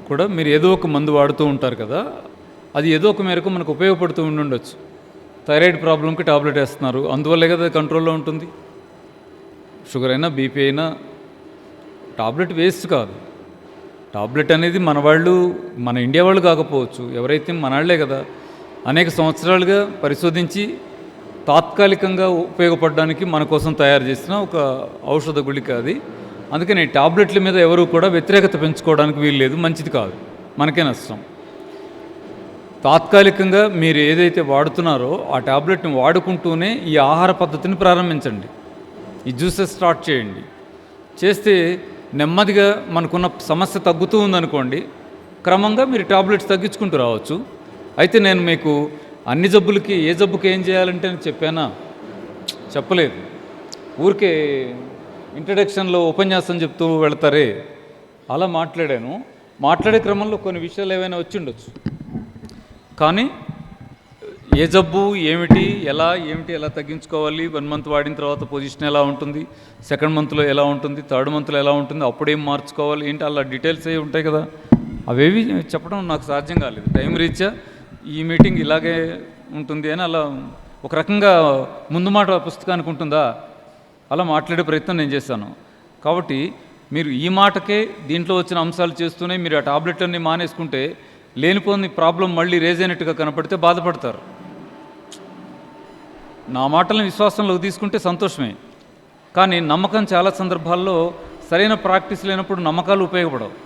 కూడా మీరు ఏదో ఒక మందు వాడుతూ ఉంటారు కదా, అది ఏదో ఒక మేరకు మనకు ఉపయోగపడుతూ ఉండొచ్చు. థైరాయిడ్ ప్రాబ్లంకి టాబ్లెట్ వేస్తున్నారు, అందువల్లే కదా కంట్రోల్లో ఉంటుంది. షుగర్ అయినా, బీపీ అయినా టాబ్లెట్ వేస్ట్ కాదు. టాబ్లెట్ అనేది మన వాళ్ళు, మన ఇండియా వాళ్ళు కాకపోవచ్చు, ఎవరైతే మనవాళ్లే కదా, అనేక సంవత్సరాలుగా పరిశోధించి తాత్కాలికంగా ఉపయోగపడడానికి మన కోసం తయారు చేసిన ఒక ఔషధ గుళిక అది. అందుకని టాబ్లెట్ల మీద ఎవరు కూడా వ్యతిరేకత పెంచుకోవడానికి వీలు లేదు, మంచిది కాదు, మనకే నష్టం. తాత్కాలికంగా మీరు ఏదైతే వాడుతున్నారో ఆ టాబ్లెట్ని వాడుకుంటూనే ఈ ఆహార పద్ధతిని ప్రారంభించండి, ఈ జ్యూసెస్ స్టార్ట్ చేయండి. చేస్తే నెమ్మదిగా మనకున్న సమస్య తగ్గుతూ ఉందనుకోండి, క్రమంగా మీరు టాబ్లెట్స్ తగ్గించుకుంటూ రావచ్చు. అయితే నేను మీకు అన్ని జబ్బులకి ఏ జబ్బుకి ఏం చేయాలంటే నేను చెప్పానా? చెప్పలేదు. ఊరికే ఇంట్రడక్షన్లో ఉపన్యాసం చెప్తూ వెళతారే అలా మాట్లాడాను. మాట్లాడే క్రమంలో కొన్ని విషయాలు ఏవైనా వచ్చి ఉండొచ్చు, కానీ ఏ జబ్బు ఏమిటి, ఎలా తగ్గించుకోవాలి, 1 మంత్ వాడిన తర్వాత పొజిషన్ ఎలా ఉంటుంది, 2nd మంత్లో ఎలా ఉంటుంది, 3rd మంత్లో ఎలా ఉంటుంది, అప్పుడేం మార్చుకోవాలి ఏంటి, అలా డీటెయిల్స్ అవి ఉంటాయి కదా. అవేవి చెప్పడం నాకు సాధ్యం కాలేదు, టైం రీత్యా ఈ మీటింగ్ ఇలాగే ఉంటుంది అని అలా ఒక రకంగా ముందు మాట పుస్తకానికి ఉంటుందా అలా మాట్లాడే ప్రయత్నం నేను చేశాను. కాబట్టి మీరు ఈ మాటకే దీంట్లో వచ్చిన అంశాలు చేస్తూనే మీరు ఆ టాబ్లెట్లన్నీ మానేసుకుంటే లేనిపోని ప్రాబ్లం మళ్ళీ రేజ్ అయినట్టుగా కనపడితే బాధపడతారు. నా మాటలను విశ్వాసంలోకి తీసుకుంటే సంతోషమే, కానీ నమ్మకం చాలా సందర్భాల్లో సరైన ప్రాక్టీస్ లేనప్పుడు నమ్మకాలు ఉపయోగపడవు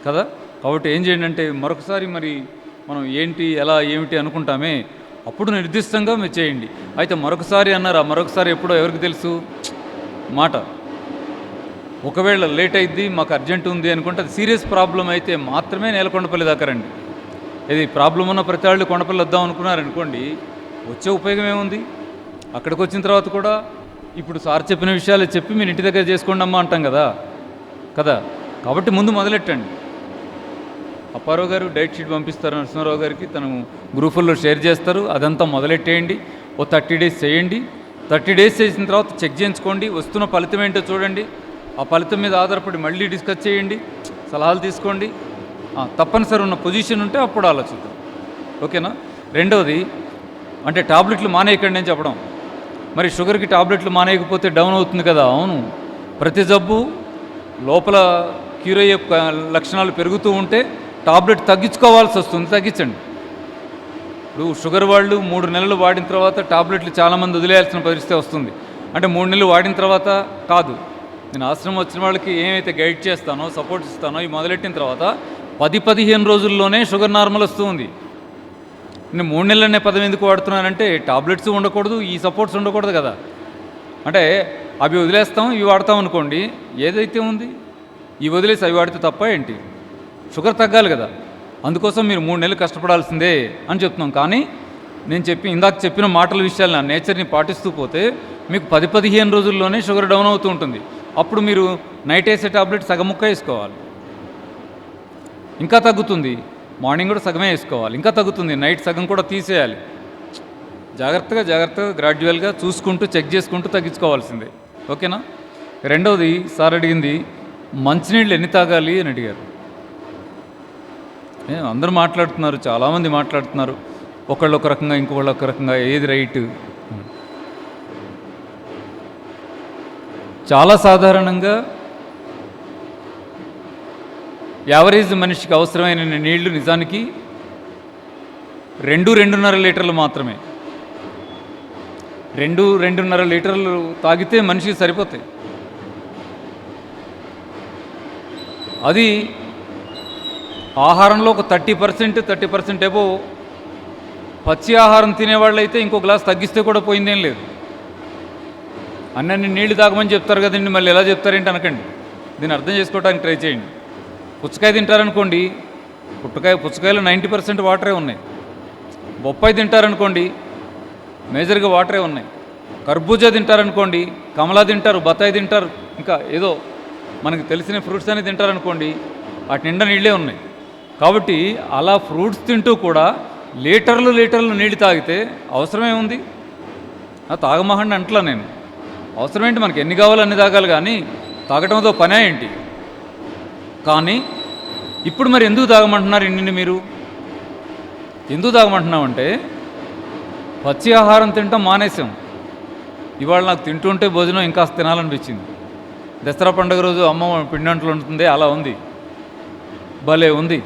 కదా. కాబట్టి ఏం చేయండి అంటే మరొకసారి మరి మనం ఏంటి ఎలా ఏమిటి అనుకుంటామే, అప్పుడు నిర్దిష్టంగా మీరు చేయండి. అయితే మరొకసారి అన్నారా, మరొకసారి ఎప్పుడో ఎవరికి తెలుసు మాట. ఒకవేళ లేట్ అయింది మాకు అర్జెంట్ ఉంది అనుకుంటే అది సీరియస్ ప్రాబ్లం అయితే మాత్రమే నేలకొండపల్లి దాకా రండి. ఇది ప్రాబ్లం ఉన్న ప్రతి వాళ్ళు కొండపల్లి వద్దాం అనుకున్నారనుకోండి, వచ్చే ఉపయోగం ఏముంది? అక్కడికి వచ్చిన తర్వాత కూడా ఇప్పుడు సార్ చెప్పిన విషయాలు చెప్పి మీరు ఇంటి దగ్గర చేసుకోండి అమ్మా అంటాం కదా. కాబట్టి ముందు మొదలెట్టండి. అప్పారావు గారు డైట్ షీట్ పంపిస్తారు నరసింహారావు గారికి, తను గ్రూపుల్లో షేర్ చేస్తారు. అదంతా మొదలెట్టేయండి. ఓ 30 days చేయండి. 30 days చేసిన తర్వాత చెక్ చేయించుకోండి, వస్తున్న ఫలితం ఏంటో చూడండి. ఆ ఫలితం మీద ఆధారపడి మళ్ళీ డిస్కస్ చేయండి, సలహాలు తీసుకోండి. తప్పనిసరి ఉన్న పొజిషన్ ఉంటే అప్పుడు ఆలోచిద్దాం. ఓకేనా? రెండవది అంటే టాబ్లెట్లు మానేయకండి అని చెప్పడం. మరి షుగర్కి టాబ్లెట్లు మానేయకపోతే డౌన్ అవుతుంది కదా. అవును, ప్రతి జబ్బు లోపల క్యూర్ అయ్యే లక్షణాలు పెరుగుతూ ఉంటే టాబ్లెట్ తగ్గించుకోవాల్సి వస్తుంది. తగ్గించండి. ఇప్పుడు షుగర్ వాళ్ళు 3 నెలలు వాడిన తర్వాత టాబ్లెట్లు చాలామంది వదిలేయాల్సిన పరిస్థితి వస్తుంది. అంటే 3 నెలలు వాడిన తర్వాత కాదు, నేను ఆశ్రమం వచ్చిన వాళ్ళకి ఏమైతే గైడ్ చేస్తానో సపోర్ట్ ఇస్తానో ఈ మొదలెట్టిన తర్వాత 10-15 రోజుల్లోనే షుగర్ నార్మల్ వస్తూ ఉంది. నేను 3 నెలలనే పదం ఎందుకు వాడుతున్నానంటే టాబ్లెట్స్ ఉండకూడదు, ఈ సపోర్ట్స్ ఉండకూడదు కదా. అంటే అవి వదిలేస్తాం, ఇవి వాడతాం అనుకోండి, ఏదైతే ఉంది ఇవి వదిలేసి అవి వాడితే తప్ప ఏంటి? షుగర్ తగ్గాలి కదా. అందుకోసం మీరు 3 నెలలు కష్టపడాల్సిందే అని చెప్తున్నాం. కానీ నేను ఇందాక చెప్పిన మాటల విషయాలు నా నేచర్ని పాటిస్తూ పోతే మీకు 10-15 రోజుల్లోనే షుగర్ డౌన్ అవుతూ ఉంటుంది. అప్పుడు మీరు నైట్ వేసే టాబ్లెట్ సగం ముక్క వేసుకోవాలి, ఇంకా తగ్గుతుంది. మార్నింగ్ కూడా సగమే వేసుకోవాలి, ఇంకా తగ్గుతుంది. నైట్ సగం కూడా తీసేయాలి. జాగ్రత్తగా గ్రాడ్యువల్గా చూసుకుంటూ చెక్ చేసుకుంటూ తగ్గించుకోవాల్సిందే. ఓకేనా? రెండవది సార్ అడిగింది మంచినీళ్ళు ఎన్ని తాగాలి అని అడిగారు. అందరూ మాట్లాడుతున్నారు, చాలామంది మాట్లాడుతున్నారు, ఒకళ్ళు ఒక రకంగా ఇంకొకళ్ళు ఒక రకంగా, ఏది రైట్? చాలా సాధారణంగా యావరేజ్ మనిషికి అవసరమైన నీళ్లు నిజానికి 2-2.5 లీటర్లు మాత్రమే. 2-2.5 లీటర్లు తాగితే మనిషికి సరిపోతాయి. అది ఆహారంలో ఒక 30% ఏవో పచ్చి ఆహారం తినేవాళ్ళు అయితే ఇంకో గ్లాస్ తగ్గిస్తే కూడా పోయిందేం లేదు. అన్నీ నీళ్లు తాగమని చెప్తారు కదండి, మళ్ళీ ఎలా చెప్తారేంటి అనకండి. దీన్ని అర్థం చేసుకోవడానికి ట్రై చేయండి. పుచ్చకాయ తింటారనుకోండి, పుచ్చకాయలో 90% వాటరే ఉన్నాయి. బొప్పాయి తింటారనుకోండి, మేజర్గా వాటరే ఉన్నాయి. కర్బూజా తింటారనుకోండి, కమలా తింటారు, బత్తాయి తింటారు, ఇంకా ఏదో మనకు తెలిసిన ఫ్రూట్స్ అని తింటారనుకోండి, వాటి నిండా నీళ్ళే ఉన్నాయి. కాబట్టి అలా ఫ్రూట్స్ తింటూ కూడా లీటర్లు నీళ్ళు తాగితే అవసరమే ఉంది? తాగమహండి అంటలా నేను. అవసరమేంటి? మనకి ఎన్ని కావాలో అన్ని తాగాలి, కానీ తాగటంతో పనే ఏంటి? కానీ ఇప్పుడు మరి ఎందుకు తాగమంటున్నారు ఇన్ని? మీరు ఎందుకు తాగమంటున్నామంటే పచ్చి ఆహారం తింటాం మానేసాం. ఇవాళ నాకు తింటుంటే భోజనం ఇంకా తినాలనిపించింది. దసరా పండుగ రోజు అమ్మ పిండంట్లు ఉంటుంది, అలా ఉంది. భలే ఉంది.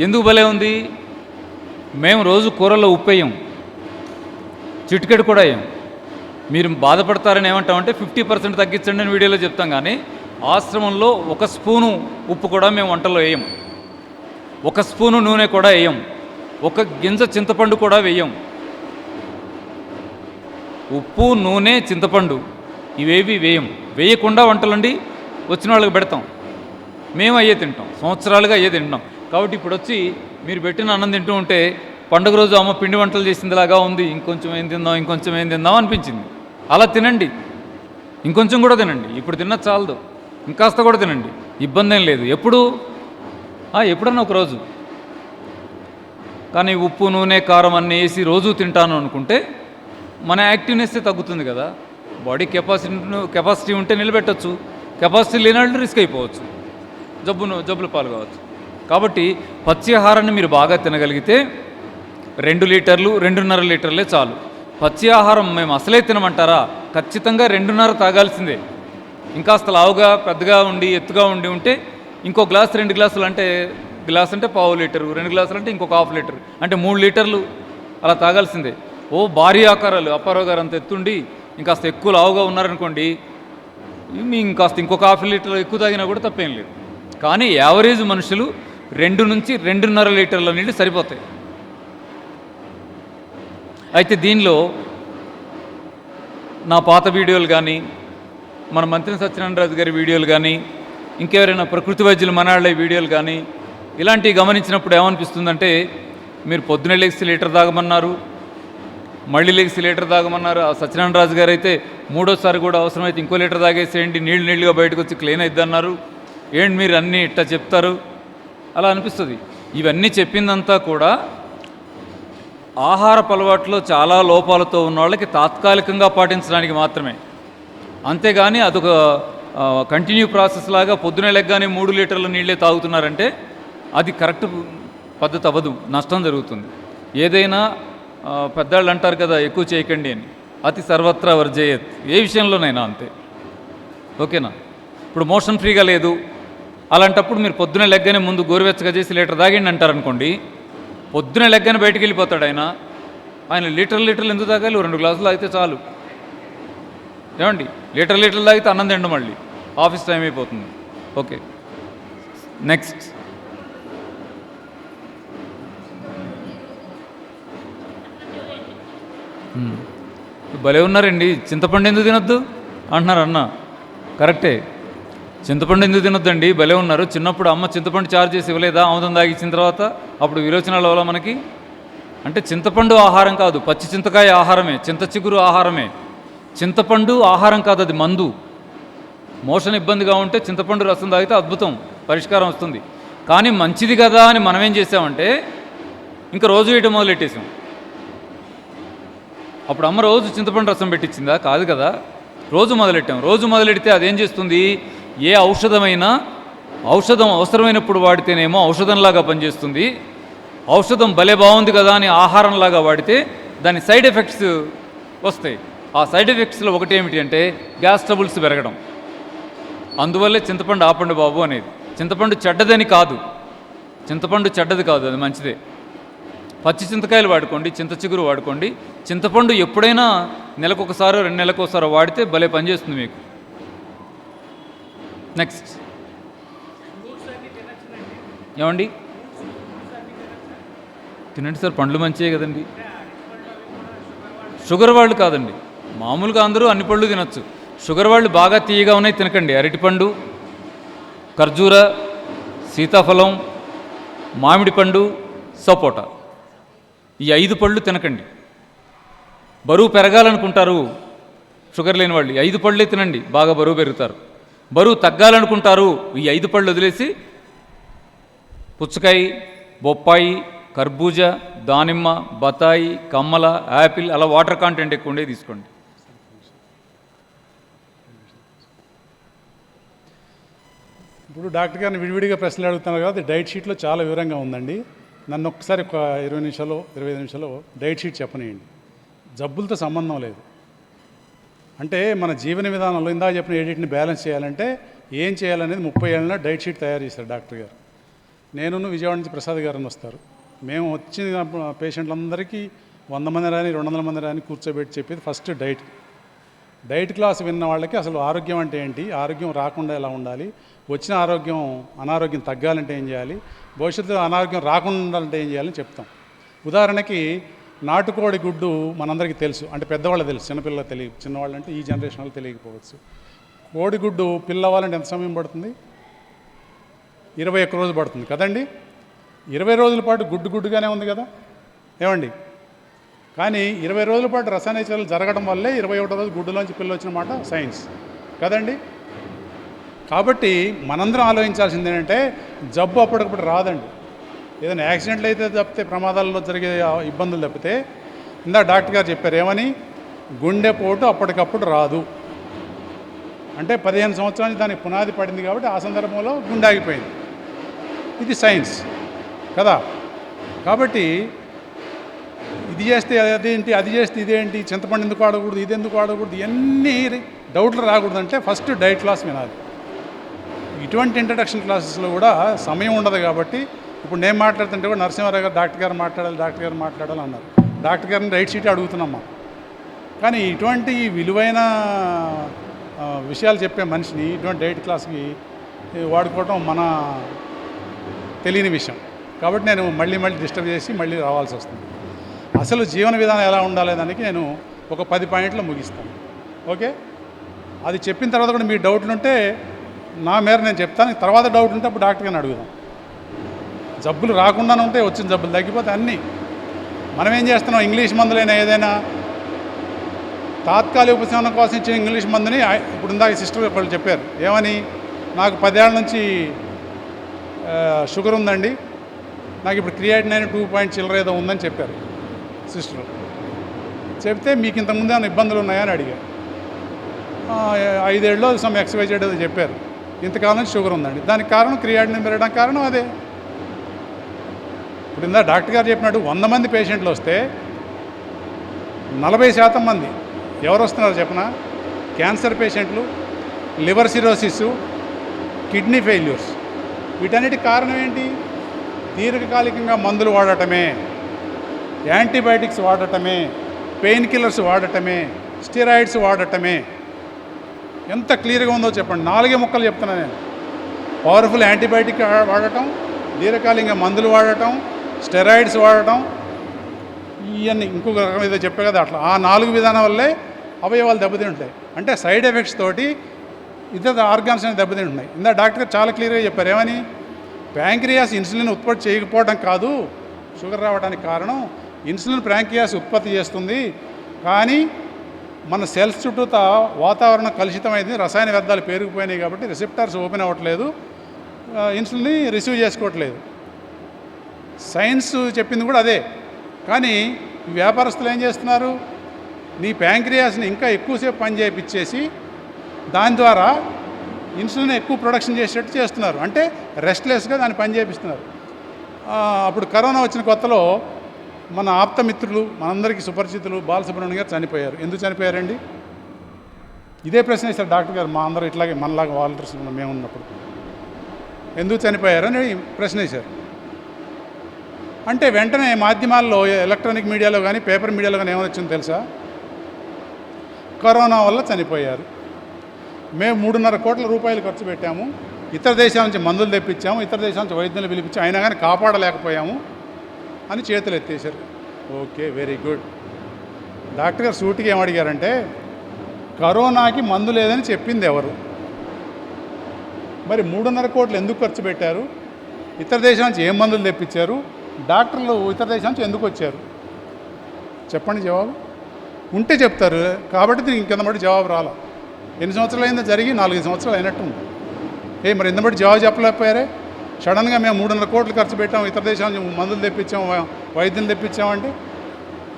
ఎందుకు భలే ఉంది? మేము రోజు కూరల్లో ఉప్పు వేయం, చిటికెడు కూడా వేయం. మీరు బాధపడతారని ఏమంటామంటే 50% తగ్గించండి అని వీడియోలో చెప్తాం. కానీ ఆశ్రమంలో 1 స్పూను ఉప్పు కూడా మేము వంటల్లో వేయం, 1 స్పూను నూనె కూడా వేయం, 1 గింజ చింతపండు కూడా వేయం. ఉప్పు, నూనె, చింతపండు ఇవేవి వేయకుండా వంటలండి వచ్చిన వాళ్ళకి పెడతాం. మేము అయ్యే తింటాం, సంవత్సరాలుగా అయ్యే తింటాం. కాబట్టి ఇప్పుడు వచ్చి మీరు పెట్టిన అన్నం తింటూ ఉంటే పండుగ రోజు అమ్మ పిండి వంటలు చేసిందిలాగా ఉంది, ఇంకొంచెం ఏం తిందాం అనిపించింది. అలా తినండి, ఇంకొంచెం కూడా తినండి. ఇప్పుడు తిన్నది చాలదు, ఇంకాస్త కూడా తినండి, ఇబ్బంది ఏం లేదు. ఎప్పుడన్నా ఒక రోజు. కానీ ఉప్పు, నూనె, కారం అన్నీ వేసి రోజు తింటాను అనుకుంటే మన యాక్టివ్నెస్ తగ్గుతుంది కదా. బాడీ కెపాసిటీ ఉంటే నిలబెట్టచ్చు, కెపాసిటీ లేని వాళ్ళు రిస్క్ అయిపోవచ్చు, జబ్బులు పాల్గొవచ్చు. కాబట్టి పచ్చి ఆహారాన్ని మీరు బాగా తినగలిగితే 2 లీటర్లు 2.5 లీటర్లే చాలు. పచ్చి ఆహారం మేము అసలే తినమంటారా? ఖచ్చితంగా 2.5 తాగాల్సిందే. ఇంకాస్త లావుగా పెద్దగా ఉండి ఎత్తుగా ఉంటే ఇంకో గ్లాస్ 2 గ్లాసులు, అంటే గ్లాస్ అంటే పావు లీటరు, 2 గ్లాసులు అంటే ఇంకొక హాఫ్ లీటర్, అంటే 3 లీటర్లు అలా తాగాల్సిందే. ఓ భారీ ఆకారాలు అప్పారావు గారు అంత ఎత్తుండి ఇంకాస్త ఎక్కువ లావుగా ఉన్నారనుకోండి, మీ ఇంకాస్త ఇంకొక హాఫ్ లీటర్ ఎక్కువ తాగినా కూడా తప్పేం లేదు. కానీ యావరేజ్ మనుషులు 2 నుంచి 2.5 లీటర్ల నీళ్ళు సరిపోతాయి. అయితే దీనిలో నా పాత వీడియోలు కానీ, మన మంత్రి సత్యనారాయణరాజు గారి వీడియోలు కానీ, ఇంకెవరైనా ప్రకృతి వైద్యులు మనాళ్ళ వీడియోలు కానీ ఇలాంటివి గమనించినప్పుడు ఏమనిపిస్తుందంటే, మీరు పొద్దున లెగిసి లీటర్ తాగమన్నారు, మళ్ళీ లెగిసి లీటర్ తాగమన్నారు. ఆ సత్యనారాయణరాజు గారు అయితే 3వ సారి కూడా అవసరమైతే ఇంకో లీటర్ తాగేసేయండి, నీళ్ళుగా బయటకు వచ్చి క్లీన్ అయిద్ది అన్నారు. ఏంటి మీరు అన్నీ ఇట్లా చెప్తారు అలా అనిపిస్తుంది. ఇవన్నీ చెప్పిందంతా కూడా ఆహారపు అలవాట్లో చాలా లోపాలతో ఉన్న వాళ్ళకి తాత్కాలికంగా పాటించడానికి మాత్రమే. అంతేగాని అదొక కంటిన్యూ ప్రాసెస్ లాగా పొద్దునే లెగ్గానే 3 లీటర్ల నీళ్ళే తాగుతున్నారంటే అది కరెక్ట్ పద్ధతి అవ్వదు, నష్టం జరుగుతుంది. ఏదైనా పెద్దవాళ్ళు అంటారు కదా, ఎక్కువ చేయకండి అని. అతి సర్వత్రా వర్జయత్, ఏ విషయంలోనైనా అంతే. ఓకేనా? ఇప్పుడు మోషన్ ఫ్రీగా లేదు, అలాంటప్పుడు మీరు పొద్దున లెగ్గనే ముందు గోరువెచ్చగా చేసి లీటర్ తాగండి అంటారనుకోండి, పొద్దున లెగ్గనే బయటికి వెళ్ళిపోతాడు ఆయన లీటర్లు ఎందుకు తాగాలి? 2 గ్లాసులు తాగితే చాలు. ఏమండి, లీటర్లు తాగితే అన్నం తిండి, మళ్ళీ ఆఫీస్ టైం అయిపోతుంది. Okay, next. భలే ఉన్నారండి. చింతపండు ఎందుకు తినొద్దు అంటున్నారు అన్న. కరెక్టే, చింతపండు ఎందుకు తినొద్దండి, భలే ఉన్నారు. చిన్నప్పుడు అమ్మ చింతపండు చారు చేసి ఇవ్వలేదా ఆముదం తాగిచ్చిన తర్వాత? అప్పుడు విరోచనాలు అవ్వాలా మనకి? అంటే చింతపండు ఆహారం కాదు, పచ్చి చింతకాయ ఆహారమే, చింత చిగురు ఆహారమే. చింతపండు ఆహారం కాదు, అది మందు. మోషన్ ఇబ్బందిగా ఉంటే చింతపండు రసం తాగితే అద్భుతం, పరిష్కారం వస్తుంది. కానీ మంచిది కదా అని మనం ఏం చేసామంటే ఇంకా రోజు వేయటం మొదలెట్టేసాం. అప్పుడు అమ్మ రోజు చింతపండు రసం పెట్టించిందా? కాదు కదా, రోజు మొదలెట్టాం. రోజు మొదలెడితే అదేం చేస్తుంది? ఏ ఔషధమైనా ఔషధం అవసరమైనప్పుడు వాడితేనేమో ఔషధంలాగా పనిచేస్తుంది. ఔషధం భలే బాగుంది కదా అని ఆహారంలాగా వాడితే దాని సైడ్ ఎఫెక్ట్స్ వస్తాయి. ఆ సైడ్ ఎఫెక్ట్స్లో ఒకటి ఏమిటి అంటే గ్యాస్ ట్రబుల్స్ పెరగడం. అందువల్లే చింతపండు ఆపండి బాబు అనేది. చింతపండు చెడ్డదని కాదు, చింతపండు చెడ్డది కాదు, అది మంచిదే. పచ్చి చింతకాయలు వాడుకోండి, చింత చిగురు వాడుకోండి. చింతపండు ఎప్పుడైనా నెలకొకసారో 2 నెలలకోసారో వాడితే భలే పనిచేస్తుంది మీకు. నెక్స్ట్ ఏమండి? తినండి సార్, పండ్లు మంచివే కదండి. షుగర్ వాళ్ళు కాదండి, మామూలుగా అందరూ అన్ని పళ్ళు తినొచ్చు. షుగర్ వాళ్ళు బాగా తీయగా ఉన్నాయి తినకండి. అరటిపండు, ఖర్జూర, సీతాఫలం, మామిడి పండు, సపోటా, ఈ 5 పళ్ళు తినకండి. బరువు పెరగాలనుకుంటారు షుగర్ లేని వాళ్ళు, 5 పళ్ళే తినండి, బాగా బరువు పెరుగుతారు. బరువు తగ్గాలనుకుంటారు, ఈ 5 పళ్ళు వదిలేసి పుచ్చకాయ, బొప్పాయి, కర్బూజా, దానిమ్మ, బత్తాయి, కమ్మల, యాపిల్, అలా వాటర్ కాంటెంట్ ఎక్కువ ఉండే తీసుకోండి. ఇప్పుడు డాక్టర్ గారిని విడివిడిగా ప్రశ్నలు అడుగుతున్నారు కదా, డైట్ షీట్లో చాలా వివరంగా ఉందండి. నన్ను ఒక్కసారి ఒక 20 నిమిషాలు 25 నిమిషాలు డైట్ షీట్ చెప్పనియండి. జబ్బులతో సంబంధం లేదు. అంటే మన జీవన విధానంలో ఇందాక చెప్పిన ఏడింటిని బ్యాలెన్స్ చేయాలంటే ఏం చేయాలనేది 30 ఏళ్ళలో డైట్ షీట్ తయారు చేశారు డాక్టర్ గారు. నేను విజయవాడ నుంచి ప్రసాద్ గారు వస్తారు. మేము వచ్చిన పేషెంట్లందరికీ 100 మంది రాని 200 మంది రాని కూర్చోబెట్టి చెప్పేది ఫస్ట్ డైట్ క్లాస్ విన్న వాళ్ళకి అసలు ఆరోగ్యం అంటే ఏంటి, ఆరోగ్యం రాకుండా ఎలా ఉండాలి, వచ్చిన అనారోగ్యం తగ్గాలంటే ఏం చేయాలి, భవిష్యత్తులో అనారోగ్యం రాకుండా ఉండాలంటే ఏం చేయాలని చెప్తాం. ఉదాహరణకి నాటుకోడి గుడ్డు మనందరికీ తెలుసు, అంటే పెద్దవాళ్ళకి తెలుసు, చిన్నపిల్లలకు తెలియదు. చిన్నవాళ్ళు అంటే ఈ జనరేషన్ వాళ్ళు తెలియకపోవచ్చు. కోడిగుడ్డు పిల్లవాలంటే ఎంత సమయం పడుతుంది? 21 రోజులు పడుతుంది కదండి. 20 రోజుల పాటు గుడ్డుగానే ఉంది కదా, ఏమండి? కానీ 20 రోజుల పాటు రసాయన చర్యలు జరగడం వల్లే 21వ రోజు గుడ్డులోంచి పిల్ల వచ్చిన మాట సైన్స్ కదండి. కాబట్టి మనందరం ఆలోచించాల్సింది ఏంటంటే జబ్బు అప్పటికప్పుడు రాదండి. ఏదైనా యాక్సిడెంట్లు అయితే తప్పితే, ప్రమాదాల్లో జరిగే ఇబ్బందులు తప్పితే, ఇందాక డాక్టర్ గారు చెప్పారు ఏమని, గుండెపోటు అప్పటికప్పుడు రాదు. అంటే 15 సంవత్సరాల నుంచి దానికి పునాది పడింది కాబట్టి ఆ సందర్భంలో గుండె ఆగిపోయింది. ఇది సైన్స్ కదా. కాబట్టి ఇది చేస్తే అదేంటి, అది చేస్తే ఇదేంటి, చింతపండు ఎందుకు వాడకూడదు, ఇది ఎందుకు వాడకూడదు, ఇవన్నీ డౌట్లు రాకూడదు అంటే ఫస్ట్ డైట్ క్లాస్ వినాలి. ఇటువంటి ఇంట్రడక్షన్ క్లాసెస్లో కూడా సమయం ఉండదు కాబట్టి ఇప్పుడు నేను మాట్లాడుతుంటే కూడా నరసింహారావు గారు డాక్టర్ గారు మాట్లాడాలి అన్నారు. డాక్టర్ గారిని రైట్ షీట్ అడుగుతున్నామ్మా. కానీ ఇటువంటి విలువైన విషయాలు చెప్పే మనిషిని ఇటువంటి డైట్ క్లాస్కి వాడుకోవడం మన తెలియని విషయం. కాబట్టి నేను మళ్ళీ డిస్టర్బ్ చేసి మళ్ళీ రావాల్సి వస్తుంది. అసలు జీవన విధానం ఎలా ఉండాలి దానికి నేను ఒక 10 పాయింట్లు ముగిస్తాను. ఓకే, అది చెప్పిన తర్వాత కూడా మీ డౌట్లు ఉంటే నా మేర నేను చెప్తాను. తర్వాత డౌట్ ఉంటే అప్పుడు డాక్టర్ గారిని అడుగుదాం. జబ్బులు రాకుండానే ఉంటే వచ్చిన జబ్బులు తగ్గిపోతే అన్నీ మనం ఏం చేస్తున్నాం, ఇంగ్లీష్ మందులైనా ఏదైనా తాత్కాలిక ఉపశమనం కోసం ఇచ్చిన ఇంగ్లీష్ మందుని ఇప్పుడు ఇందాక సిస్టర్ వాళ్ళు చెప్పారు ఏమని, నాకు 10 ఏళ్ల నుంచి షుగర్ ఉందండి, నాకు ఇప్పుడు క్రియాటినైన్ 2 చిల్లర ఏదో ఉందని చెప్పారు సిస్టర్. చెప్తే మీకు ఇంతకుముందు ఏమైనా ఇబ్బందులు ఉన్నాయని అడిగారు. 5 ఏళ్ళలో సమ్ XYZ ఏదో చెప్పారు, ఇంతకాలం నుంచి షుగర్ ఉందండి. దానికి కారణం క్రియాటినైన్ పెరగడానికి కారణం అదే. ఇప్పుడు ఇందా డాక్టర్ గారు చెప్పినట్టు 100 మంది పేషెంట్లు వస్తే 40% మంది ఎవరు వస్తున్నారు చెప్పనా, క్యాన్సర్ పేషెంట్లు, లివర్ సిరోసిస్, కిడ్నీ ఫెయిల్యూర్స్. వీటన్నిటికి కారణం ఏంటి, దీర్ఘకాలికంగా మందులు వాడటమే, యాంటీబయాటిక్స్ వాడటమే, పెయిన్ కిల్లర్స్ వాడటమే, స్టెరాయిడ్స్ వాడటమే. ఎంత క్లియర్గా ఉందో చెప్పండి. 4 ముక్కలు చెప్తున్నాను నేను. పవర్ఫుల్ యాంటీబయాటిక్ వాడటం, దీర్ఘకాలికంగా మందులు వాడటం, స్టెరాయిడ్స్ వాడటం, ఇవన్నీ ఇంకొక రకం ఏదో చెప్పే కదా అట్లా. ఆ 4 విధానం వల్లే అవయవాలు దెబ్బతింటాయి. అంటే సైడ్ ఎఫెక్ట్స్ తోటి ఇతర ఆర్గాన్స్ అనేవి దెబ్బతింటున్నాయి. ఇందా డాక్టర్ గారు చాలా క్లియర్గా చెప్పారు ఏమని, ప్యాంక్రియాస్ ఇన్సులిన్ ఉత్పత్తి చేయకపోవడం కాదు షుగర్ రావడానికి కారణం, ఇన్సులిన్ ప్యాంక్రియాస్ ఉత్పత్తి చేస్తుంది, కానీ మన సెల్స్ చుట్టూ వాతావరణం కలుషితమైంది, రసాయన వ్యర్థాలు పెరిగిపోయినాయి కాబట్టి రిసెప్టార్స్ ఓపెన్ అవ్వట్లేదు, ఇన్సులిన్ని రిసీవ్ చేసుకోవట్లేదు. సైన్స్ చెప్పింది కూడా అదే. కానీ వ్యాపారస్తులు ఏం చేస్తున్నారు, నీ ప్యాంక్రియాస్ని ఇంకా ఎక్కువసేపు పని చేయించేసి దాని ద్వారా ఇన్సులిన్ ఎక్కువ ప్రొడక్షన్ చేసేటట్టు చేస్తున్నారు. అంటే రెస్ట్లెస్గా దాన్ని పని చేపిస్తున్నారు. అప్పుడు కరోనా వచ్చిన కొత్తలో మన ఆప్తమిత్రులు, మనందరికీ సుపరిచితులు బాలసుబ్రహ్మణ్యం గారు చనిపోయారు. ఎందుకు చనిపోయారండి? ఇదే ప్రశ్న వేశారు డాక్టర్ గారు. మా అందరూ ఇట్లాగే మనలాగా వాలంటీర్స్ మేము ఉన్నప్పుడు ఎందుకు చనిపోయారని ప్రశ్న వేశారు. అంటే వెంటనే మాధ్యమాల్లో, ఎలక్ట్రానిక్ మీడియాలో కానీ పేపర్ మీడియాలో కానీ ఏమని వచ్చిందో తెలుసా, కరోనా వల్ల చనిపోయారు. మేము 3.5 కోట్ల రూపాయలు ఖర్చు పెట్టాము, ఇతర దేశాల నుంచి మందులు తెప్పించాము, ఇతర దేశాల నుంచి వైద్యులు పిలిపించాము, అయినా కానీ కాపాడలేకపోయాము అని చేతులు ఎత్తేశారు. Okay, very good. డాక్టర్ గారు సూటిగా ఏమడిగారంటే, కరోనాకి మందు లేదని చెప్పింది ఎవరు? మరి 3.5 కోట్లు ఎందుకు ఖర్చు పెట్టారు? ఇతర దేశాల నుంచి ఏం మందులు తెప్పించారు? డాక్టర్లు ఇతర దేశాల నుంచి ఎందుకు వచ్చారు? చెప్పండి జవాబు. ఉంటే చెప్తారు. కాబట్టి దీనికి ఇంకెంత బట్టి జవాబు రాలా. ఎన్ని సంవత్సరాలు అయిందో జరిగి 4 సంవత్సరాలు అయినట్టుంది. మరి ఇంత బట్టి జవాబు చెప్పలేకపోయారే. సడన్గా మేము 3.5 కోట్లు ఖర్చు పెట్టాము, ఇతర దేశాల నుంచి మందులు తెప్పించాము, వైద్యులు తెప్పించామంటే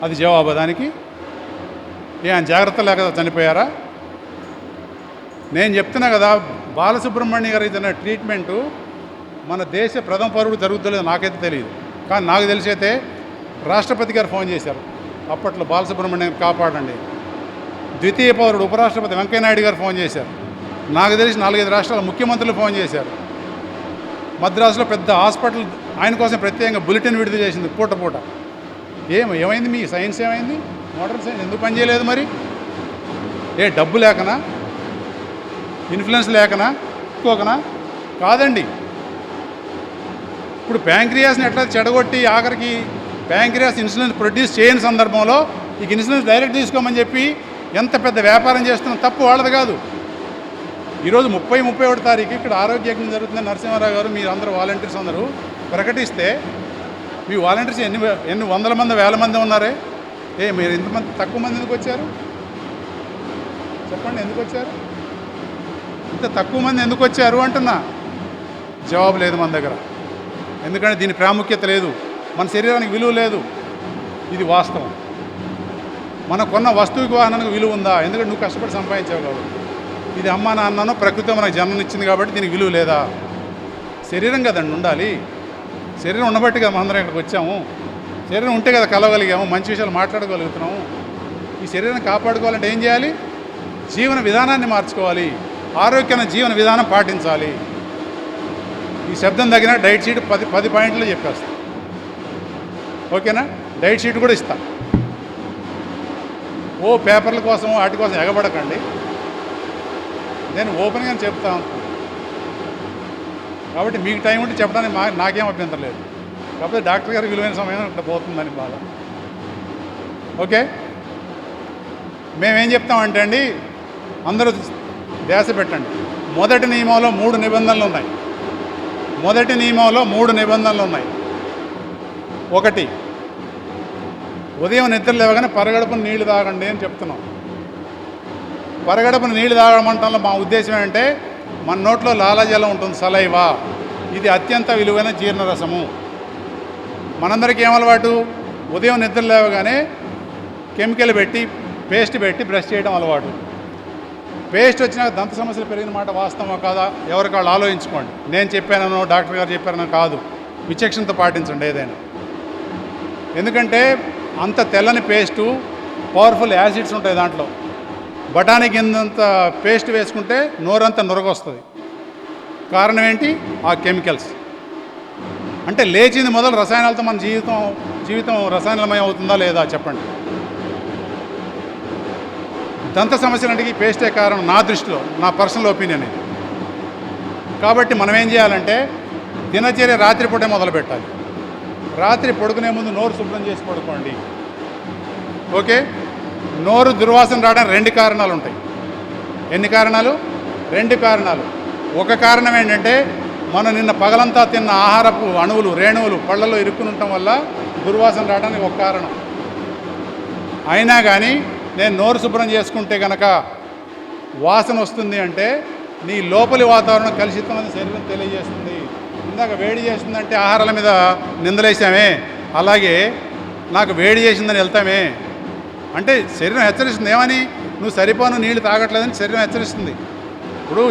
అది జవాబు దానికి? జాగ్రత్త లేక చనిపోయారా? నేను చెప్తున్నా కదా, బాలసుబ్రహ్మణ్యం గారు ఇచ్చిన ట్రీట్మెంటు మన దేశ ప్రథమ పౌరుడు జరుగుతుందో నాకైతే తెలియదు. కానీ నాకు తెలిసైతే రాష్ట్రపతి గారు ఫోన్ చేశారు అప్పట్లో, బాలసుబ్రహ్మణ్యం కాపాడండి. ద్వితీయ పౌరుడు ఉపరాష్ట్రపతి వెంకయ్యనాయుడు గారు ఫోన్ చేశారు. నాకు తెలిసి 4-5 రాష్ట్రాల ముఖ్యమంత్రులు ఫోన్ చేశారు. మద్రాసులో పెద్ద హాస్పిటల్ ఆయన కోసం ప్రత్యేకంగా బులెటిన్ విడుదల చేసింది పూట. ఏమైంది మీ సైన్స్? ఏమైంది మోడర్న్ సైన్స్? ఎందుకు పనిచేయలేదు మరి? డబ్బు లేకనా, ఇన్ఫ్లుయెన్స్ లేకనా, ఇంకోకనా? కాదండి. ఇప్పుడు ప్యాంక్రియాస్ని ఎట్లా చెడగొట్టి ఆఖరికి ప్యాంక్రియాస్ ఇన్సులిన్ ప్రొడ్యూస్ చేయని సందర్భంలో ఇక ఇన్సులిన్ డైరెక్ట్ తీసుకోమని చెప్పి ఎంత పెద్ద వ్యాపారం చేస్తున్న తప్పు వాళ్ళది కాదు. ఈరోజు 30-31 తారీఖు ఇక్కడ ఆరోగ్య యజ్ఞం జరుగుతుంది. నరసింహారావు గారు, మీరు అందరూ వాలంటీర్స్ అందరూ ప్రకటిస్తే మీ వాలంటీర్స్ ఎన్ని వందల మంది, వేల మంది ఉన్నారే. మీరు ఇంతమంది తక్కువ మంది ఎందుకు వచ్చారు? చెప్పండి, ఎందుకు వచ్చారు? ఇంత తక్కువ మంది ఎందుకు వచ్చారు అంటున్నా. జవాబు లేదు మన దగ్గర. ఎందుకంటే దీని ప్రాముఖ్యత లేదు, మన శరీరానికి విలువ లేదు. ఇది వాస్తవం. మనం కొన్న వస్తువుకి వాహనానికి విలువ ఉందా? ఎందుకంటే నువ్వు కష్టపడి సంపాదించావు కాబట్టి. ఇది అమ్మా నాన్ననో ప్రకృతి మనకు జన్మనిచ్చింది కాబట్టి దీనికి విలువ లేదా? శరీరం కదండి ఉండాలి. శరీరం ఉండబట్టి కదా మనందరం ఇక్కడికి వచ్చాము. శరీరం ఉంటే కదా కలవగలిగాము, మంచి విషయాలు మాట్లాడగలుగుతున్నాము. ఈ శరీరాన్ని కాపాడుకోవాలంటే ఏం చేయాలి? జీవన విధానాన్ని మార్చుకోవాలి, ఆరోగ్యమైన జీవన విధానం పాటించాలి. ఈ శబ్దం తగిన డైట్ షీట్ 10 పాయింట్లు చెప్పేస్తా. ఓకేనా? డైట్ షీట్ కూడా ఇస్తా. ఓ పేపర్ల కోసం వాటి కోసం ఎగబడకండి. నేను ఓపెన్గా చెప్తా ఉంటాను. కాబట్టి మీకు టైం ఉంటే చెప్పడానికి నాకేం అభ్యంతరం లేదు. కాకపోతే డాక్టర్ గారికి విలువైన సమయం ఇక్కడ పోతుందని బాధ. ఓకే, మేమేం చెప్తామంటే అండి, అందరూ ధ్యాస పెట్టండి. మొదటి నియమంలో 3 నిబంధనలు ఉన్నాయి. మొదటి నియమంలో 3 నిబంధనలు ఉన్నాయి. 1, ఉదయం నిద్ర లేవగానే పరగడుపున నీళ్లు తాగండి అని చెప్తున్నాం. పరగడుపున నీళ్లు తాగమంటంలో మా ఉద్దేశం ఏంటంటే, మన నోట్లో లాలాజలం ఉంటుంది, సలైవా. ఇది అత్యంత విలువైన జీర్ణరసము. మనందరికీ ఏమలవాటు? ఉదయం నిద్ర లేవగానే కెమికల్ పెట్టి, పేస్ట్ పెట్టి బ్రష్ చేయడం అలవాటు. పేస్ట్ వచ్చినాక దంత సమస్యలు పెరిగిన మాట వాస్తవమా కాదా? ఎవరికి వాళ్ళు ఆలోచించుకోండి. నేను చెప్పానో డాక్టర్ గారు చెప్పారనో కాదు, విచక్షణతో పాటించండి ఏదైనా. ఎందుకంటే అంత తెల్లని పేస్టు, పవర్ఫుల్ యాసిడ్స్ ఉంటాయి దాంట్లో. బఠానీ కిందంత పేస్ట్ వేసుకుంటే నోరంతా నురగొస్తుంది. కారణం ఏంటి? ఆ కెమికల్స్. అంటే లేచింది మొదలు రసాయనాలతో మన జీవితం రసాయనమయం అవుతుందా లేదా చెప్పండి. దంత సమస్యలంటే పేస్టే కారణం నా దృష్టిలో, నా పర్సనల్ ఒపీనియన్ ఇది. కాబట్టి మనం ఏం చేయాలంటే, దినచర్య రాత్రిపూటే మొదలు పెట్టాలి. రాత్రి పడుకునే ముందు నోరు శుభ్రం చేసి పడుకోండి. ఓకే, నోరు దుర్వాసన రావడానికి 2 కారణాలు ఉంటాయి. ఎన్ని కారణాలు? 2 కారణాలు. ఒక కారణం ఏంటంటే, మనం నిన్న పగలంతా తిన్న ఆహారపు అణువులు, రేణువులు పళ్ళలో ఇరుక్కుని ఉండటం వల్ల దుర్వాసన రావడానికి ఒక కారణం. అయినా కానీ నేను నోరు శుభ్రం చేసుకుంటే కనుక వాసన వస్తుంది అంటే, నీ లోపలి వాతావరణం కలుషితమని శరీరం తెలియజేస్తుంది. ఇందాక వేడి చేస్తుందంటే ఆహారాల మీద నిందలేసామే, అలాగే నాకు వేడి చేసిందని వెళ్తామే అంటే శరీరం హెచ్చరిస్తుంది. ఏమని? నువ్వు సరిపోను నీళ్లు తాగట్లేదని శరీరం హెచ్చరిస్తుంది. ఇప్పుడు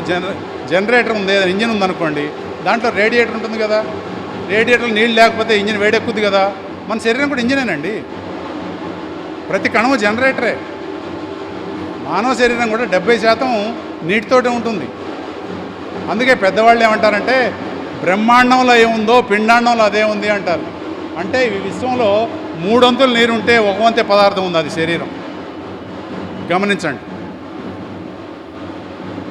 జనరేటర్ ఉంది, ఇంజిన్ ఉందనుకోండి, దాంట్లో రేడియేటర్ ఉంటుంది కదా. రేడియేటర్లో నీళ్ళు లేకపోతే ఇంజిన్ వేడెక్కుద్ది కదా. మన శరీరం కూడా ఇంజినేనండి. ప్రతి కణము జనరేటరే. మానవ శరీరం కూడా 70% నీటితోటే ఉంటుంది. అందుకే పెద్దవాళ్ళు ఏమంటారంటే, బ్రహ్మాండంలో ఏముందో పిండాండంలో అదే ఉంది అంటారు. అంటే ఈ విశ్వంలో 3 వంతులు నీరు ఉంటే 1 వంతే పదార్థం ఉంది, అది శరీరం. గమనించండి.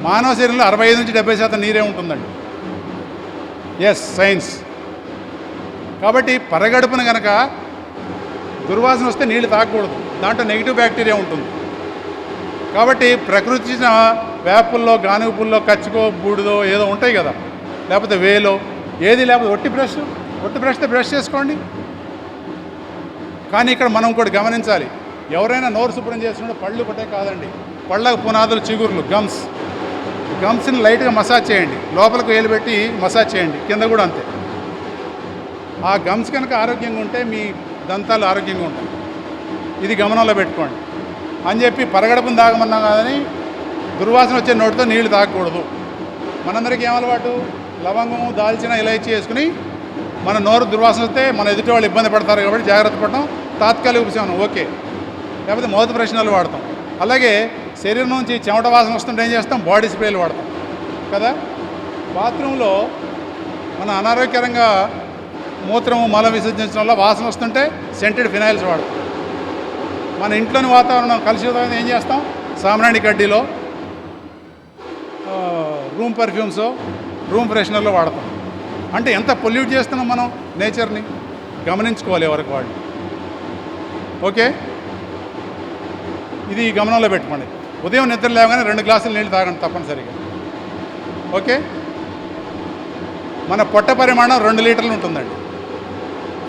మానవ శరీరంలో 65 నుంచి 70% నీరే ఉంటుందండి. Yes, science. కాబట్టి పరగడుపున కనుక దుర్వాసన వస్తే నీళ్లు తాగకూడదు. దాంట్లో నెగిటివ్ బ్యాక్టీరియా ఉంటుంది. కాబట్టి ప్రకృతి ఇచ్చిన వేపుల్లో, గానుగ పుల్లో, కచ్చుకో, బూడిదో ఏదో ఉంటాయి కదా, లేకపోతే వేలో, ఏది లేకపోతే ఒట్టి బ్రష్తో బ్రష్ చేసుకోండి. కానీ ఇక్కడ మనం కూడా గమనించాలి, ఎవరైనా నోరు శుభ్రం చేస్తున్నప్పుడు పళ్ళు ఒకటే కాదండి, పళ్ళకు పునాదులు, చిగుర్లు, గమ్స్ని లైట్గా మసాజ్ చేయండి. లోపలికి వేలు పెట్టి మసాజ్ చేయండి, కింద కూడా అంతే. ఆ గమ్స్ కనుక ఆరోగ్యంగా ఉంటే మీ దంతాలు ఆరోగ్యంగా ఉంటాయి. ఇది గమనంలో పెట్టుకోండి అని చెప్పి పరగడుపుని తాగమన్నాం కానీ దుర్వాసన వచ్చే నోటితో నీళ్లు తాగకూడదు. మనందరికీ ఏమలవాటు? లవంగము, దాల్చిన, ఇలాచి వేసుకుని మన నోరు దుర్వాసన వస్తే మన ఎదుటి వాళ్ళు ఇబ్బంది పడతారు కాబట్టి జాగ్రత్త పడటం, తాత్కాలిక ఉపశమనం ఓకే. లేకపోతే మౌత్ ప్రశ్నలు వాడతాం. అలాగే శరీరం నుంచి చెమట వాసన వస్తుంటే ఏం చేస్తాం? బాడీ స్ప్రేలు వాడతాం కదా. బాత్రూంలో మన అనారోగ్యకరంగా మూత్రము, మలం విసర్జించడం వల్ల వాసన వస్తుంటే సెంటెడ్ ఫినాయిల్స్ వాడతాం. మన ఇంట్లోని వాతావరణం కలుషితమైన ఏం చేస్తాం? సామ్రాణి కడ్డీలో, రూమ్ పర్ఫ్యూమ్స్, రూమ్ ఫ్రెషనర్లో వాడతాం. అంటే ఎంత పొల్యూట్ చేస్తున్నాం మనం నేచర్ని. గమనించుకోవాలి ఎవరికి వాళ్ళు. ఓకే, ఇది గమనంలో పెట్టుకోండి. ఉదయం నిద్ర లేవగానే 2 గ్లాసులు నీళ్ళు తాగండి తప్పనిసరిగా. ఓకే, మన పొట్ట పరిమాణం 2 లీటర్లు ఉంటుందండి.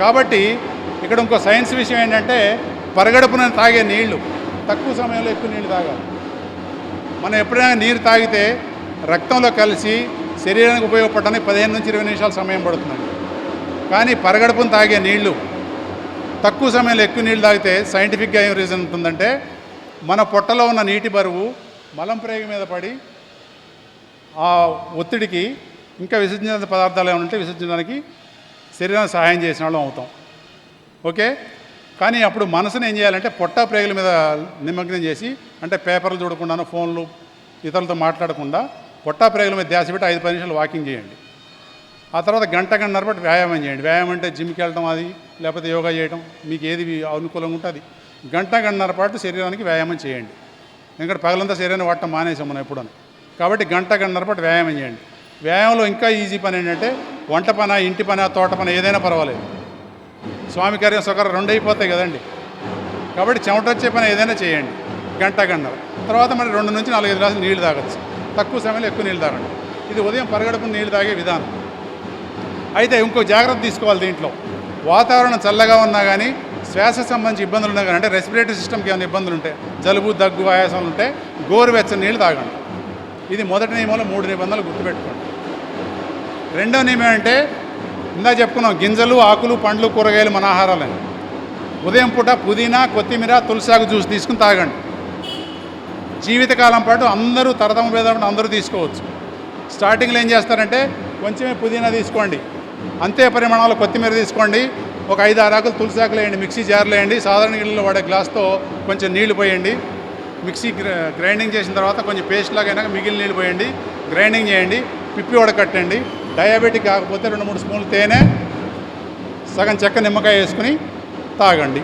కాబట్టి ఇక్కడ ఇంకో సైన్స్ విషయం ఏంటంటే, పరగడుపున తాగే నీళ్లు తక్కువ సమయంలో ఎక్కువ నీళ్ళు తాగాలి. మనం ఎప్పుడైనా నీరు తాగితే రక్తంలో కలిసి శరీరానికి ఉపయోగపడడానికి 15 నుంచి 20 నిమిషాలు సమయం పడుతుందండి. కానీ పరగడుపున తాగే నీళ్లు తక్కువ సమయంలో ఎక్కువ నీళ్ళు తాగితే సైంటిఫిక్గా ఏం రీజన్ ఉంటుందంటే, మన పొట్టలో ఉన్న నీటి బరువు మలం ప్రేగు మీద పడి ఆ ఒత్తిడికి ఇంకా విసర్జించిన పదార్థాలు ఏమైనా ఉంటే విసర్జించడానికి శరీరానికి సహాయం చేసిన వాళ్ళం అవుతాం. ఓకే. కానీ అప్పుడు మనసుని ఏం చేయాలంటే పొట్టా ప్రేగుల మీద నిమగ్నం చేసి, అంటే పేపర్లు చూడకుండాను, ఫోన్లు ఇతరులతో మాట్లాడకుండా పొట్టా ప్రేగుల మీద ధ్యాస పెట్టి 5-10 నిమిషాలు వాకింగ్ చేయండి. ఆ తర్వాత గంటన్నర పాటు వ్యాయామం చేయండి. వ్యాయామం అంటే జిమ్కి వెళ్ళడం, అది లేకపోతే యోగా చేయడం, మీకు ఏది అనుకూలంగా ఉంటే అది. గంటన్నర పాటు శరీరానికి వ్యాయామం చేయండి. ఎందుకంటే పగలంతా శరీరాన్ని వాడటం మానేసాం మనం ఎప్పుడని. కాబట్టి గంటన్నర పాటు వ్యాయామం చేయండి. వ్యాయామంలో ఇంకా ఈజీ పని ఏంటంటే వంట పని, ఇంటి పని, తోట పని ఏదైనా పర్వాలేదు. స్వామి కార్యం సుఖారం 2 అయిపోతాయి కదండి. కాబట్టి చెమట వచ్చే పని ఏదైనా చేయండి గంటన్నర. తర్వాత మరి 2 నుంచి 4-5 గ్లాసులు నీళ్లు తాగచ్చు. తక్కువ సమయంలో ఎక్కువ నీళ్ళు తాగండి. ఇది ఉదయం పరిగడుపున నీళ్ళు తాగే విధానం. అయితే ఇంకో జాగ్రత్త తీసుకోవాలి దీంట్లో. వాతావరణం చల్లగా ఉన్నా కానీ, శ్వాస సంబంధించి ఇబ్బందులు ఉన్నా కానీ, అంటే రెస్పిరేటరీ సిస్టమ్కి ఏమైనా ఇబ్బందులు ఉంటే, జలుబు, దగ్గు, ఆయాసాలు ఉంటే గోరువెచ్చని నీళ్ళు తాగండి. ఇది మొదటి నియమంలో 3 నిబంధనలు గుర్తుపెట్టుకోండి. రెండో నియమం ఏంటంటే ఇందా చెప్పుకున్నాం, గింజలు, ఆకులు, పండ్లు, కూరగాయలు మన ఆహారాలని. ఉదయం పూట పుదీనా, కొత్తిమీర, తులసాకు జ్యూస్ తీసుకుని తాగండి. జీవితకాలం పాటు అందరూ తరతమ భేదం అందరూ తీసుకోవచ్చు. స్టార్టింగ్లో ఏం చేస్తారంటే కొంచెమే పుదీనా తీసుకోండి, అంతే పరిమాణంలో కొత్తిమీర తీసుకోండి, ఒక 5-6 ఆకులు తులసాకులు వేయండి, మిక్సీ జార్లో వేయండి, సాధారణ నీళ్ళలో వాడే గ్లాస్తో కొంచెం నీళ్లు పోయండి. మిక్సీ గ్రైండింగ్ చేసిన తర్వాత కొంచెం పేస్ట్ లాగా అయినాక మిగిలిన నీళ్ళు పోయండి, గ్రైండింగ్ చేయండి, పిప్పి వడకట్టండి. డయాబెటిక్ కాకపోతే 2-3 స్పూన్లు తేనె, సగం చెక్క నిమ్మకాయ వేసుకుని తాగండి.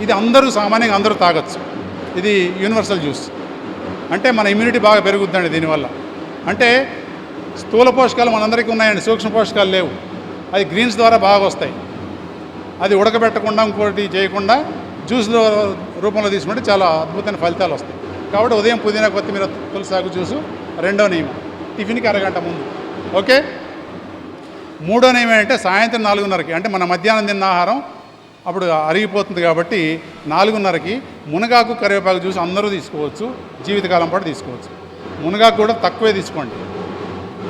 ఇది అందరూ సామాన్యంగా అందరూ తాగొచ్చు. ఇది యూనివర్సల్ జ్యూస్. అంటే మన ఇమ్యూనిటీ బాగా పెరుగుద్దండి దీనివల్ల. అంటే స్థూల పోషకాలు మనందరికీ ఉన్నాయండి, సూక్ష్మ పోషకాలు లేవు. అది గ్రీన్స్ ద్వారా బాగా వస్తాయి. అది ఉడకబెట్టకుండా ఇంకోటి చేయకుండా జ్యూస్ రూపంలో తీసుకుంటే చాలా అద్భుతమైన ఫలితాలు వస్తాయి. కాబట్టి ఉదయం పుదీనా, కొత్తిమీర, తులసాకు జ్యూసు రెండో నియమం, టిఫిన్కి అరగంట ముందు. ఓకే. మూడో నియమం ఏంటంటే సాయంత్రం 4:30కి, అంటే మన మధ్యాహ్నం తిన్న ఆహారం అప్పుడు అరిగిపోతుంది కాబట్టి 4:30కి మునగాకు, కరివేపాకు జ్యూస్ అందరూ తీసుకోవచ్చు, జీవితకాలం పాటు తీసుకోవచ్చు. మునగాకు కూడా తక్కువే తీసుకోండి,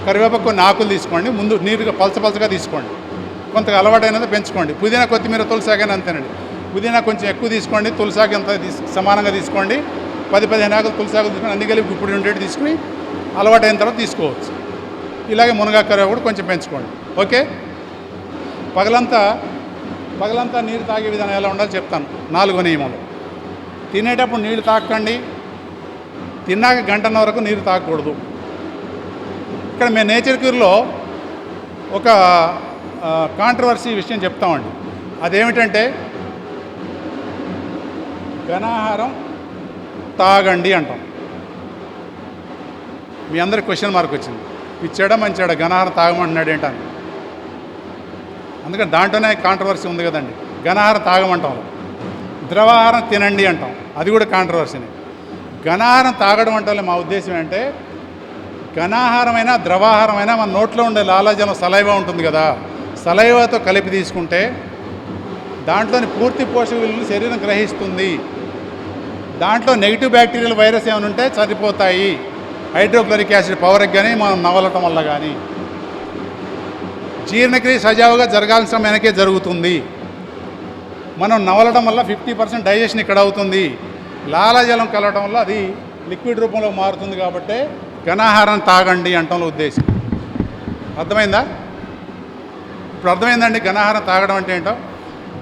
కరివేపాకు కొన్ని ఆకులు తీసుకోండి, ముందు నీరుగా పలచగా తీసుకోండి, కొంత అలవాటైనది పెంచుకోండి. పుదీనా, కొత్తిమీర, తులసాకైనా అంతేనండి. పుదీనా కొంచెం ఎక్కువ తీసుకోండి, తులసాకు ఎంత సమానంగా తీసుకోండి. 10-15 ఆకులు తులసాకులు తీసుకొని అన్ని కలిపి ఇప్పుడు ఉండేది తీసుకుని అలవాటైన తర్వాత తీసుకోవచ్చు. ఇలాగే మునగాకు, కరివేపాకు కూడా కొంచెం పెంచుకోండి. ఓకే. పగలంతా నీరు తాగే విధానం ఎలా ఉండాలో చెప్తాను. 4వ నియమంలో తినేటప్పుడు నీళ్ళు తాకండి, తిన్నాక గంటన్నర వరకు నీరు తాగకూడదు. ఇక్కడ మేము నేచర్ క్యూర్లో ఒక కాంట్రవర్సీ విషయం చెప్తామండి. అదేమిటంటే ఘనాహారం తాగండి అంటాం. మీ అందరికి క్వశ్చన్ మార్క్ వచ్చింది, ఇచ్చాడా మంచాడా, ఘనాహారం తాగమంటున్నాడు ఏంటని. అందుకని దాంట్లోనే కాంట్రవర్సీ ఉంది కదండి. ఘనాహారం తాగమంటాం, ద్రవాహారం తినండి అంటాం, అది కూడా కాంట్రవర్సీనే. ఘనాహారం తాగడం అంటే మా ఉద్దేశం ఏంటంటే ఘనాహారమైనా ద్రవాహారమైనా మన నోట్లో ఉండే లాలాజలం సలైవా ఉంటుంది కదా, సలైవాతో కలిపి తీసుకుంటే దాంట్లోని పూర్తి పోషక విలువలు శరీరం గ్రహిస్తుంది. దాంట్లో నెగిటివ్ బ్యాక్టీరియల్ వైరస్ ఏమైనా ఉంటే చనిపోతాయి. హైడ్రోక్లోరిక్ యాసిడ్ పవర్కి కానీ మనం నవలటం వల్ల కానీ జీర్ణక్రియ సజావుగా జరగాల్సిన సమయానికే జరుగుతుంది. మనం నవలడం వల్ల 50% డైజెషన్ ఇక్కడ అవుతుంది. లాలాజలం కలవడం వల్ల అది లిక్విడ్ రూపంలో మారుతుంది. కాబట్టి ఘనాహారం తాగండి అంటంలో ఉద్దేశం. అర్థమైందా? ఇప్పుడు అర్థమైందండి ఘనాహారం తాగడం అంటే ఏంటో.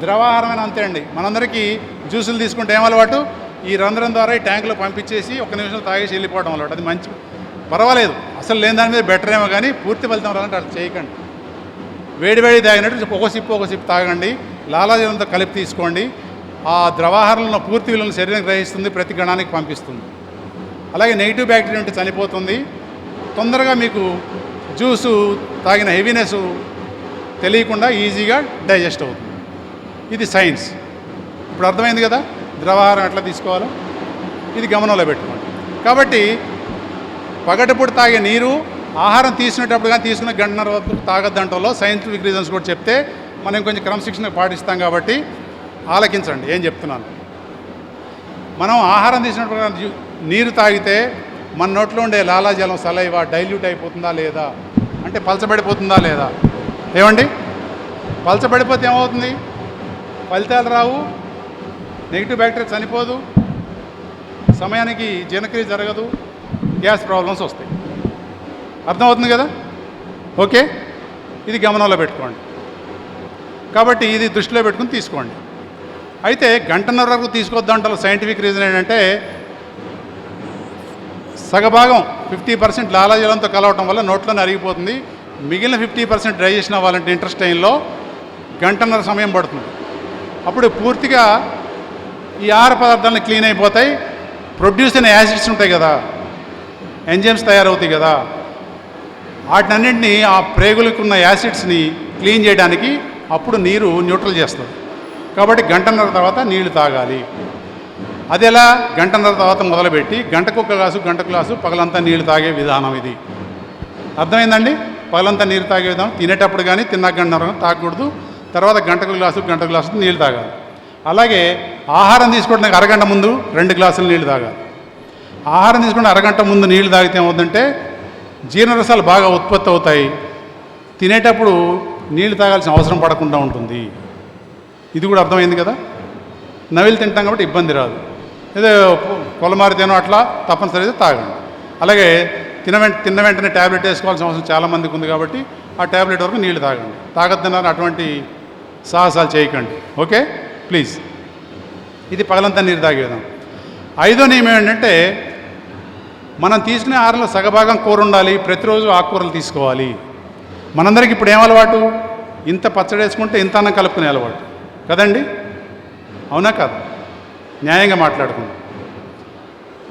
ద్రవాహారమైన అంతే అండి. మనందరికీ జ్యూసులు తీసుకుంటే ఏం అలవాటు, ఈ రంధ్రం ద్వారా ఈ ట్యాంకులో పంపించేసి 1 నిమిషం తాగేసి వెళ్ళిపోవడం అలవాటు. అది మంచి పర్వాలేదు, అసలు లేని దాని మీద బెటర్ ఏమో, కానీ పూర్తి ఫలితం రావాలంటే అట్లా చేయకండి. వేడి తాగినట్టు ఒక సిప్పు తాగండి, లాలాజలంతో కలిపి తీసుకోండి. ఆ ద్రవాహారంలో పూర్తి విలువలను శరీరం గ్రహిస్తుంది, ప్రతి గణానికి పంపిస్తుంది. అలాగే నెగిటివ్ బ్యాక్టీరియా ఉంటే చనిపోతుంది. తొందరగా మీకు జ్యూసు తాగిన హెవీనెస్ తెలియకుండా ఈజీగా డైజెస్ట్ అవుతుంది. ఇది సైన్స్. ఇప్పుడు అర్థమైంది కదా ద్రవాహారం ఎట్లా తీసుకోవాలో. ఇది గమనంలో పెట్టుకోండి. కాబట్టి పగటిపూట తాగే నీరు ఆహారం తీసుకునేటప్పుడు కానీ తీసుకునే గంటన్నర వరకు తాగద్దంటలో సైంటిఫిక్ రీజన్స్ కూడా చెప్తే మనం కొంచెం క్రమశిక్షణ పాటిస్తాం. కాబట్టి ఆలకించండి ఏం చెప్తున్నాను. మనం ఆహారం తీసుకున్నప్పుడు నీరు తాగితే మన నోట్లో ఉండే లాలాజలం సలైవా డైల్యూట్ అయిపోతుందా లేదా, అంటే పలచబడిపోతుందా లేదా. ఏమండి, పలచబడిపోతే ఏమవుతుంది, ఫలితాలు రావు, నెగిటివ్ బ్యాక్టీరియా చనిపోదు, సమయానికి జీర్ణక్రియ జరగదు, గ్యాస్ ప్రాబ్లమ్స్ వస్తాయి. అర్థమవుతుంది కదా? ఓకే, ఇది గమనంలో పెట్టుకోండి. కాబట్టి ఇది దృష్టిలో పెట్టుకుని తీసుకోండి. అయితే గంటన్నర వరకు తీసుకొద్దాంటారు. సైంటిఫిక్ రీజన్ ఏంటంటే సగభాగం 50% లాలాజలంతో కలవటం వల్ల నోట్లోనే అరిగిపోతుంది. మిగిలిన 50% డైజెషన్ అవ్వాలంటే ఇంటెస్టైన్లో గంటన్నర సమయం పడుతుంది. అప్పుడు పూర్తిగా ఈ ఆహార పదార్థాలను క్లీన్ అయిపోతాయి. ప్రొడ్యూస్ అయిన యాసిడ్స్ ఉంటాయి కదా, ఎంజైమ్స్ తయారవుతాయి కదా, వాటినన్నింటినీ ఆ ప్రేగులకు ఉన్న యాసిడ్స్ని క్లీన్ చేయడానికి అప్పుడు నీరు న్యూట్రల్ చేస్తుంది. కాబట్టి గంటన్నర తర్వాత నీళ్లు తాగాలి. అది ఎలా? గంటన్నర తర్వాత మొదలుపెట్టి గంటకు గ్లాసు పగలంతా నీళ్లు తాగే విధానం ఇది. అర్థమైందండి? పగలంతా నీరు తాగే విధానం. తినేటప్పుడు కానీ తిన్నాక గంటన్నర తాగకూడదు. తర్వాత గంటకు గ్లాసు నీళ్ళు తాగాలి. అలాగే ఆహారం తీసుకోవడానికి అరగంట ముందు 2 గ్లాసులు నీళ్లు తాగాలి. ఆహారం తీసుకుంటే అరగంట ముందు నీళ్లు తాగితే ఏమవుతుందంటే జీర్ణరసాలు బాగా ఉత్పత్తి అవుతాయి. తినేటప్పుడు నీళ్లు తాగాల్సిన అవసరం పడకుండా ఉంటుంది. ఇది కూడా అర్థమైంది కదా? నవిలు తింటాం కాబట్టి ఇబ్బంది రాదు. ఏదో కొలమారి తినో అట్లా తప్పనిసరిగా తాగండి. అలాగే తిన్న వెంటనే ట్యాబ్లెట్ వేసుకోవాల్సిన అవసరం చాలామందికి ఉంది కాబట్టి ఆ ట్యాబ్లెట్ వరకు నీళ్లు తాగండి. తాగొద్దన్నారు అటువంటి సాహసాలు చేయకండి. Okay, please. ఇది పగలంతా నీరు తాగేదాం. 5వ నియమం ఏంటంటే మనం తీసుకునే ఆహారంలో సగభాగం కూర ఉండాలి. ప్రతిరోజు ఆకుకూరలు తీసుకోవాలి. మనందరికి ఇప్పుడు ఏం అలవాటు? ఇంత పచ్చడి వేసుకుంటే ఇంత అన్నం కలుపుకునే అలవాటు కదండి? అవునా కాదు? న్యాయంగా మాట్లాడుకుందాం.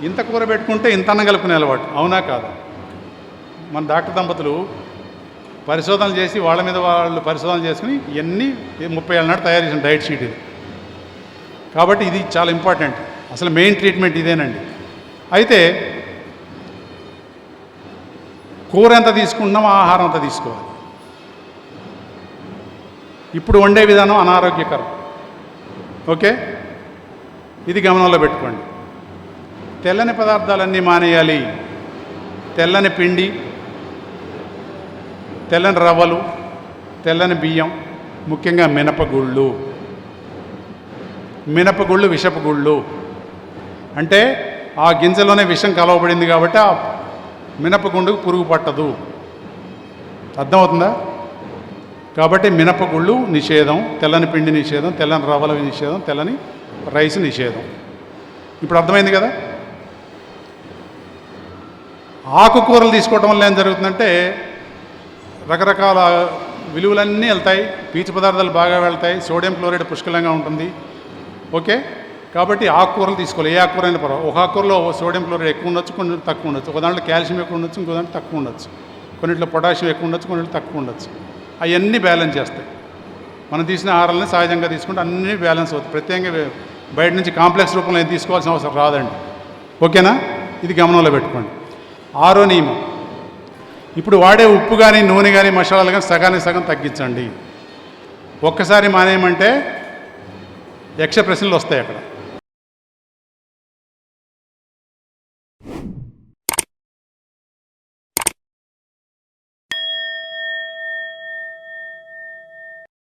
ఇంత కూర పెట్టుకుంటే ఇంత అన్నం కలుపుకునే అలవాటు అవునా కాదు? మన డాక్టర్ దంపతులు పరిశోధనలు చేసి వాళ్ళ మీద వాళ్ళు పరిశోధనలు చేసుకుని ఇవన్నీ 30 ఏళ్ళ నాడు తయారు చేసిన డైట్ షీట్ ఇది. కాబట్టి ఇది చాలా ఇంపార్టెంట్. అసలు మెయిన్ ట్రీట్మెంట్ ఇదేనండి. అయితే కూర ఎంత తీసుకుంటున్నామో ఆహారం అంత తీసుకోవాలి. ఇప్పుడు వండే విధానం అనారోగ్యకరం. ఓకే, ఇది గమనంలో పెట్టుకోండి. తెల్లని పదార్థాలన్నీ మానేయాలి. తెల్లని పిండి, తెల్లని రవ్వలు, తెల్లని బియ్యం, ముఖ్యంగా మినపగుళ్ళు. మినపగుళ్ళు విషపు గుళ్ళు అంటే ఆ గింజలోనే విషం కలవబడింది కాబట్టి ఆ మినపగుండుకు పురుగు పట్టదు. అర్థమవుతుందా? కాబట్టి మినపగుళ్ళు నిషేధం, తెల్లని పిండి నిషేధం, తెల్లని రవ్వల నిషేధం, తెల్లని రైస్ నిషేధం. ఇప్పుడు అర్థమైంది కదా? ఆకుకూరలు తీసుకోవటం వల్ల ఏం జరుగుతుందంటే రకరకాల విలువలన్నీ వెళ్తాయి. పీచు పదార్థాలు బాగా వెళ్తాయి. సోడియం క్లోరైడ్ పుష్కలంగా ఉంటుంది. ఓకే, కాబట్టి ఆకుకూరలు తీసుకోవాలి. ఏ ఆకుకూర అయినా పర్వాలేదు. ఒక ఆకుకూరలో సోడియం క్లోరైడ్ ఎక్కువ ఉండొచ్చు, కొన్ని తక్కువ ఉండొచ్చు. ఒక దాంట్లో కాల్షియం ఎక్కువ ఉండొచ్చు, ఇంకో దాంట్లో తక్కువ ఉండొచ్చు. కొన్నింటిలో పొటాషియం ఎక్కువ ఉండొచ్చు, కొన్నింటిలో తక్కువ ఉండొచ్చు. అవన్నీ బ్యాలెన్స్ చేస్తాయి. మనం తీసిన ఆహారాలని సహజంగా తీసుకుంటే అన్నీ బ్యాలెన్స్ అవుతాయి. ప్రత్యేకంగా బయట నుంచి కాంప్లెక్స్ రూపంలో ఏం తీసుకోవాల్సిన అవసరం రాదండి. ఓకేనా? ఇది గమనంలో పెట్టుకోండి. 6వ నియమం, ఇప్పుడు వాడే ఉప్పు కానీ నూనె కానీ మసాలాలు కానీ సగానికి సగం తగ్గించండి. ఒక్కసారి మానేయమంటే యక్ష ప్రశ్నలు వస్తాయి అక్కడ.